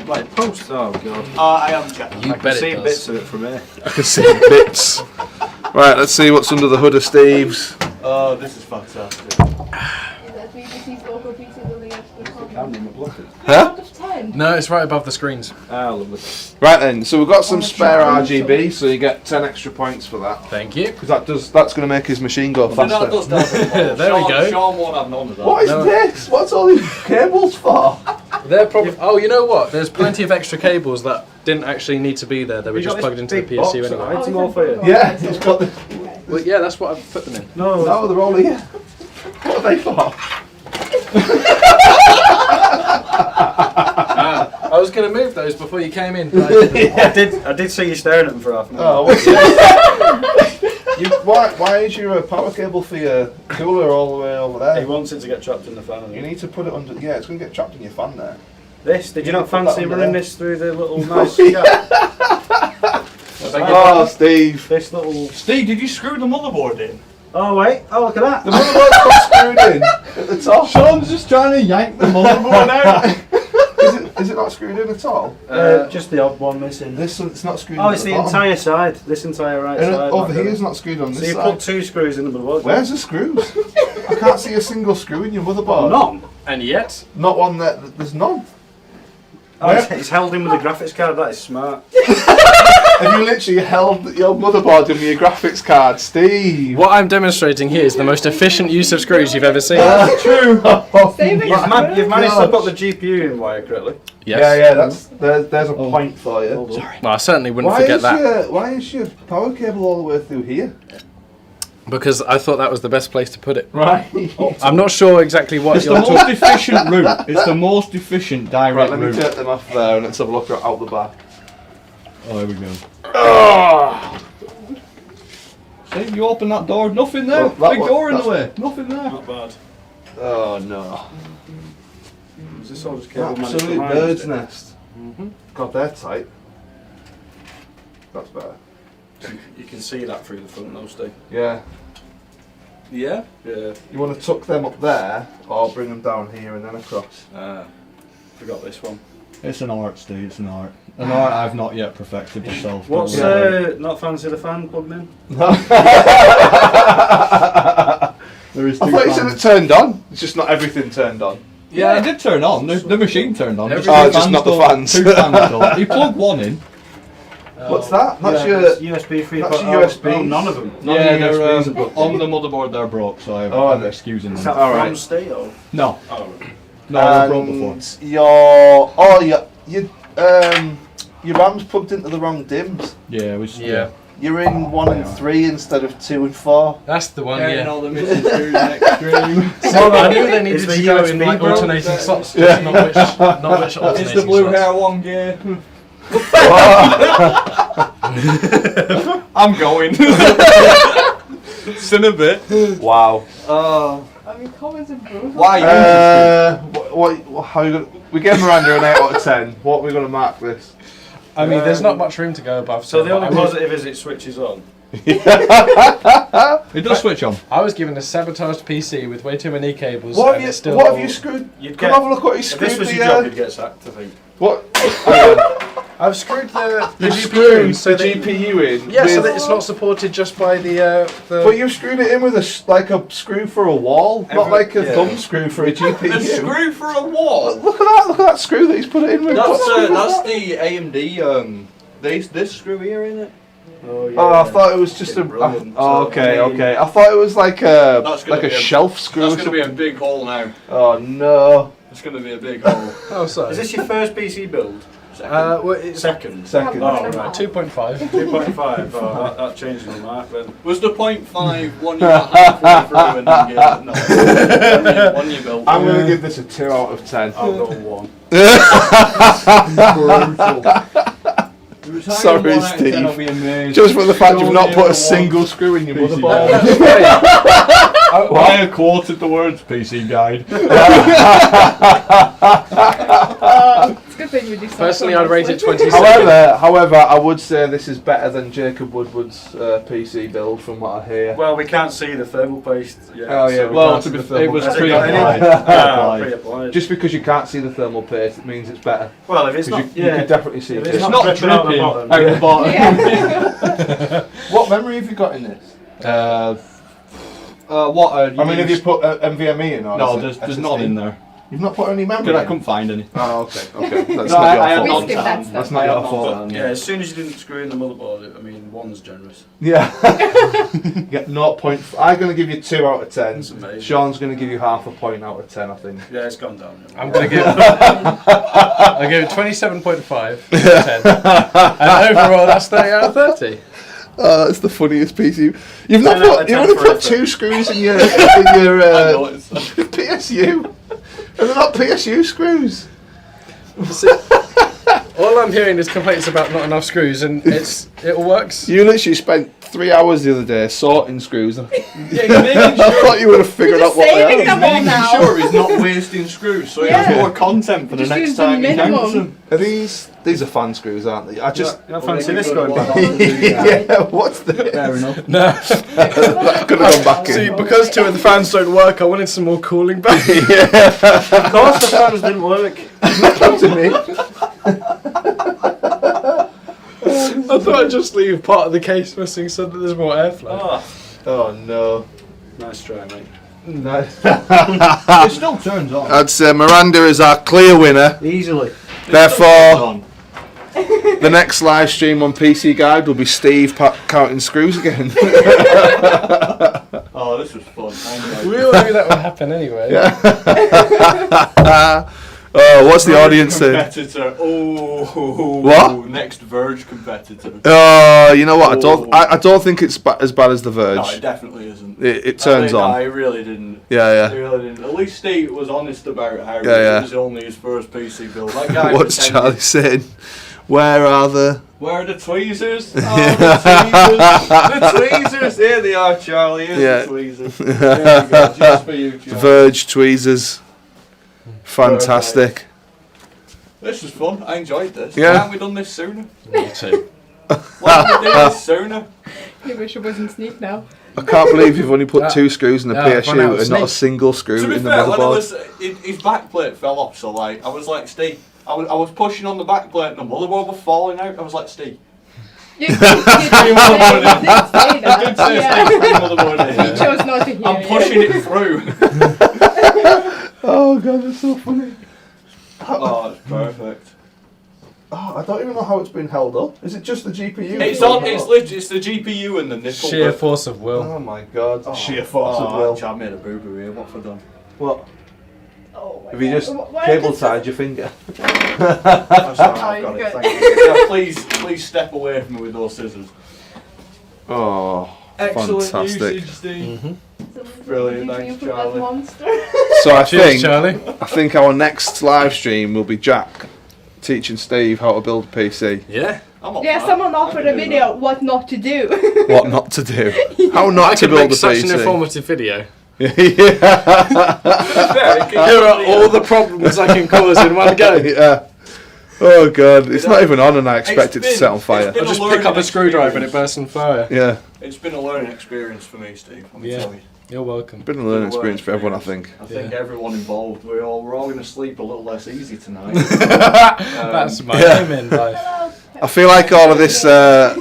Like post. Oh god. I haven't checked. I can see bits of it from here. I can see bits. Right, let's see what's under the hood of Steve's. Oh, this is fantastic. That's BBC's local PC building expert. Camera blocked it. Huh? Out of 10. No, it's right above the screens. Ah, lovely. Right then, so we've got some spare RGB, so you get 10 extra points for that. Thank you. Because that's going to make his machine go That faster. does that. There we go. Sean won't have none of that. What is this? What's all these cables for? They're probably. Oh, you know what? There's plenty of extra cables that didn't actually need to be there. They were just plugged into the PSU anyway. Item all for you. Yeah, it's got the... Well, yeah, that's what I've put them in. No, No, they're all here. What are they for? I was going to move those before you came in. I did see you staring at them for half an hour. Oh, what's why is your power cable for your cooler all the way over He there? wants it to get trapped in the fan. You need to put it under... Yeah, it's going to get trapped in your fan there. This, did you not put that fancy under running there. this through the little nice yeah. gap? Oh, Steve. This little... Steve, did you screw the motherboard in? Oh wait, oh look at that. The motherboard's not screwed in at the top. Sean's just trying to yank the motherboard out. Is it not screwed in at all? Just the odd one missing. This one's not screwed in Oh, at it's the the bottom. entire side. This entire right And side. over not here's the- not screwed on So this you side. put 2 screws in the motherboard. Where's the screws? I can't see a single screw in your motherboard. None. And yet, Not one that... There's none. Oh, it's held in with a graphics card. That is smart. Have you literally held your motherboard in with your graphics card, Steve? what I'm demonstrating here is the most efficient use of screws you've ever seen. That's true. Save it. You've managed to put the GPU in wire correctly. Yes. Yeah, there's a point for you. Well, I certainly wouldn't forget that. Why is your power cable all the way through here? Because I thought that was the best place to put it. Right. I'm not sure exactly what It's you're the talking most efficient route. It's the most efficient Right, direct let me route. take them off there and let's have a look out the back. Oh, here we go. Oh, See, you open that door, nothing there. Oh, that Big one- door in the that's- way, nothing there. Not bad. oh no. Is this all just cable managed Absolute behind, bird's is it? nest. God, they're tight. That's better. You can see that through the front though, Steve. Yeah. Yeah? Yeah. You want to tuck them up there or bring them down here and then across? Forgot this one. It's an art, Steve, it's an art. An art I've not yet perfected myself. What's don't worry. not fancy the fan plugged in? There is I two thought you said fans. it turned on. It's just not everything turned on. Yeah, it did turn on. The machine turned on. Everything- Oh, just not the fans. Two fans don't. You plug one in. What's that? That's Yeah, your... it's USB 3. that's your USB. Oh, none of them. None Yeah, of the they're USBs are plugged on in. the motherboard. They're broke, so Oh, are I'm they? excusing Is them. that Alright. from Steel? No, Oh, no, they're broke before. And your RAM's plugged into the wrong DIMMs. Yeah, Yeah. You're in 1 and 3 instead of 2 and 4. That's the one, yeah. all the missing screws in Xtreme. So I knew they needed Is the to go in USB like broke? alternating slots, Yeah. just not which alternating It's the blue slots. hair one gear. I'm going. It's in a bit. Wow. I mean, comments improve. Why? How you gonna... We gave Miranda an 8 out of 10. What are we going to mark this? I mean, there's not much room to go above. So the only I would- positive is it switches on. It does switch on. I was given a sabotaged PC with way too many cables. What and have it's you, still what have you screwed? Come have a look what you If screwed this was the... your job, you'd get sacked, I think. What? I've screwed the You've GPU screwed so the that, GPU in? yeah, so with- that it's not supported just by the But you've screwed it in with like a screw for a wall, not like a yeah. thumb screw for a GPU. A screw for a wall. Look at that screw that he's put it in with. That's the AMD. This screw here, isn't it? Oh, yeah. Oh, I thought it was just a. Brilliant. Oh, So, okay, I mean, okay. I thought it was like a That's gonna be a- shelf screw. That's or going to be a something. big hole now. Oh no. It's going to be a big hole. Oh, sorry. Is this your first PC build? Well, it's Second. Second. Oh, right. 2.5. 2.5. Oh, that changes the mark then. Was the 0.5 one you got halfway through and then gave it? No. One you built. I'm going to give this a 2 out of 10. I'll go 1. Sorry, Steve. Just for the fact you've not put a single screw in your motherboard. I quoted the words PC guide. It's a good thing we do. Personally, I'd rate it 27. However, I would say this is better than Jacob Woodward's PC build from what I hear. Well, we can't see the thermal paste yet. Oh, yeah, so we Well, can't to see be the fair, it was thermal Has it got any? pre-applied. Pre-applied. Just because you can't see the thermal paste, it means it's better. Well, if it's Because not, you yeah. can definitely see If it. it's It's not not dripping out the dripping bottom. out the bottom. Yeah. What memory have you got in this? What? I mean, have you put NVMe in? Or No, is it there's SSD? none in there. You've not put any memory Because I in? couldn't find any. Oh, okay. That's No, I not have your We fault. none. skip that That's stuff. not your fault. Yeah, as soon as you didn't screw in the motherboard, I mean, 1's generous. Yeah. Get 0.5. I'm going to give you 2 out of 10. That's amazing. Sean's going to give you half a point out of 10, I think. Yeah, it's gone down. I'm going to give I'll give it 27.5 out of 10. And overall, that's 30 out of 30. Oh, that's the funniest piece you've not 10 out put. of You 10 only for put effort. 2 screws in your I noticed that. PSU. And they're not PSU screws. All I'm hearing is complaints about not enough screws, and it all works. You literally spent 3 hours the other day sorting screws. I Yeah, he's making thought you would have figured out just what they saving are. them. making now. sure he's not wasting screws, so he Yeah. has more content for the Just next use the time he counts minimum. them. Are these are fan screws, aren't they? I just. I fancy this going back. Yeah, what's the? Fair enough. No. That could have gone back See, in. because 2 of the fans don't work, I wanted some more cooling back. Of course the fans didn't work. Come to me. I thought I'd just leave part of the case missing so that there's more airflow. Oh, Oh no. nice try, mate. It still turns on. I'd say Miranda is our clear winner. Easily. Therefore, the next live stream on PC Guide will be Steve counting screws again. Oh, this was fun. I We enjoyed all knew that would happen anyway. Oh, what's the audience saying? competitor. Oh. What? Next Verge competitor. Oh, you know what? Oh. I don't think it's as bad as the No, it Verge. definitely isn't. It turns No, on. it really didn't. Yeah, It really didn't. At least Steve was honest about how Yeah. it was only his first PC build. That guy yeah. What's pretended- Charlie saying? Where are the? Where are the tweezers? Oh, the tweezers! The tweezers! Here they are, Charlie. Here's Yeah. the tweezers. There you go. Just for you, Charlie. Verge tweezers. Fantastic. This was fun. I enjoyed this. Yeah. Why haven't we done this sooner? Me too. Why haven't we done this sooner? You wish it wasn't Sneak now. I can't believe you've only put 2 screws in the Yeah, I've run out PSU of and not a snake. single screw To be in the fair, when I motherboard. was, his backplate fell off, so like, I was like, Steve, I was pushing on the backplate and the motherboard was falling out. I was like, Steve. You did say that. I did say Yeah. Steve, bring the motherboard in. He chose not to hear I'm you. pushing it through. Oh god, that's so funny. Oh, it's perfect. Oh, I don't even know how it's been held up. Is it just the GPU? It's on. It's the GPU and the nipple. Sheer bit. force of will. Oh my god. Oh, Sheer force of oh, will. I made a boo boo here. What have I done? What? Oh my Have you God. just Why cable did- tied your finger? I'm sorry, I've got you're it. good. Thank you. Yeah, please step away from me with those scissors. Oh, fantastic. Steve. Brilliant, Brilliant, thanks, Charlie. Monster. So I Cheers, think Charlie. our next live stream will be Jack teaching Steve how to build a PC. Yeah. I'm up Yeah, for that. someone I offered can a do video what not to do. What not to do. How not I to could build make a such an PC. informative video. Yeah. that. Fair, it can Here are be- all the problems I can cause in one go. Yeah. Oh god, it's not even on and I expect it to set on fire. I'll just pick up a screwdriver and it bursts on fire. Yeah. It's been a learning experience for me, Steve. Let me tell you. You're welcome. Been a learning experience for everyone, I think. I think everyone involved. We're all going to sleep a little less easy tonight. That's my aim in life. I feel like all of this. I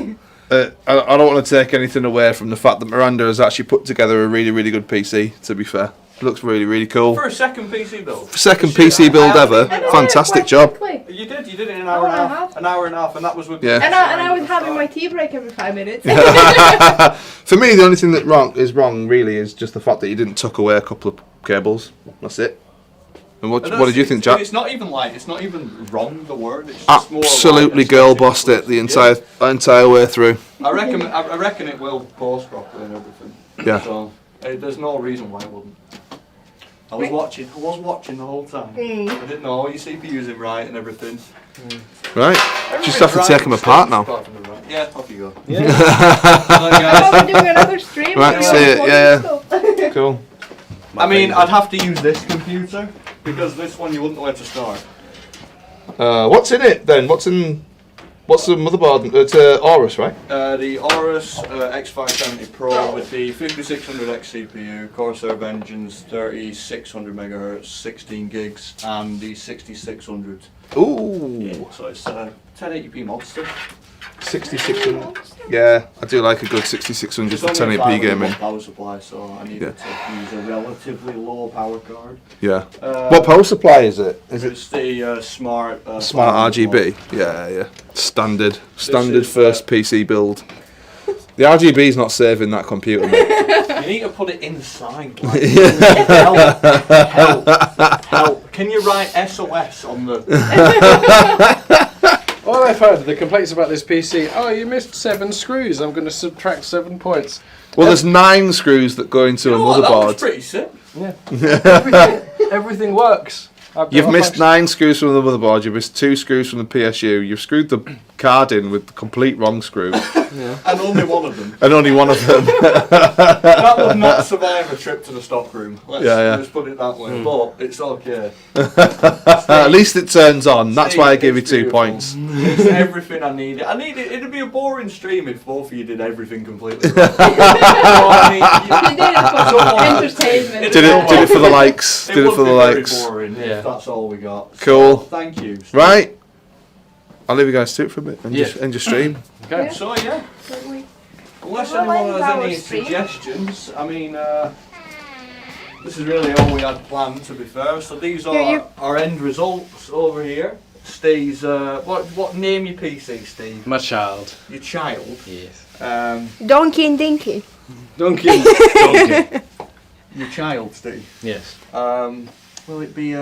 don't want to take anything away from the fact that Miranda has actually put together a really, really good PC. To be fair, it looks really, really cool. For a second PC build. Second PC build ever. Fantastic job. You did it in an hour and a half. An hour and a half, and that was with. Yeah. And I was having my tea break every 5 minutes. For me, the only thing that is wrong really is just the fact that you didn't tuck away a couple of cables. That's it. And what did you think, Jack? It's not even wrong, the word. It's just Absolutely more girl bossed it the entire way through. I reckon it will pause properly and everything. Yeah. So there's no reason why it wouldn't. I was watching the whole time. I didn't know all your CPUs in right and everything. Right. Just have to take them apart now. Yeah, off you go. Yeah. I'm doing another stream. Right, see it, yeah. Cool. I mean, I'd have to use this computer because this one you wouldn't know where to start. What's in it then? What's the motherboard? It's Aorus, right? The Aorus X510i Pro with the 5600X CPU, Corsair Vengeance 3600 MHz, 16 gigs, and the 6600. Ooh. So it's a 1080p monster. 6600. Yeah, I do like a good 6600 for 1080p gaming. Power supply, so I needed to use a relatively low power card. Yeah. What power supply is it? Is it It's the smart RGB? Yeah. Standard first PC build. The RGB is not saving that computer, mate. You need to put it inside. Like, help. Can you write SOS on the... All I've heard, the complaints about this PC, oh, you missed 7 screws, I'm going to subtract 7 points. Well, there's 9 screws that go into a That was motherboard. pretty sick. Yeah. everything works. You've missed 9 screws from the motherboard, you've missed 2 screws from the PSU, you've screwed the card in with the complete wrong screw. And only one of them. And only one of them. That would not survive a trip to the stockroom. Let's put it that way. But it's okay. At least it turns on. That's why I gave you 2 points. It's everything I needed. It'd be a boring stream if both of you did everything completely wrong. You did it for entertainment. Did it for the likes. Did it for the likes. Boring if that's all we got. Cool. So, thank you. Right. I'll leave you guys to it for a bit and Yeah. just end your stream. Okay. So Certainly. unless Well, anyone has our any stream. suggestions, I mean, this is really all we had planned, to be fair. So these are our end results over here. Steve's, what name your PC, Steve? My child. Your child. Yes. Donkey and Dinky. Donkey. Your child, Steve. Yes. Will it be?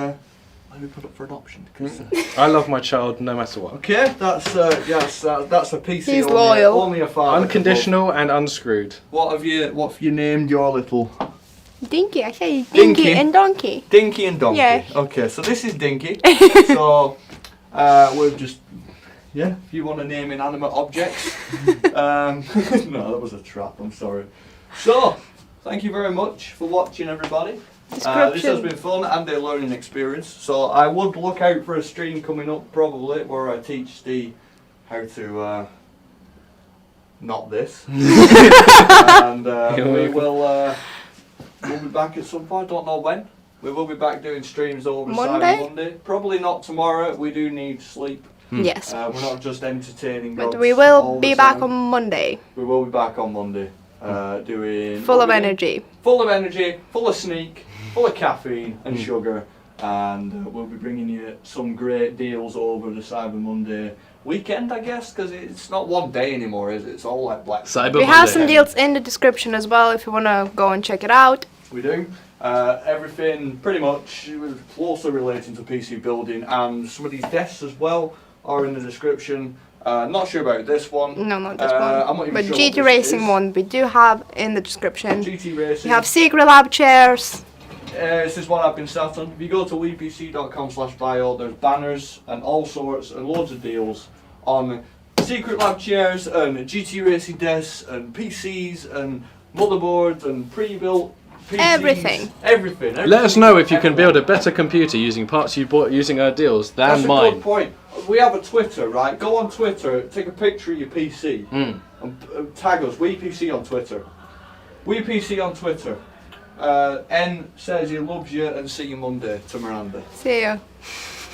Let me put up for adoption. I love my child no matter what. Okay, that's that's a PC. He's only, loyal. Only a father. Unconditional and unscrewed. What have you named your little? Dinky, I say Dinky and Donkey. Dinky and Donkey. Yeah. Okay, so this is Dinky. So we'll just if you want to name inanimate objects. No, that was a trap. I'm sorry. So thank you very much for watching, everybody. This has been fun and a learning experience. So I would look out for a stream coming up probably where I teach Steve how to not this. And we'll be back at some point. Don't know when. We will be back doing streams over Cyber Monday. Probably not tomorrow. We do need sleep. Yes. We're not just entertaining. But we will be back on Monday. We will be back on Monday. Doing full of energy, full of sneak, full of caffeine and sugar, and we'll be bringing you some great deals over the Cyber Monday weekend, I guess, because it's not one day anymore, is it? It's all like Black Friday. We have some deals in the description as well if you want to go and check it out. We do. Everything pretty much closely relating to PC building, and some of these desks as well are in the description. Not sure about this one. No, not this I'm not one. even But sure GT what this Racing is. one we do have in the description. GT Racing. We have Secretlab chairs. This is what I've been sat on. If you go to wepc.com/bio, there's banners and all sorts and loads of deals on Secretlab chairs and GT Racing desks and PCs and motherboards and pre-built PCs. Everything. Let us know if you can build a better computer using parts you bought using our deals than That's mine. a good point. we have a Twitter, right? Go on Twitter, take a picture of your PC, and tag us. WePC on Twitter. WePC on Twitter. N says he loves you and see you Monday to Miranda. See ya.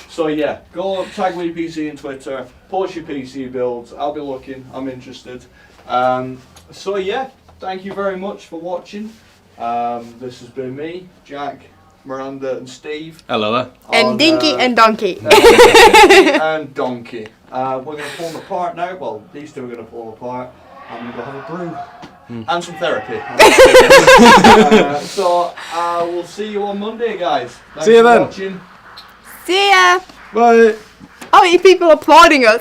So yeah, go tag WePC on Twitter, post your PC builds. I'll be looking. I'm interested. So yeah, thank you very much for watching. This has been me, Jack, Miranda, and Steve. Hello there. And Dinky and Donkey. And Donkey. We're going to pull them apart now. Well, these two are going to pull them apart. I'm going to go have a brew. And some therapy. So we'll see you on Monday, guys. Thanks See you for then. watching. See ya. Bye. Oh, you people applauding us.